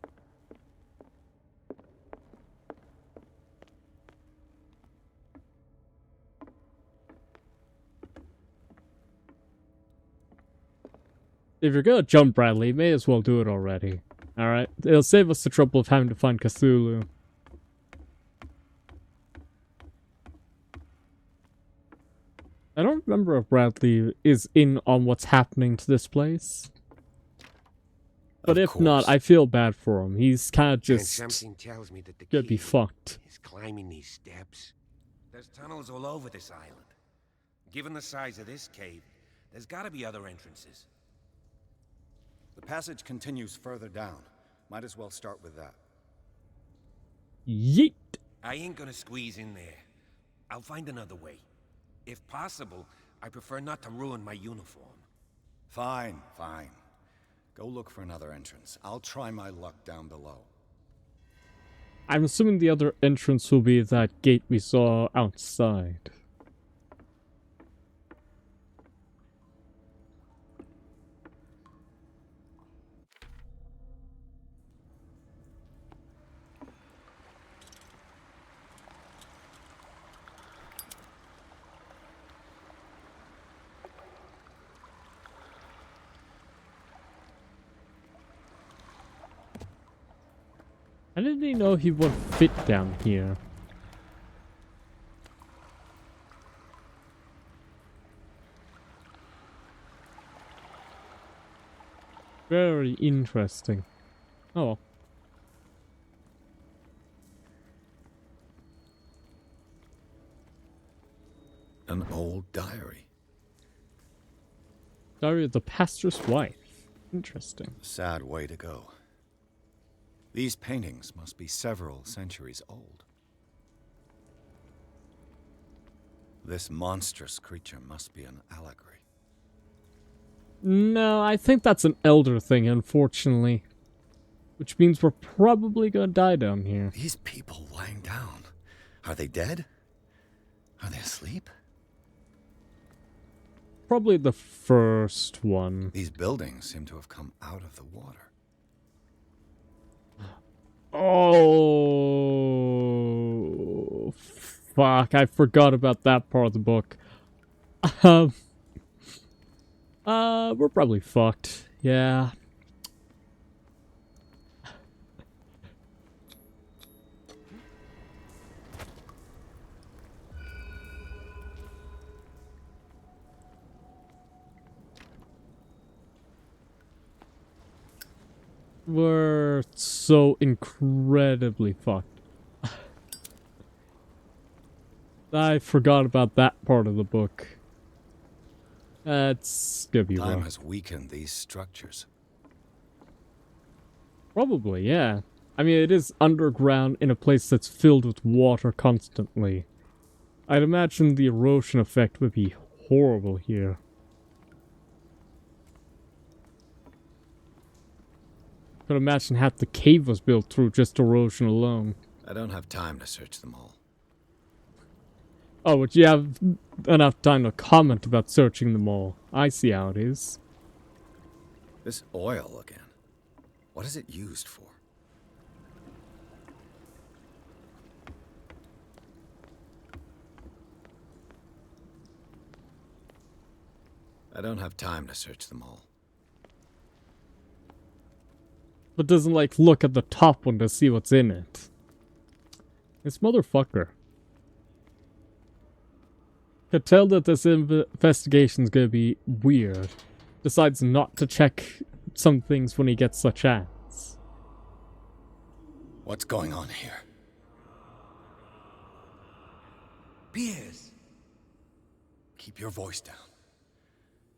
Speaker 1: If you're gonna jump, Bradley, may as well do it already. Alright? It'll save us the trouble of having to find Cthulhu. I don't remember if Bradley is in on what's happening to this place. But if not, I feel bad for him. He's kind of just
Speaker 7: something tells me that the
Speaker 1: gonna be fucked.
Speaker 7: is climbing these steps. There's tunnels all over this island. Given the size of this cave, there's gotta be other entrances.
Speaker 3: The passage continues further down. Might as well start with that.
Speaker 1: Yeet!
Speaker 7: I ain't gonna squeeze in there. I'll find another way. If possible, I prefer not to ruin my uniform.
Speaker 3: Fine, fine. Go look for another entrance. I'll try my luck down below.
Speaker 1: I'm assuming the other entrance will be that gate we saw outside. I didn't even know he would fit down here. Very interesting. Oh.
Speaker 3: An old diary.
Speaker 1: Diary of the pastor's wife. Interesting.
Speaker 3: Sad way to go. These paintings must be several centuries old. This monstrous creature must be an allegory.
Speaker 1: No, I think that's an elder thing, unfortunately. Which means we're probably gonna die down here.
Speaker 3: These people lying down. Are they dead? Are they asleep?
Speaker 1: Probably the first one.
Speaker 3: These buildings seem to have come out of the water.
Speaker 1: Oh, fuck, I forgot about that part of the book. We're probably fucked. Yeah. We're so incredibly fucked. I forgot about that part of the book. That's gonna be
Speaker 3: Time
Speaker 1: rough.
Speaker 3: has weakened these structures.
Speaker 1: Probably, yeah. I mean, it is underground in a place that's filled with water constantly. I'd imagine the erosion effect would be horrible here. Could imagine half the cave was built through just erosion alone.
Speaker 3: I don't have time to search them all.
Speaker 1: Oh, but you have enough time to comment about searching them all. I see how it is.
Speaker 3: This oil again. What is it used for? I don't have time to search them all.
Speaker 1: But doesn't, like, look at the top one to see what's in it. This motherfucker. Could tell that this investigation's gonna be weird. Decides not to check some things when he gets the chance.
Speaker 3: What's going on here?
Speaker 7: Piers!
Speaker 3: Keep your voice down.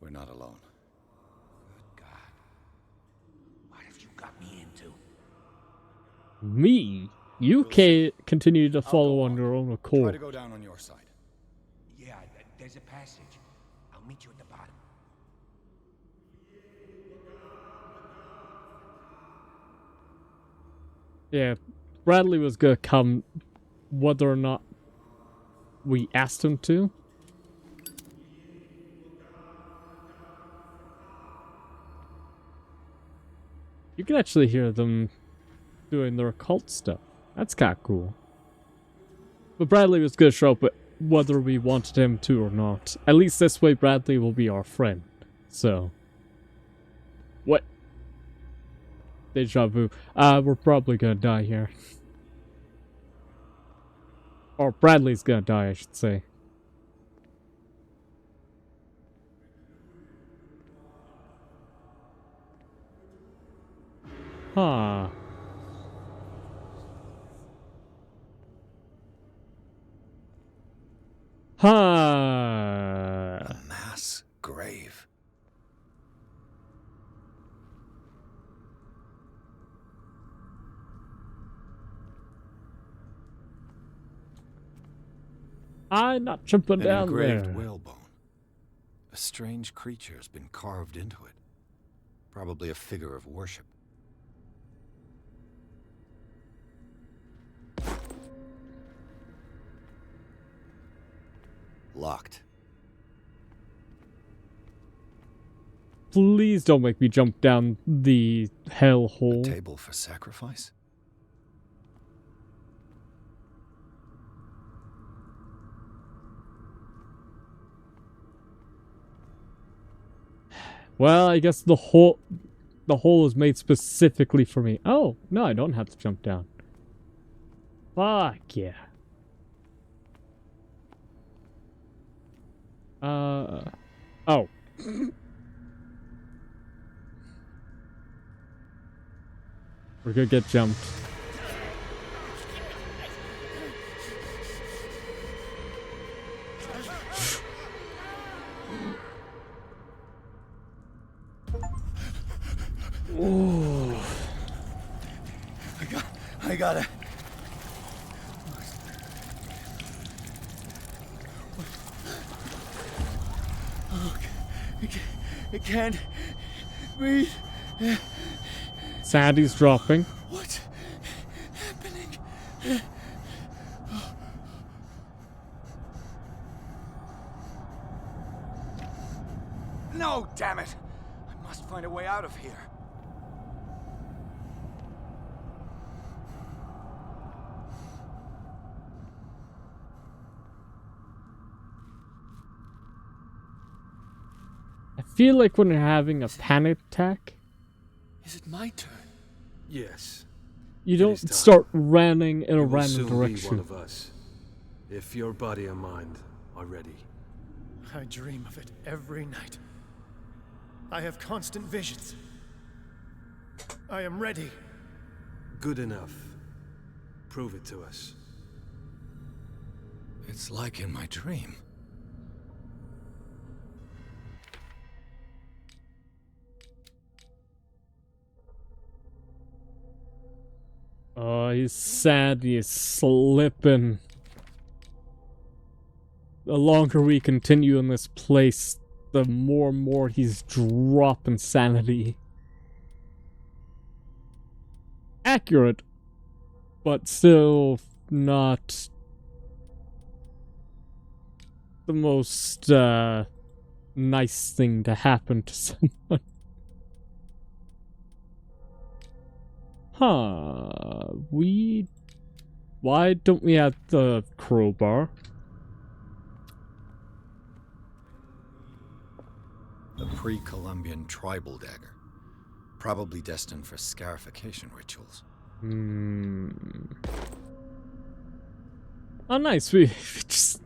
Speaker 3: We're not alone.
Speaker 7: Good God. What have you got me into?
Speaker 1: Me? You can't continue to follow on your own
Speaker 3: Try
Speaker 1: accord.
Speaker 3: to go down on your side.
Speaker 7: Yeah, there's a passage. I'll meet you at the bottom.
Speaker 1: Yeah, Bradley was gonna come whether or not we asked him to. You can actually hear them doing their occult stuff. That's kinda cool. But Bradley was gonna show up whether we wanted him to or not. At least this way Bradley will be our friend. So. What? Deja vu. We're probably gonna die here. Or Bradley's gonna die, I should say. Huh. Huh.
Speaker 3: A mass grave.
Speaker 1: I'm not jumping
Speaker 3: An
Speaker 1: down
Speaker 3: engraved
Speaker 1: there.
Speaker 3: whalebone. A strange creature has been carved into it. Probably a figure of worship. Locked.
Speaker 1: Please don't make me jump down the hell hole.
Speaker 3: A table for sacrifice?
Speaker 1: Well, I guess the hole is made specifically for me. Oh, no, I don't have to jump down. Fuck yeah. Oh. We're gonna get jumped.
Speaker 3: Ooh. I got it. Oh, I can't breathe.
Speaker 1: Sandy's dropping.
Speaker 3: What's happening? No, damn it! I must find a way out of here.
Speaker 1: I feel like when you're having a panic attack,
Speaker 15: Is it my turn?
Speaker 16: Yes.
Speaker 1: you don't start running in a
Speaker 16: You will
Speaker 1: random
Speaker 16: soon be
Speaker 1: direction.
Speaker 16: one of us, if your body and mind are ready.
Speaker 10: I dream of it every night. I have constant visions. I am ready.
Speaker 16: Good enough. Prove it to us.
Speaker 3: It's like in my dream.
Speaker 1: Oh, he's sad, he's slipping. The longer we continue in this place, the more and more he's dropping sanity. Accurate, but still not the most nice thing to happen to someone. Huh, why don't we have the crowbar?
Speaker 3: A pre-Columbian tribal dagger. Probably destined for scarification rituals.
Speaker 1: Oh, nice. We just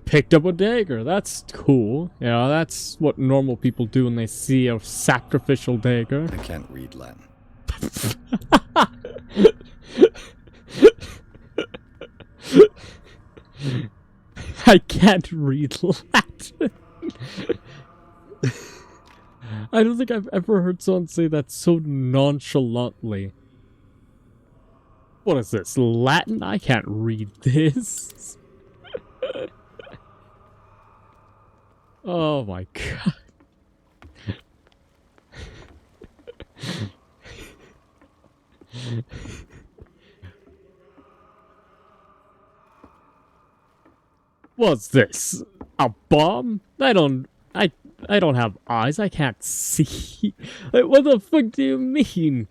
Speaker 1: picked up a dagger. That's cool. Yeah, that's what normal people do when they see a sacrificial dagger.
Speaker 3: I can't read Latin.
Speaker 1: I can't read Latin. I don't think I've ever heard someone say that so nonchalantly. What is this? Latin? I can't read this. Oh my god. What's this? A bomb? I don't have eyes. I can't see. Like, what the fuck do you mean?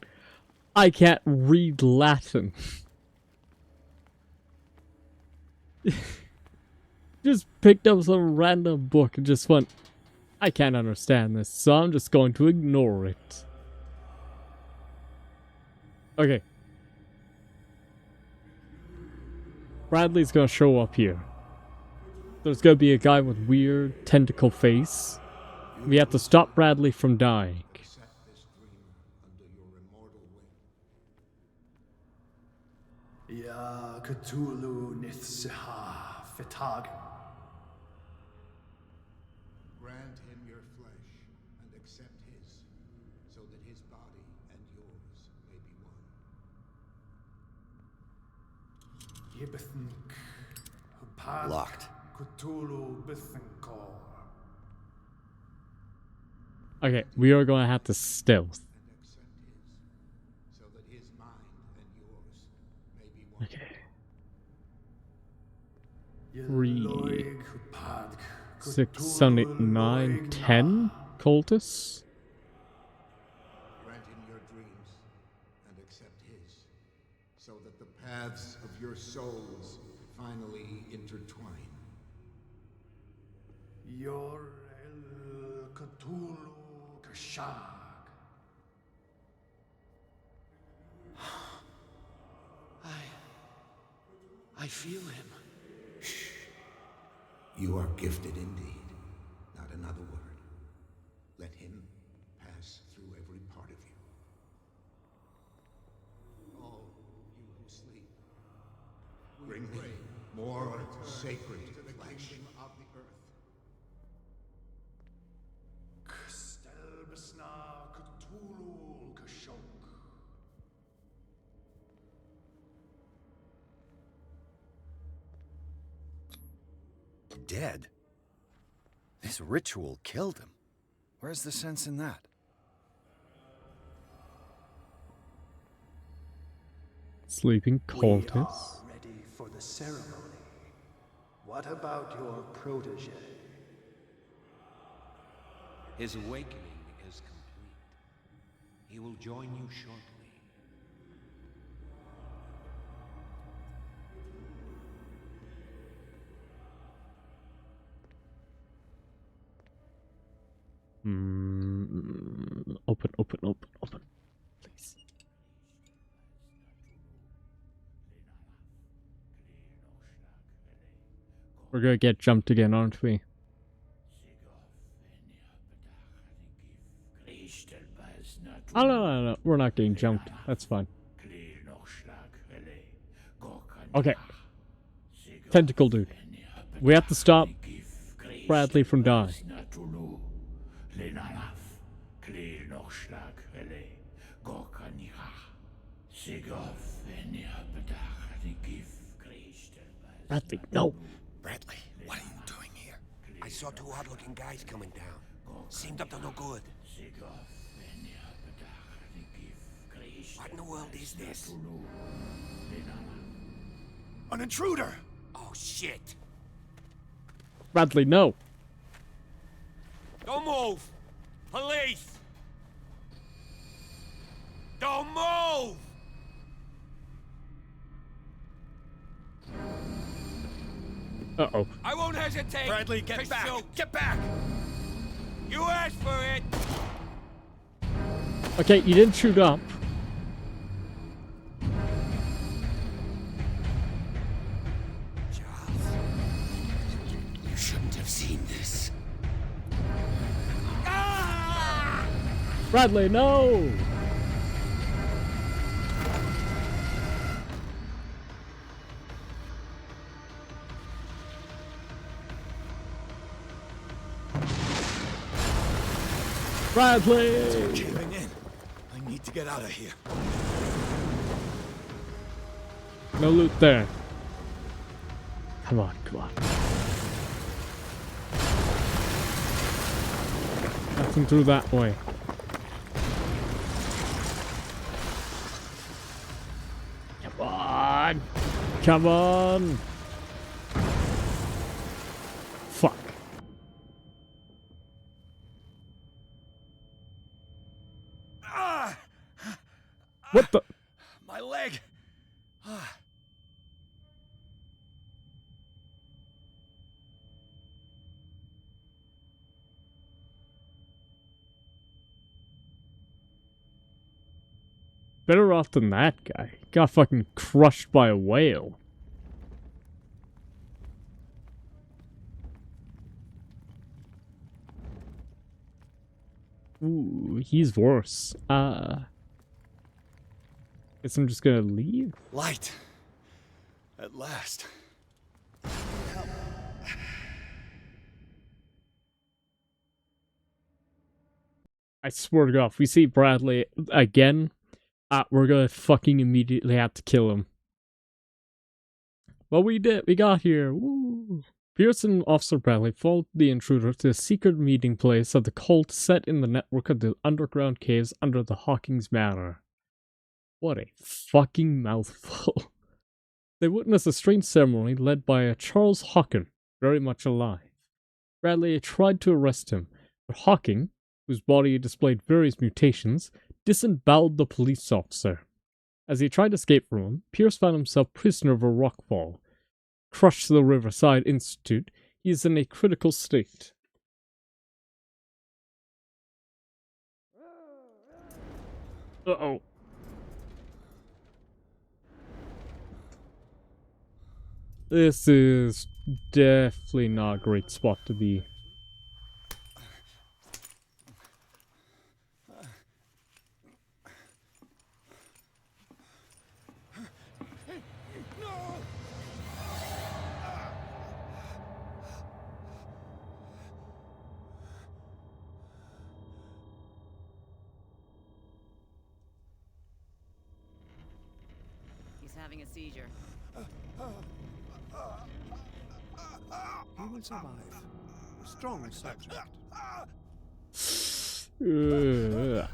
Speaker 1: I can't read Latin. Just picked up some random book and just went, I can't understand this, so I'm just going to ignore it. Okay. Bradley's gonna show up here. There's gonna be a guy with weird tentacle face. We have to stop Bradley from dying.
Speaker 10: Ya Cthulhu Nithsiha Fitagan.
Speaker 6: Grant him your flesh and accept his, so that his body and yours may be one.
Speaker 10: Yibithink Upad
Speaker 3: Locked.
Speaker 10: Cthulhu Bithinkor.
Speaker 1: Okay, we are gonna have to stealth.
Speaker 6: So that his mind and yours may be one.
Speaker 1: Okay. 3, 6, 7, 8, 9, 10 cultists?
Speaker 6: Grant him your dreams and accept his, so that the paths of your souls finally intertwine.
Speaker 10: Yor el Cthulhu Kashag.
Speaker 12: I feel him.
Speaker 6: You are gifted indeed. Not another word. Let him pass through every part of you. All you who sleep, bring me more sacred flesh. Of the earth.
Speaker 10: Kstelbsna Cthulhu Kashok.
Speaker 3: Dead? This ritual killed him. Where's the sense in that?
Speaker 1: Sleeping cultists.
Speaker 10: Ready for the ceremony. What about your protege?
Speaker 7: His awakening is complete. He will join you shortly.
Speaker 1: Open, please. We're gonna get jumped again, aren't we? Oh, no. We're not getting jumped. That's fine. Okay. Tentacle dude. We have to stop Bradley from dying. Bradley, no.
Speaker 3: Bradley, what are you doing here?
Speaker 14: I saw two odd-looking guys coming down. Seemed up to no good. What in the world is this?
Speaker 10: An intruder!
Speaker 14: Oh, shit!
Speaker 1: Bradley, no.
Speaker 7: Don't move! Police! Don't move!
Speaker 1: Uh-oh.
Speaker 7: I won't hesitate.
Speaker 15: Bradley, get back!
Speaker 7: Shoot.
Speaker 15: Get back!
Speaker 7: You asked for it.
Speaker 1: Okay, you didn't shoot up.
Speaker 14: Charles, you shouldn't have seen this.
Speaker 1: Bradley, no! Bradley!
Speaker 3: Caving in. I need to get out of here.
Speaker 1: No loot there. Come on. Nothing through that way. Come on! Fuck. What the?
Speaker 3: My leg!
Speaker 1: Better off than that guy. Got fucking crushed by a whale. Ooh, he's worse. Guess I'm just gonna leave.
Speaker 3: Light. At last.
Speaker 1: I swear to God, if we see Bradley again, we're gonna fucking immediately have to kill him. Well, we did. We got here. Woo. Pierce and Officer Bradley followed the intruder to a secret meeting place of the cult set in the network of the underground caves under the Hawkins Manor. What a fucking mouthful. They witnessed a strange ceremony led by a Charles Hawkin, very much alive. Bradley tried to arrest him, but Hawking, whose body displayed various mutations, disemboweled the police officer. As he tried to escape from him, Pierce found himself prisoner of a rockfall. Crushed to the Riverside Institute, he is in a critical state. Uh-oh. This is definitely not a great spot to be.
Speaker 17: He's having a seizure.
Speaker 8: He will survive. A strong subject.
Speaker 1: Ugh.
Speaker 8: There,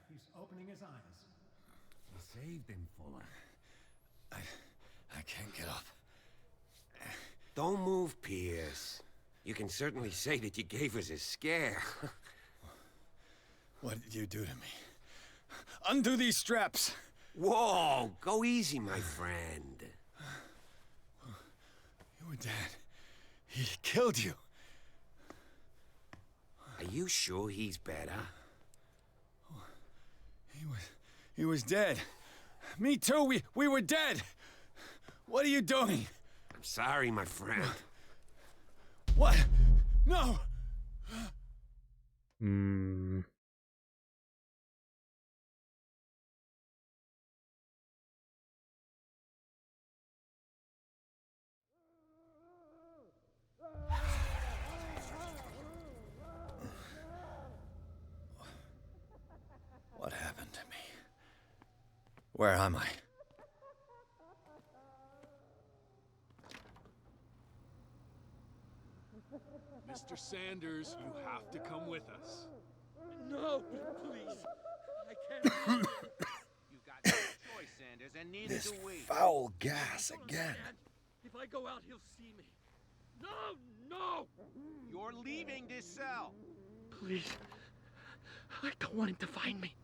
Speaker 8: he's opening his eyes.
Speaker 7: You saved him, Fuller.
Speaker 3: I can't get up.
Speaker 7: Don't move, Pierce. You can certainly say that you gave us a scare.
Speaker 3: What did you do to me? Undo these straps!
Speaker 7: Whoa, go easy, my friend.
Speaker 3: You were dead. He killed you.
Speaker 7: Are you sure he's better?
Speaker 3: He was dead. Me too, we were dead. What are you doing?
Speaker 7: I'm sorry, my friend.
Speaker 3: What? No! What happened to me? Where am I?
Speaker 18: Mr. Sanders, you have to come with us.
Speaker 12: No, please. I can't. You've got no choice, Sanders, and neither
Speaker 3: This
Speaker 12: do we.
Speaker 3: foul gas again.
Speaker 12: If I go out, he'll see me. No, no! You're leaving this cell.
Speaker 18: Please. I don't want him to find me.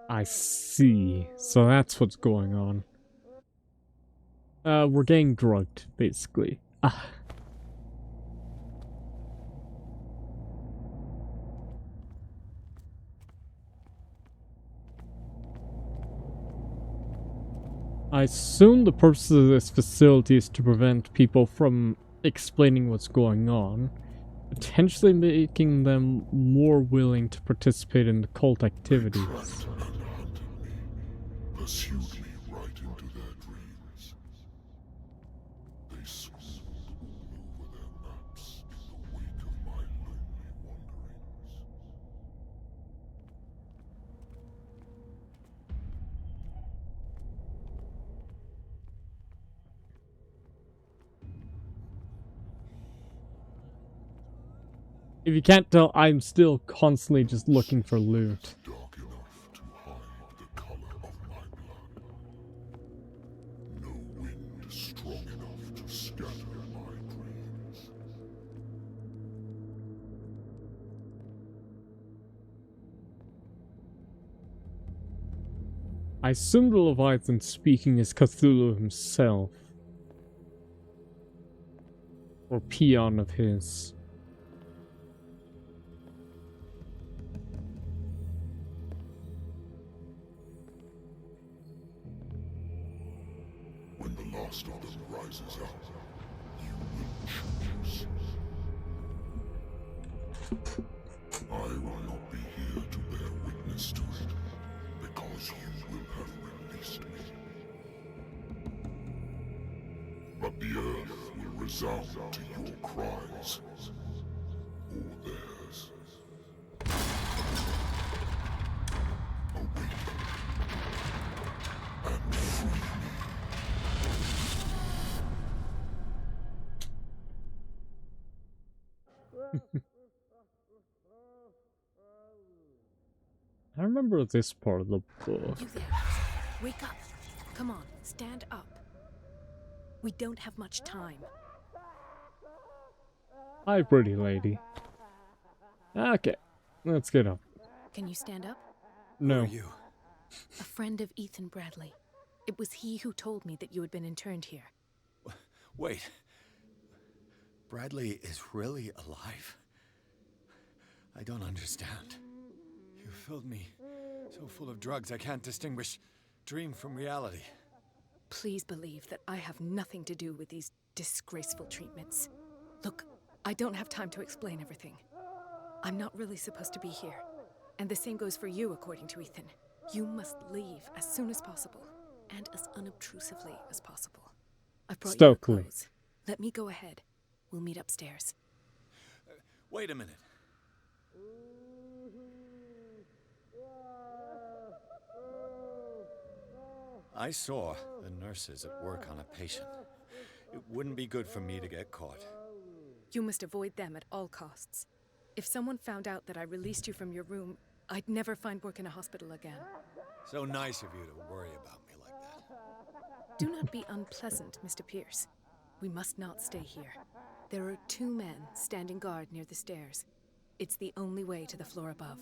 Speaker 1: I see. So that's what's going on. We're getting drugged, basically. I assume the purpose of this facility is to prevent people from explaining what's going on, potentially making them more willing to participate in the cult activities.
Speaker 2: Pursued me right into their dreams. They swooned all over their maps in the wake of my lonely wanderings.
Speaker 1: If you can't tell, I'm still constantly just looking for loot.
Speaker 2: Dark enough to hide the color of my blood. No wind strong enough to scatter my dreams.
Speaker 1: I assume the Leviathan speaking is Cthulhu himself. Or peon of his.
Speaker 2: When the last of them rises up, you will choose. I will not be here to bear witness to it, because you will have released me. But the earth will resound to your cries or theirs. Awaken and free me.
Speaker 1: I remember this part of the book.
Speaker 19: You there. Wake up. Come on, stand up. We don't have much time.
Speaker 1: Hi, pretty lady. Okay, let's get up.
Speaker 19: Can you stand up?
Speaker 1: No.
Speaker 3: Who are you?
Speaker 19: A friend of Ethan Bradley. It was he who told me that you had been interned here.
Speaker 3: Wait. Bradley is really alive? I don't understand. You filled me so full of drugs I can't distinguish dream from reality.
Speaker 19: Please believe that I have nothing to do with these disgraceful treatments. Look, I don't have time to explain everything. I'm not really supposed to be here. And the same goes for you, according to Ethan. You must leave as soon as possible, and as unobtrusively as possible. I've brought you your clothes. Let me go ahead. We'll meet upstairs.
Speaker 3: Wait a minute. I saw the nurses at work on a patient. It wouldn't be good for me to get caught.
Speaker 19: You must avoid them at all costs. If someone found out that I released you from your room, I'd never find work in a hospital again.
Speaker 3: So nice of you to worry about me like that.
Speaker 19: Do not be unpleasant, Mr. Pierce. We must not stay here. There are 2 men standing guard near the stairs. It's the only way to the floor above.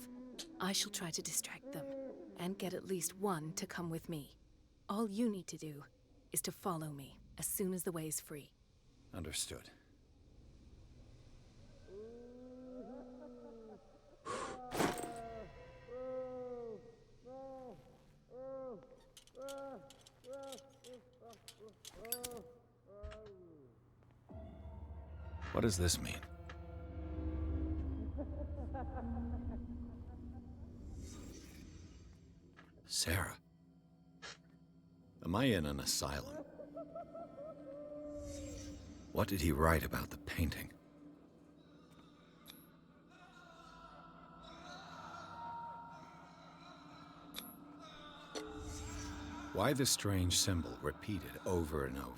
Speaker 19: I shall try to distract them, and get at least one to come with me. All you need to do is to follow me as soon as the way is free.
Speaker 3: Understood. What does this mean? Sarah? Am I in an asylum? What did he write about the painting? Why the strange symbol repeated over and over?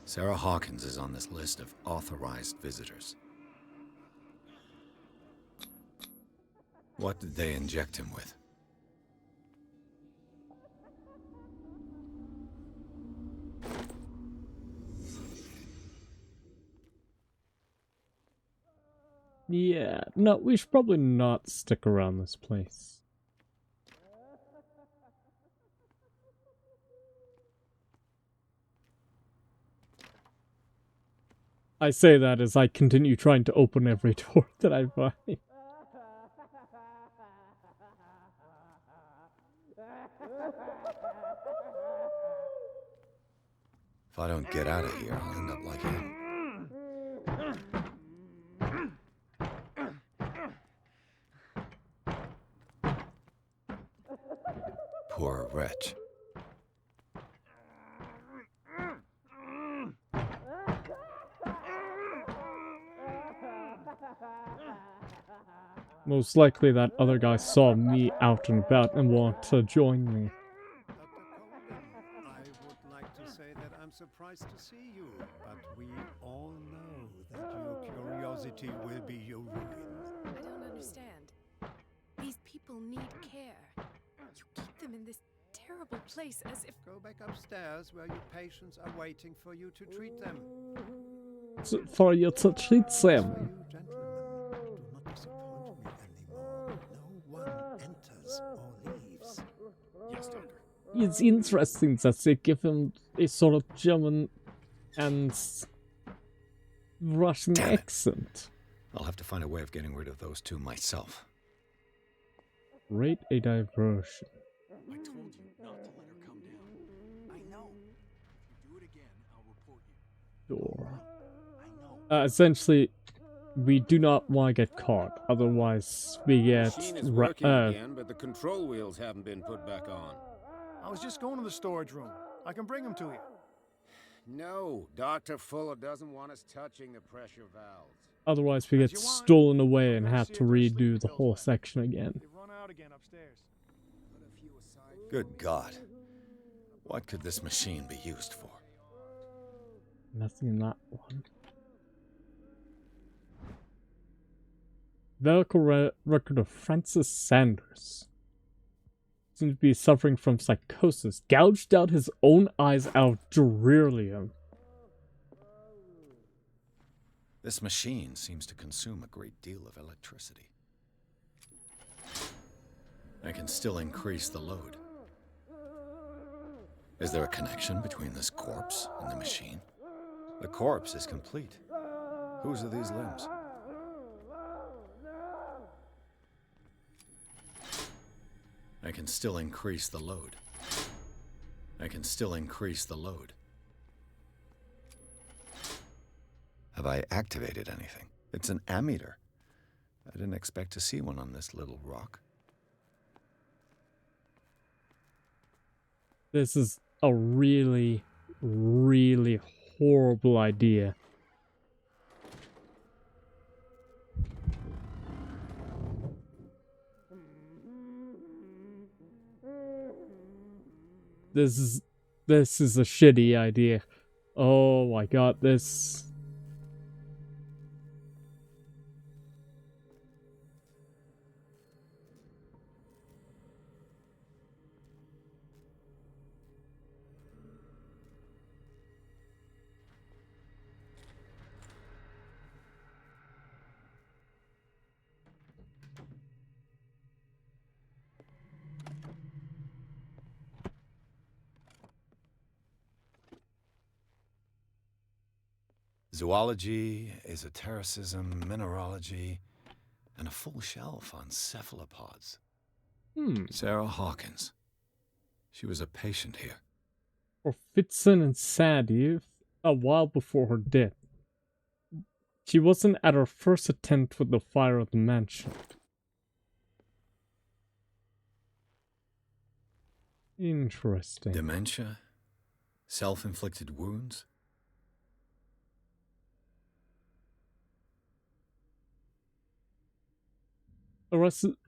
Speaker 3: Sarah Hawkins is on this list of authorized visitors. What did they inject him with?
Speaker 1: Yeah, no, we should probably not stick around this place. I say that as I continue trying to open every door that I find.
Speaker 3: If I don't get out of here, I'll end up like him. Poor wretch.
Speaker 1: Most likely that other guy saw me out and about and wanted to join me.
Speaker 5: I would like to say that I'm surprised to see you, but we all know that your curiosity will be your ruin.
Speaker 19: I don't understand. These people need care. You keep them in this terrible place as if...
Speaker 5: Go back upstairs where your patients are waiting for you to treat them.
Speaker 1: For you to treat them.
Speaker 5: Yes, Doctor.
Speaker 1: It's interesting that they give him a sort of German and Russian accent.
Speaker 3: I'll have to find a way of getting rid of those 2 myself.
Speaker 1: Rate a diversion.
Speaker 18: I told you not to let her come down. I know. If you do it again,
Speaker 1: Essentially, we do not want to get caught. Otherwise, we get
Speaker 7: Machine is working again, but the control wheels haven't been put back on.
Speaker 8: I was just going to the storage room. I can bring them to you.
Speaker 7: No, Dr. Fuller doesn't want us touching the pressure valves.
Speaker 1: Otherwise, we get stolen away and have to redo the whole section again.
Speaker 8: They run out again upstairs.
Speaker 3: Good God. What could this machine be used for?
Speaker 1: Nothing in that one. Medical record of Francis Sanders. Seems to be suffering from psychosis. Gouged out his own eyes out of delirium.
Speaker 3: This machine seems to consume a great deal of electricity. I can still increase the load. Is there a connection between this corpse and the machine? The corpse is complete. Whose are these limbs? I can still increase the load. I can still increase the load. Have I activated anything? It's an ammeter. I didn't expect to see one on this little rock.
Speaker 1: This is a really, really horrible idea. This is a shitty idea. Oh my god, this...
Speaker 3: Zoology, esotericism, mineralogy, and a full shelf on cephalopods. Sarah Hawkins. She was a patient here.
Speaker 1: For Fitzen and Sadie, a while before her death. She wasn't at her first attempt with the fire of the mansion. Interesting.
Speaker 3: Dementia? Self-inflicted wounds?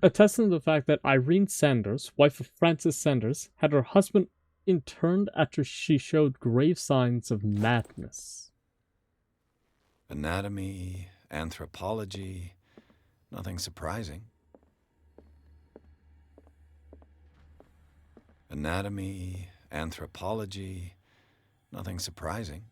Speaker 1: Attesting to the fact that Irene Sanders, wife of Francis Sanders, had her husband interned after she showed grave signs of madness.
Speaker 3: Anatomy, anthropology, nothing surprising. Anatomy, anthropology, nothing surprising.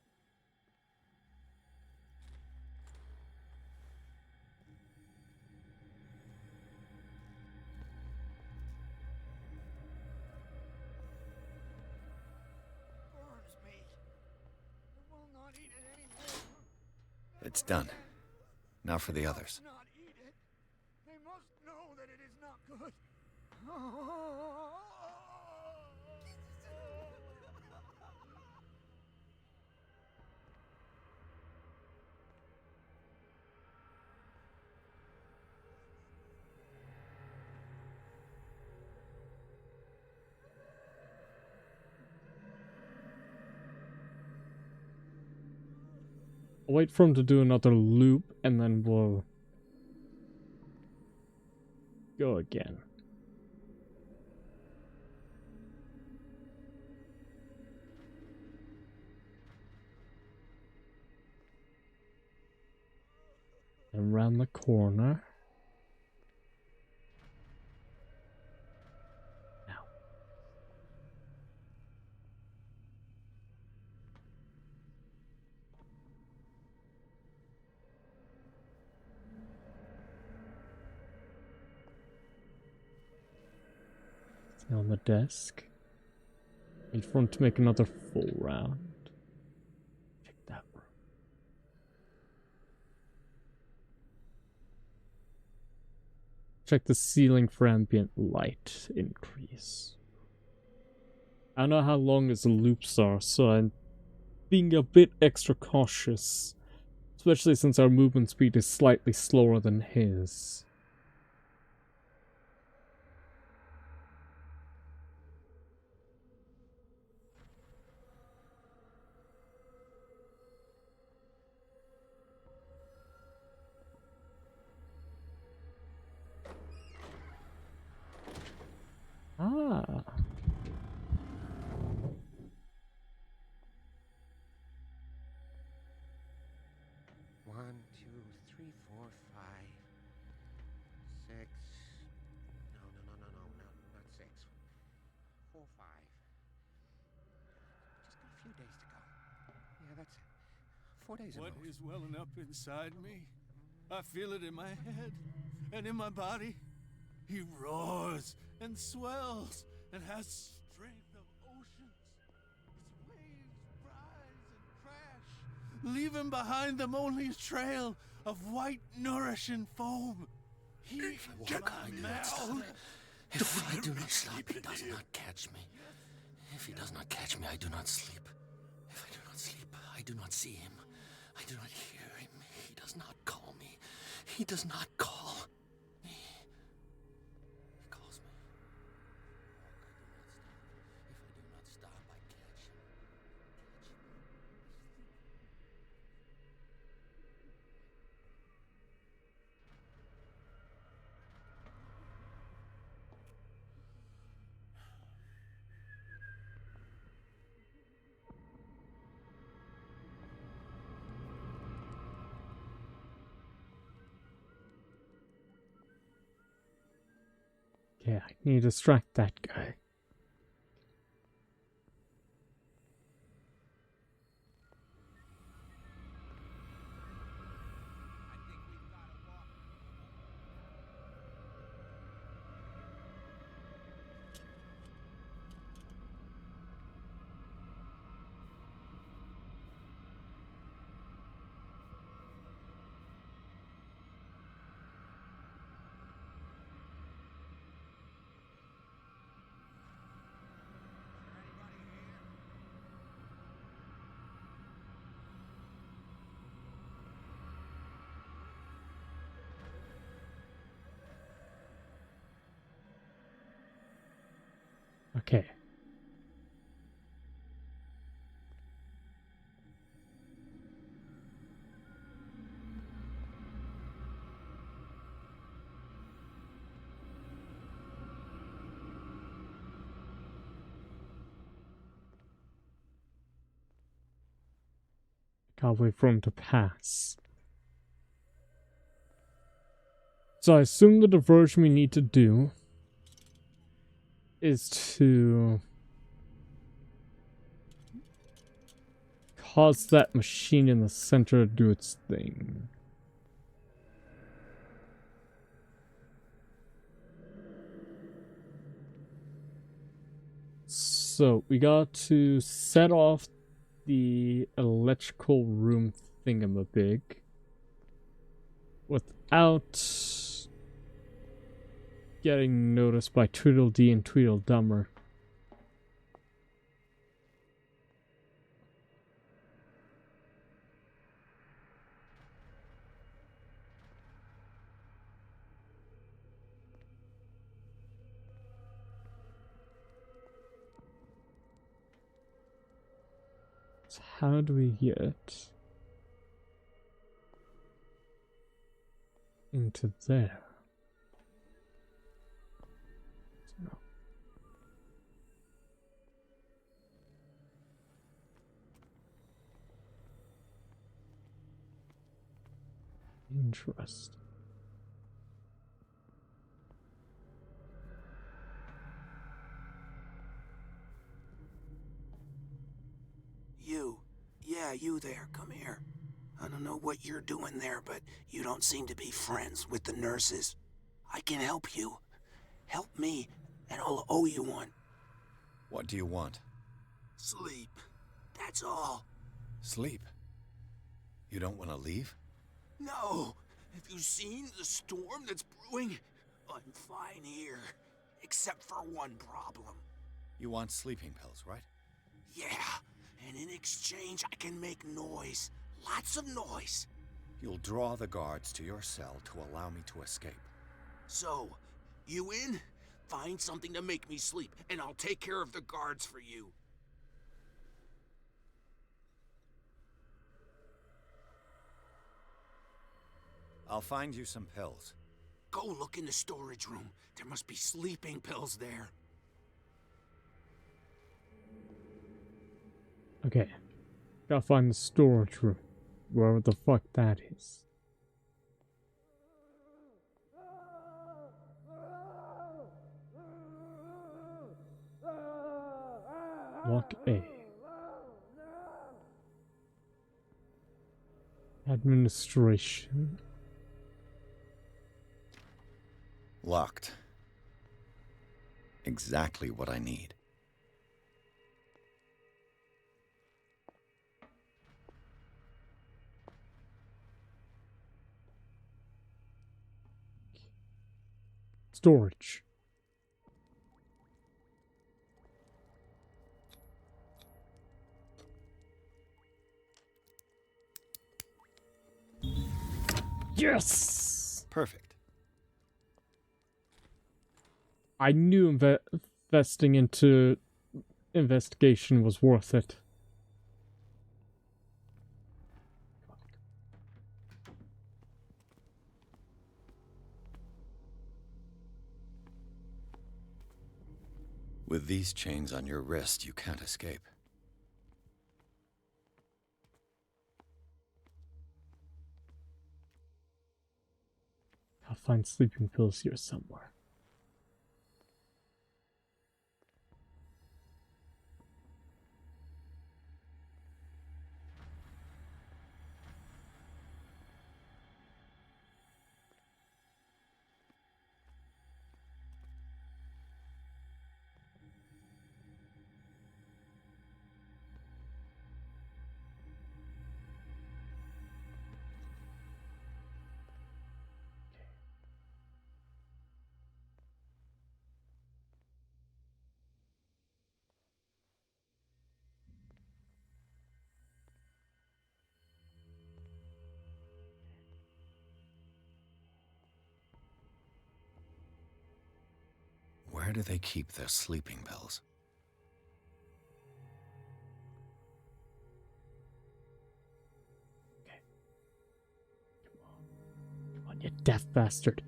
Speaker 3: It's done. Now for the others.
Speaker 8: Not eat it. They must know that it is not good.
Speaker 1: I'll wait for him to do another loop and then we'll go again. And around the corner. On the desk. Wait for him to make another full round. Check that room. Check the ceiling for ambient light increase. I don't know how long his loops are, so I'm being a bit extra cautious as Especially since our movement speed is slightly slower than his. Ah.
Speaker 7: One, two, three, four, five, six. No, not six. 4, 5. Just got a few days to go. Yeah, that's it. 4 days
Speaker 15: What
Speaker 7: at most.
Speaker 15: is welling up inside me? I feel it in my head and in my body. He roars and swells and has strength of oceans. His waves rise and crash, leaving behind them only a trail of white, nourishing foam. He is my master.
Speaker 14: If I do not sleep, he does not catch me. If he does not catch me, I do not sleep. If I do not sleep, I do not see him. I do not hear him. He does not call me. He does not call me. He calls me. If I do not stop, I catch him.
Speaker 1: Yeah, I need to distract that guy. Okay. Can't wait for him to pass. So I assume the diversion we need to do is to cause that machine in the center to do its thing. So we got to set off the electrical room thingamabig without getting noticed by Tweedledee and Tweedledummer. So how do we get into there? So. Interesting.
Speaker 12: You. Yeah, you there. Come here. I don't know what you're doing there, but you don't seem to be friends with the nurses. I can help you. Help me, and I'll owe you one.
Speaker 3: What do you want?
Speaker 12: Sleep. That's all.
Speaker 3: Sleep? You don't want to leave?
Speaker 12: No. Have you seen the storm that's brewing? I'm fine here. Except for one problem.
Speaker 3: You want sleeping pills, right?
Speaker 12: Yeah. And in exchange, I can make noise. Lots of noise.
Speaker 3: You'll draw the guards to your cell to allow me to escape.
Speaker 12: So, you in? Find something to make me sleep, and I'll take care of the guards for you.
Speaker 3: I'll find you some pills.
Speaker 12: Go look in the storage room. There must be sleeping pills there.
Speaker 1: Okay. Gotta find the storage room. Wherever the fuck that is. Lock A. Administration.
Speaker 3: Locked. Exactly what I need.
Speaker 1: Storage. Yes!
Speaker 3: Perfect.
Speaker 1: I knew investing into investigation was worth it.
Speaker 3: With these chains on your wrist, you can't escape.
Speaker 1: I'll find sleeping pills here somewhere.
Speaker 3: Where do they keep their sleeping pills?
Speaker 1: Come on, you deaf bastard.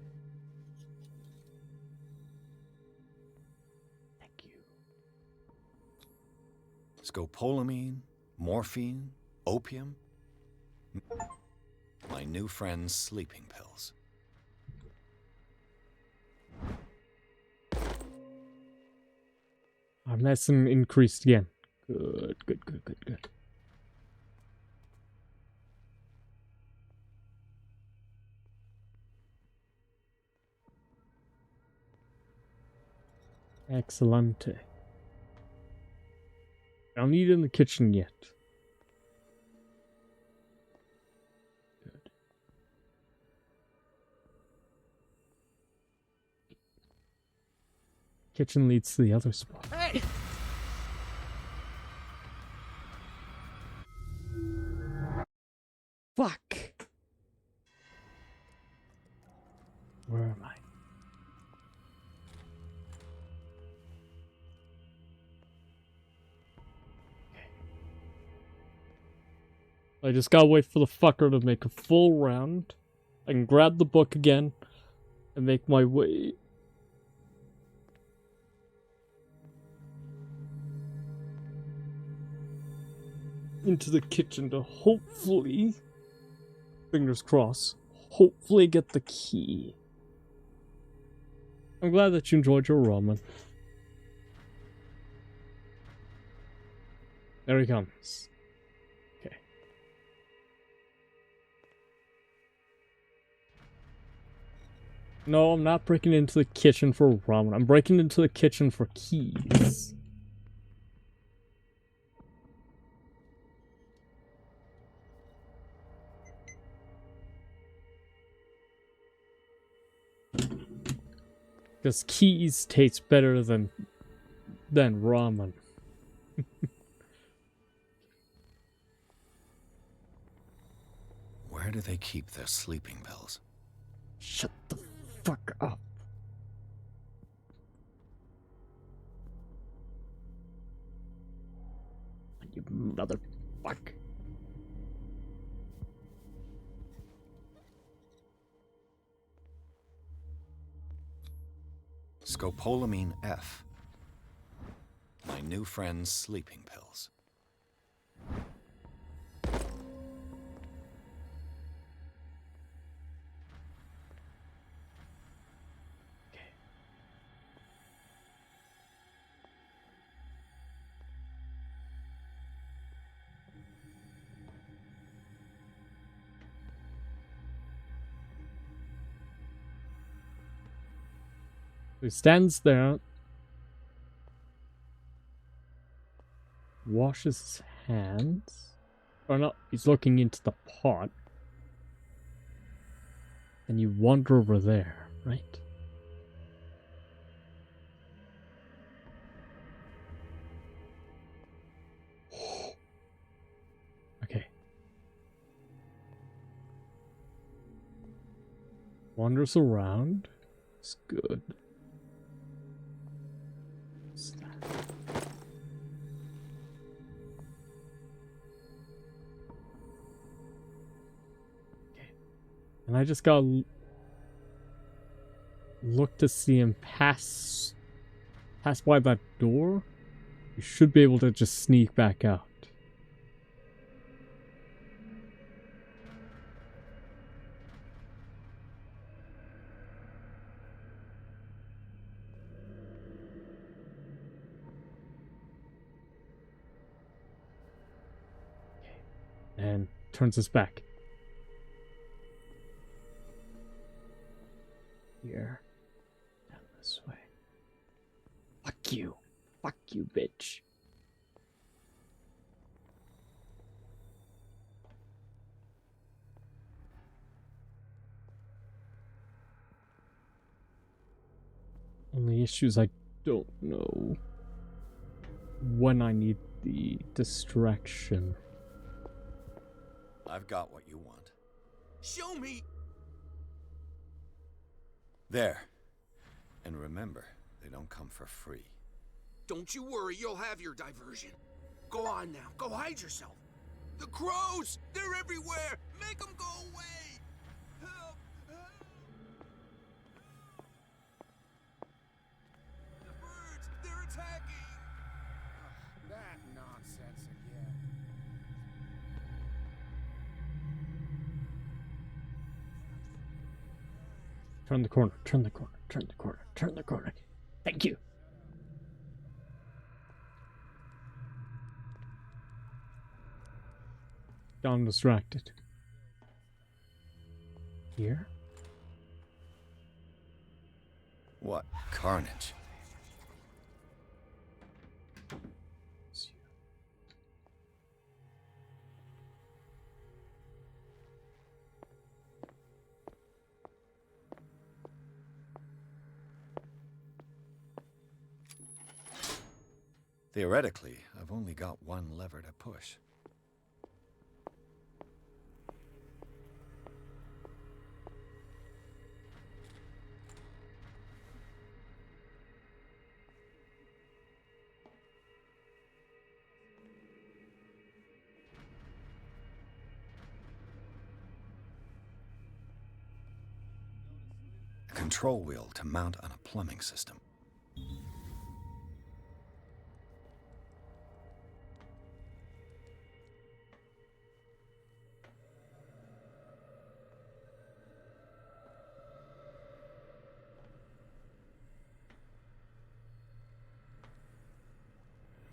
Speaker 1: Thank you.
Speaker 3: Scopolamine, morphine, opium. My new friend's sleeping pills.
Speaker 1: Our medicine increased again. Good, good, good, good, good. Excellente. I don't need it in the kitchen yet. Good. Kitchen leads to the other spot.
Speaker 19: Hey!
Speaker 1: Fuck! Where am I? I just gotta wait for the fucker to make a full round. I can grab the book again and make my way into the kitchen to hopefully, fingers crossed, hopefully get the key. I'm glad that you enjoyed your ramen. There he comes. Okay. No, I'm not breaking into the kitchen for ramen. I'm breaking into the kitchen for keys. Because keys taste better than ramen.
Speaker 3: Where do they keep their sleeping pills?
Speaker 1: Shut the fuck up. You motherfucker.
Speaker 3: Scopolamine F. My new friend's sleeping pills.
Speaker 1: He stands there, washes his hands. Or not, he's looking into the pot. And you wander over there, right? Okay. Wanders around. It's good. What's that? Okay. And I just gotta look to see him pass by that door. You should be able to just sneak back out. And turns his back. Here. Down this way. Fuck you. Fuck you, bitch. Only issues I don't know when I need the distraction.
Speaker 3: I've got what you want.
Speaker 12: Show me!
Speaker 3: There. And remember, they don't come for free.
Speaker 12: Don't you worry, you'll have your diversion. Go on now, go hide yourself. The crows! They're everywhere! Make them go away! Help! Help! The birds! They're attacking!
Speaker 7: That nonsense again.
Speaker 1: Turn the corner, turn the corner, turn the corner, turn the corner. Thank you. I'm distracted. Here?
Speaker 3: What carnage? Theoretically, I've only got one lever to push. A control wheel to mount on a plumbing system.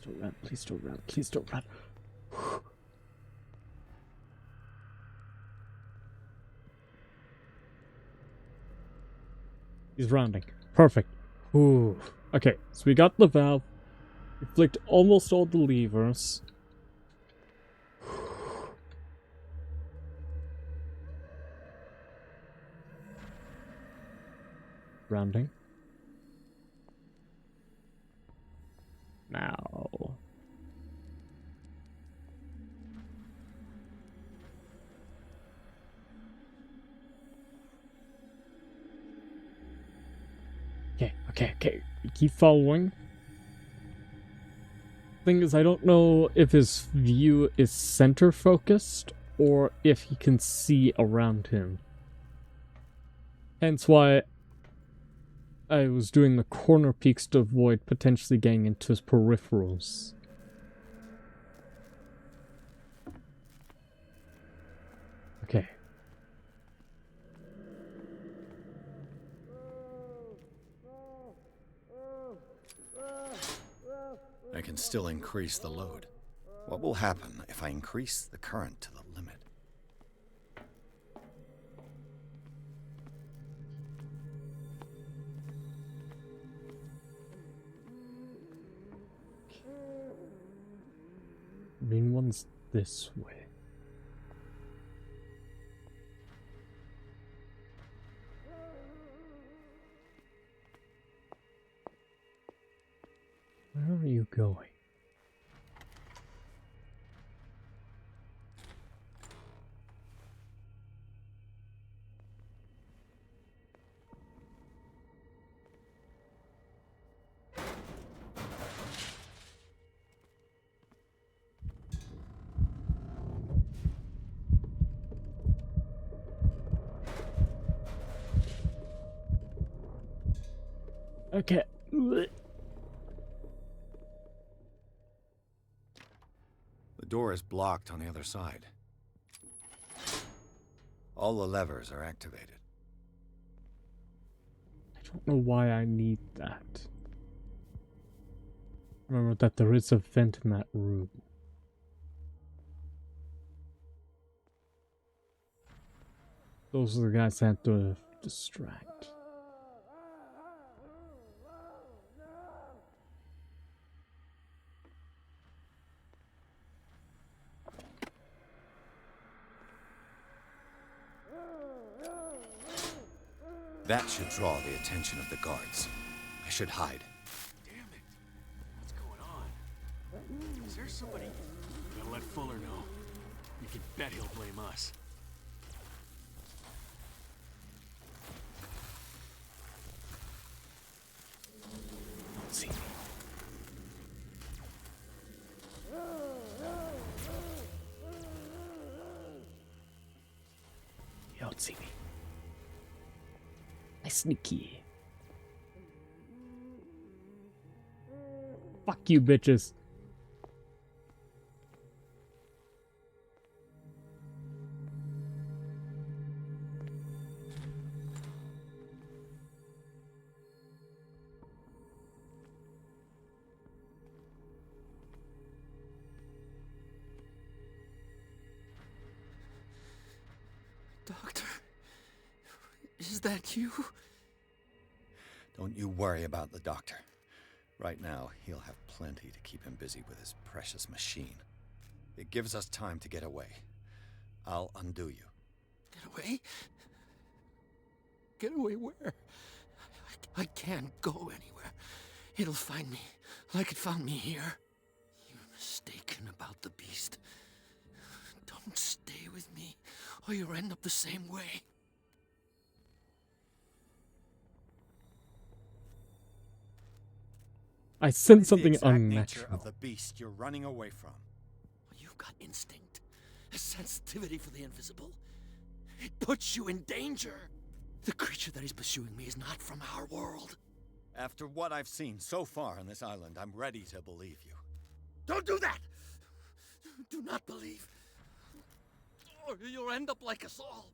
Speaker 1: Don't run, please don't run, please don't run. He's rounding. Perfect. Ooh. Okay, so we got the valve. We flicked almost all the levers. Rounding. Now. Okay. Keep following. Thing is, I don't know if his view is center focused or if he can see around him. Hence why I was doing the corner peeks to avoid potentially getting into his peripherals. Okay.
Speaker 3: I can still increase the load. What will happen if I increase the current to the limit?
Speaker 1: Green one's this way. Where are you going? Okay.
Speaker 3: The door is blocked on the other side. All the levers are activated.
Speaker 1: I don't know why I need that. Remember that there is a vent in that room. Those are the guys I have to distract.
Speaker 3: That should draw the attention of the guards. I should hide.
Speaker 18: Damn it. What's going on? Is there somebody... We gotta let Fuller know. You can bet he'll blame us.
Speaker 1: Don't see me. You don't see me. I sneaky. Fuck you, bitches.
Speaker 14: Doctor, is that you?
Speaker 3: Don't you worry about the doctor. Right now, he'll have plenty to keep him busy with his precious machine. It gives us time to get away. I'll undo you.
Speaker 14: Get away? Get away where? I can't go anywhere. It'll find me, like it found me here. You're mistaken about the beast. Don't stay with me, or you'll end up the same way.
Speaker 1: I sense something
Speaker 3: Nature
Speaker 1: unnatural.
Speaker 3: of the beast you're running away from.
Speaker 14: You've got instinct, a sensitivity for the invisible. It puts you in danger. The creature that is pursuing me is not from our world.
Speaker 3: After what I've seen so far on this island, I'm ready to believe you.
Speaker 14: Don't do that! Do not believe, or you'll end up like us all.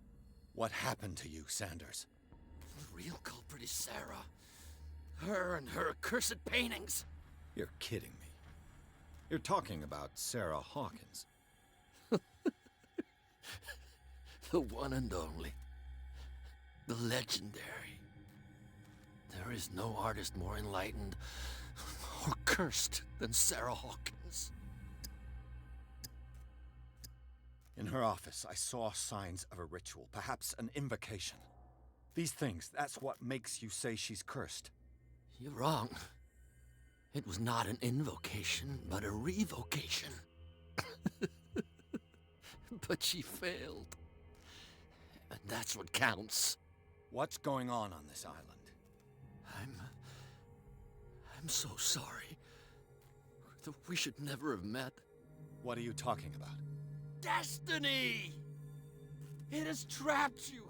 Speaker 3: What happened to you, Sanders?
Speaker 14: The real culprit is Sarah. Her and her accursed paintings.
Speaker 3: You're kidding me. You're talking about Sarah Hawkins.
Speaker 14: The one and only. The legendary. There is no artist more enlightened or cursed than Sarah Hawkins.
Speaker 3: In her office, I saw signs of a ritual, perhaps an invocation. These things, that's what makes you say she's cursed.
Speaker 14: You're wrong. It was not an invocation, but a revocation. But she failed. And that's what counts.
Speaker 3: What's going on this island?
Speaker 14: I'm so sorry. We should never have met.
Speaker 3: What are you talking about?
Speaker 14: Destiny! It has trapped you.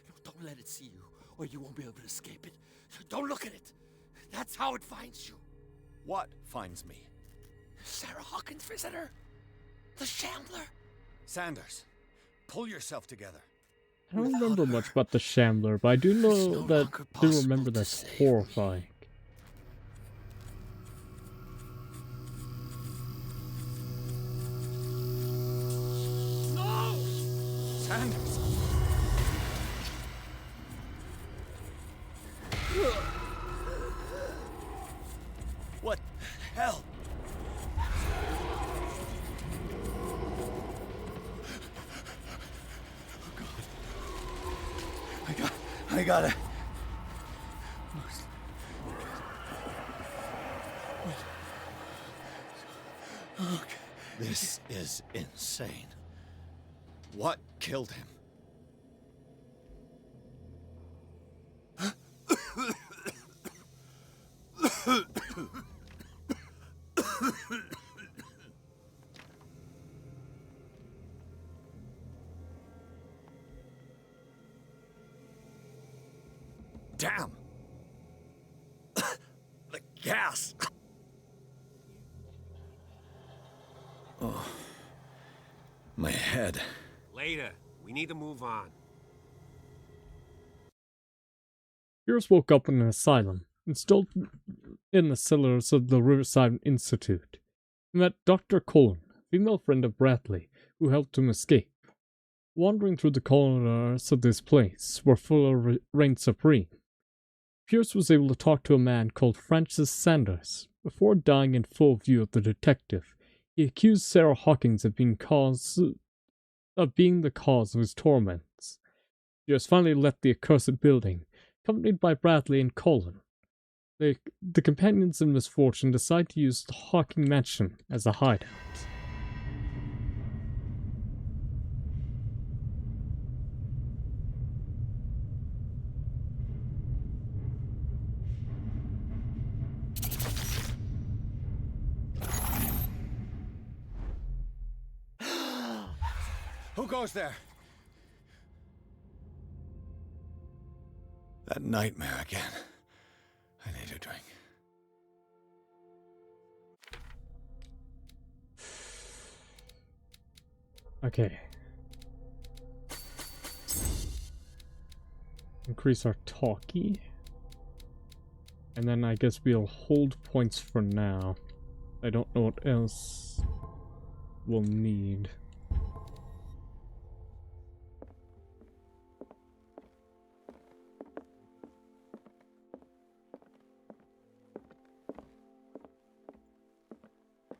Speaker 14: No, don't let it see you, or you won't be able to escape it. Don't look at it. That's how it finds you.
Speaker 3: What finds me?
Speaker 14: Sarah Hawkins' visitor. The Shambler.
Speaker 3: Sanders, pull yourself together.
Speaker 1: I don't remember much about the Shambler, but I do know that I do remember that's horrifying.
Speaker 14: No!
Speaker 3: Sanders! What the hell? I gotta.
Speaker 14: Okay.
Speaker 3: This is insane. What killed him? Damn! The gas! Oh. My head.
Speaker 7: Later. We need to move on.
Speaker 1: Pierce woke up in an asylum, installed in the cellars of the Riverside Institute. He met Dr. Cullen, female friend of Bradley, who helped him escape. Wandering through the corridors of this place where Fuller reigned supreme, Pierce was able to talk to a man called Francis Sanders. Before dying in full view of the detective, he accused Sarah Hawkins of being the cause of his torments. She has finally left the accursed building, accompanied by Bradley and Cullen. The companions in misfortune decide to use the Hawking Mansion as a hideout.
Speaker 3: Who goes there? That nightmare again. I need a drink.
Speaker 1: Okay. Increase our talkie. And then I guess we'll hold points for now. I don't know what else we'll need.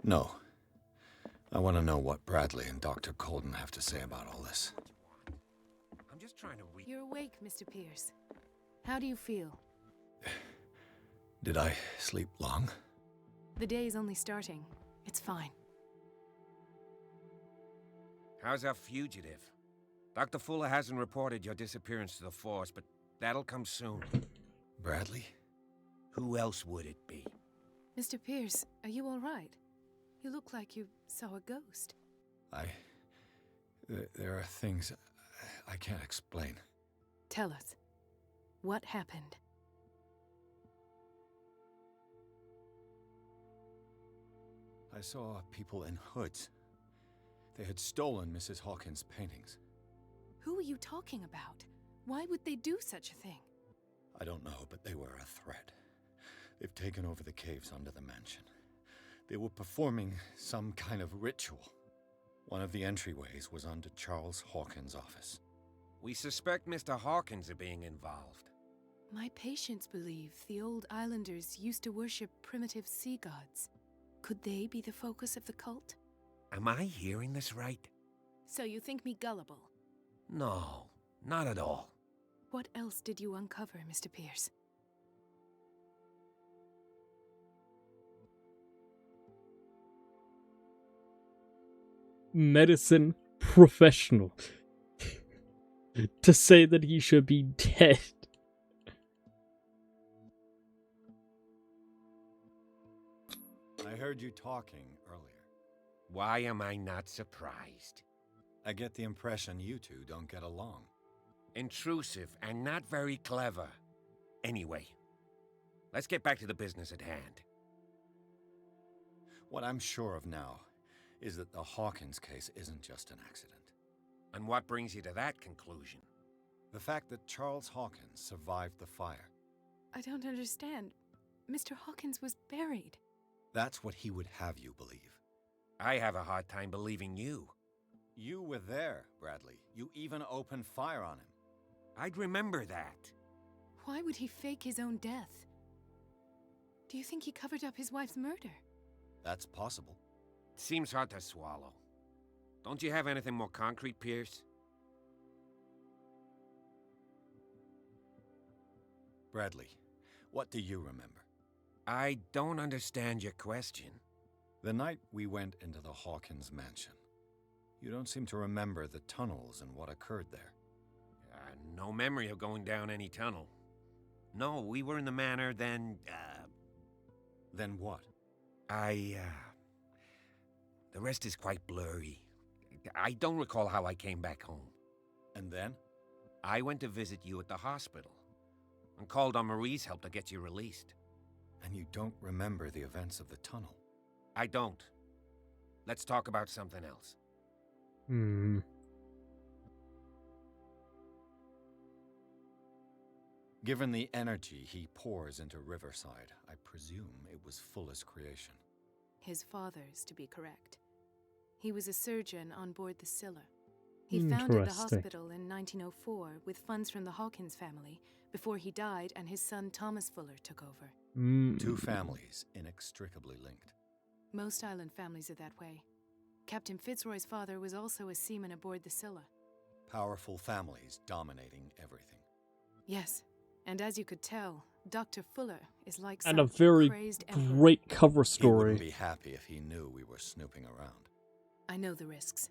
Speaker 3: No. I want to know what Bradley and Dr. Colden have to say about all this.
Speaker 7: I'm just trying to
Speaker 19: You're awake, Mr. Pierce. How do you feel?
Speaker 3: Did I sleep long?
Speaker 19: The day is only starting. It's fine.
Speaker 7: How's our fugitive? Dr. Fuller hasn't reported your disappearance to the force, but that'll come soon.
Speaker 3: Bradley?
Speaker 7: Who else would it be?
Speaker 19: Mr. Pierce, are you all right? You look like you saw a ghost.
Speaker 3: There are things I can't explain.
Speaker 19: Tell us. What happened?
Speaker 3: I saw people in hoods. They had stolen Mrs. Hawkins' paintings.
Speaker 19: Who are you talking about? Why would they do such a thing?
Speaker 3: I don't know, but they were a threat. They've taken over the caves under the mansion. They were performing some kind of ritual. One of the entryways was under Charles Hawkins' office.
Speaker 7: We suspect Mr. Hawkins of being involved.
Speaker 19: My patients believe the old islanders used to worship primitive sea gods. Could they be the focus of the cult?
Speaker 7: Am I hearing this right?
Speaker 19: So you think me gullible?
Speaker 7: No, not at all.
Speaker 19: What else did you uncover, Mr. Pierce?
Speaker 1: Medicine professional. To say that he should be dead.
Speaker 3: heard you talking earlier.
Speaker 7: Why am I not surprised?
Speaker 3: I get the impression you two don't get along.
Speaker 7: Intrusive and not very clever. Anyway, let's get back to the business at hand.
Speaker 3: What I'm sure of now is that the Hawkins case isn't just an accident.
Speaker 7: And what brings you to that conclusion?
Speaker 3: The fact that Charles Hawkins survived the fire.
Speaker 19: I don't understand. Mr. Hawkins was buried.
Speaker 3: That's what he would have you believe.
Speaker 7: I have a hard time believing you.
Speaker 3: You were there, Bradley. You even opened fire on him.
Speaker 7: I'd remember that.
Speaker 19: Why would he fake his own death? Do you think he covered up his wife's murder?
Speaker 3: That's possible.
Speaker 7: Seems hard to swallow. Don't you have anything more concrete, Pierce?
Speaker 3: Bradley, what do you remember?
Speaker 7: I don't understand your question.
Speaker 3: The night we went into the Hawkins mansion. You don't seem to remember the tunnels and what occurred there.
Speaker 7: No memory of going down any tunnel. No, we were in the manor, then,
Speaker 3: Then what?
Speaker 7: The rest is quite blurry. I don't recall how I came back home.
Speaker 3: And then?
Speaker 7: I went to visit you at the hospital and called on Marie's help to get you released.
Speaker 3: And you don't remember the events of the tunnel?
Speaker 7: I don't. Let's talk about something else. Given
Speaker 3: the energy he pours into Riverside, I presume it was Fuller's creation.
Speaker 19: His father's, to be correct. He was a surgeon on board the Scylla. He founded the hospital in 1904 with funds from the Hawkins family before he died and his son Thomas Fuller took over.
Speaker 3: Two families inextricably linked.
Speaker 19: Most island families are that way. Captain Fitzroy's father was also a seaman aboard the Scylla.
Speaker 3: Powerful families dominating everything.
Speaker 19: Yes, and as you could tell, Dr. Fuller is like
Speaker 1: and
Speaker 19: some
Speaker 1: a very
Speaker 19: crazed emperor.
Speaker 1: great cover story.
Speaker 3: He wouldn't be happy if he knew we were snooping around.
Speaker 19: I know the risks.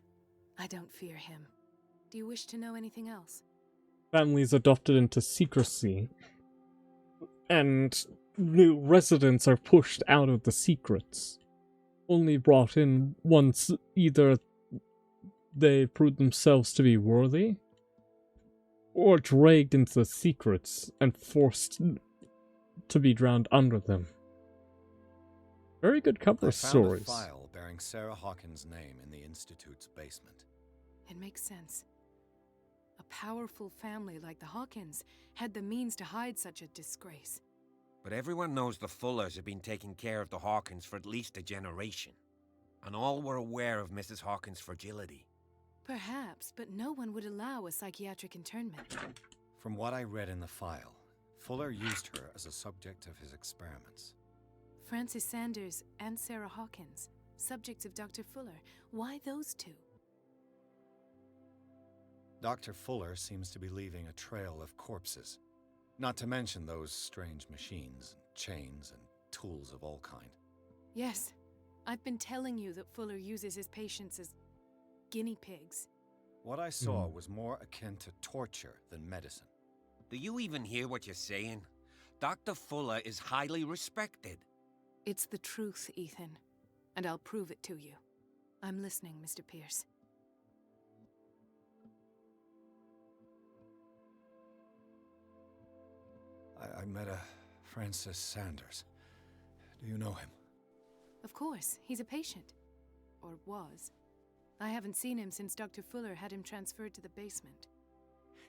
Speaker 19: I don't fear him. Do you wish to know anything else?
Speaker 1: Families adopted into secrecy, and new residents are pushed out of the secrets. Only brought in once either they prove themselves to be worthy, or dragged into the secrets and forced to be drowned under them. Very good cover stories.
Speaker 3: I found a file bearing Sarah Hawkins' name in the Institute's basement.
Speaker 19: It makes sense. A powerful family like the Hawkins had the means to hide such a disgrace.
Speaker 7: But everyone knows the Fullers have been taking care of the Hawkins for at least a generation. And all were aware of Mrs. Hawkins' fragility.
Speaker 19: Perhaps, but no one would allow a psychiatric internment.
Speaker 3: From what I read in the file, Fuller used her as a subject of his experiments.
Speaker 19: Francis Sanders and Sarah Hawkins, subjects of Dr. Fuller. Why those two?
Speaker 3: Dr. Fuller seems to be leaving a trail of corpses. Not to mention those strange machines, chains, and tools of all kind.
Speaker 19: Yes, I've been telling you that Fuller uses his patients as guinea pigs.
Speaker 3: What I saw was more akin to torture than medicine.
Speaker 7: Do you even hear what you're saying? Dr. Fuller is highly respected.
Speaker 19: It's the truth, Ethan, and I'll prove it to you. I'm listening, Mr. Pierce.
Speaker 3: I met a Francis Sanders. Do you know him?
Speaker 19: Of course, he's a patient. Or was. I haven't seen him since Dr. Fuller had him transferred to the basement.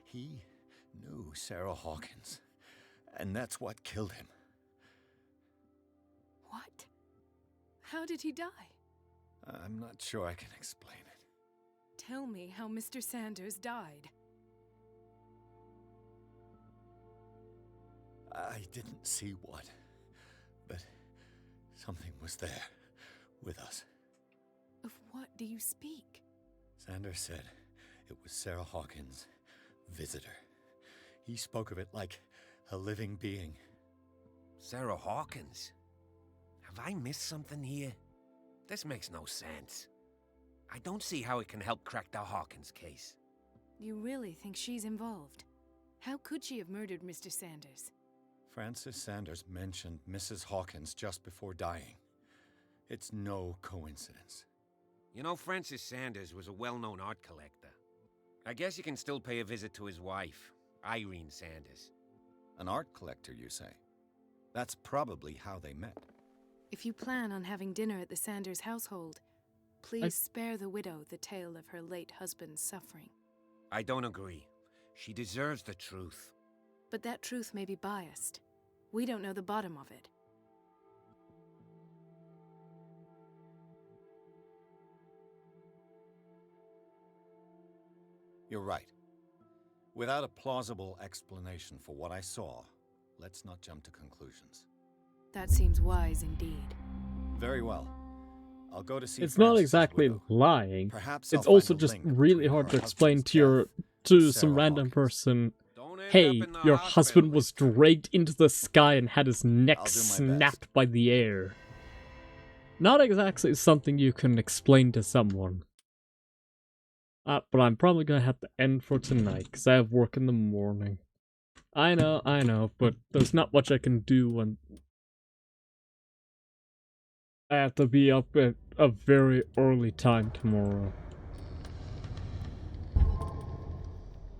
Speaker 3: He knew Sarah Hawkins, and that's what killed him.
Speaker 19: What? How did he die?
Speaker 3: I'm not sure I can explain it.
Speaker 19: Tell me how Mr. Sanders died.
Speaker 3: I didn't see what, but something was there with us.
Speaker 19: Of what do you speak?
Speaker 3: Sanders said it was Sarah Hawkins' visitor. He spoke of it like a living being.
Speaker 7: Sarah Hawkins? Have I missed something here? This makes no sense. I don't see how it can help crack the Hawkins case.
Speaker 19: You really think she's involved? How could she have murdered Mr. Sanders?
Speaker 3: Francis Sanders mentioned Mrs. Hawkins just before dying. It's no coincidence.
Speaker 7: You know, Francis Sanders was a well-known art collector. I guess you can still pay a visit to his wife, Irene Sanders.
Speaker 3: An art collector, you say? That's probably how they met.
Speaker 19: If you plan on having dinner at the Sanders household, please spare the widow the tale of her late husband's suffering.
Speaker 7: I don't agree. She deserves the truth.
Speaker 19: But that truth may be biased. We don't know the bottom of it.
Speaker 3: You're right. Without a plausible explanation for what I saw, let's not jump to conclusions.
Speaker 19: That seems wise indeed.
Speaker 3: Very well. I'll go to see
Speaker 1: It's not
Speaker 3: Francis's
Speaker 1: exactly
Speaker 3: widow.
Speaker 1: lying.
Speaker 3: Perhaps
Speaker 1: It's
Speaker 3: I'll
Speaker 1: also
Speaker 3: find a
Speaker 1: just
Speaker 3: link
Speaker 1: really
Speaker 3: between
Speaker 1: hard
Speaker 3: her
Speaker 1: to explain
Speaker 3: husband's
Speaker 1: to
Speaker 3: death
Speaker 1: some
Speaker 3: and
Speaker 1: random
Speaker 3: Sarah
Speaker 1: person.
Speaker 7: Don't end
Speaker 1: Hey,
Speaker 7: up in the
Speaker 1: your
Speaker 7: hospital.
Speaker 1: husband was dragged into the sky and had his neck
Speaker 3: I'll do my
Speaker 1: snapped by the air. Not exactly something you can explain to someone. But I'm probably gonna have to end for tonight, because I have work in the morning. I know, but there's not much I can do when I have to be up at a very early time tomorrow.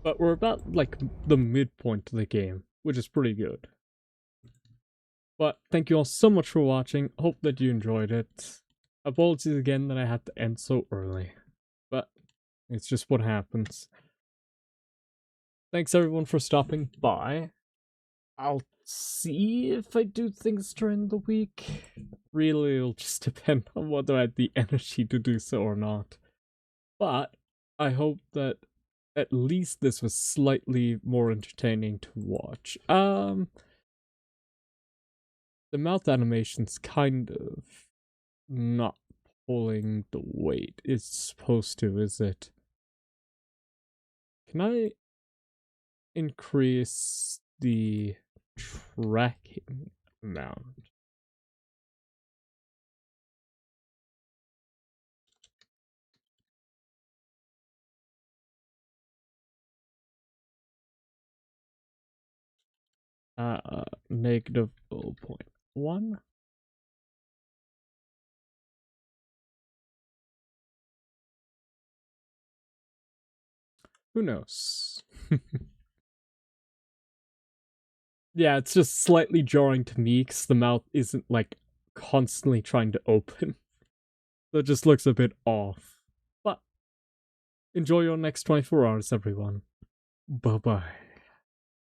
Speaker 1: But we're about, like, the midpoint of the game, which is pretty good. But thank you all so much for watching. Hope that you enjoyed it. Apologies again that I had to end so early. But it's just what happens. Thanks everyone for stopping by. I'll see if I do things during the week. Really, it'll just depend on whether I have the energy to do so or not. But I hope that at least this was slightly more entertaining to watch. The mouth animation's kind of not pulling the weight it's supposed to, is it? Can I increase the tracking amount? Negative 0.1. Who knows? Yeah, it's just slightly jarring to me because the mouth isn't, like, constantly trying to open. So it just looks a bit off. But enjoy your next 24 hours, everyone. Bye-bye.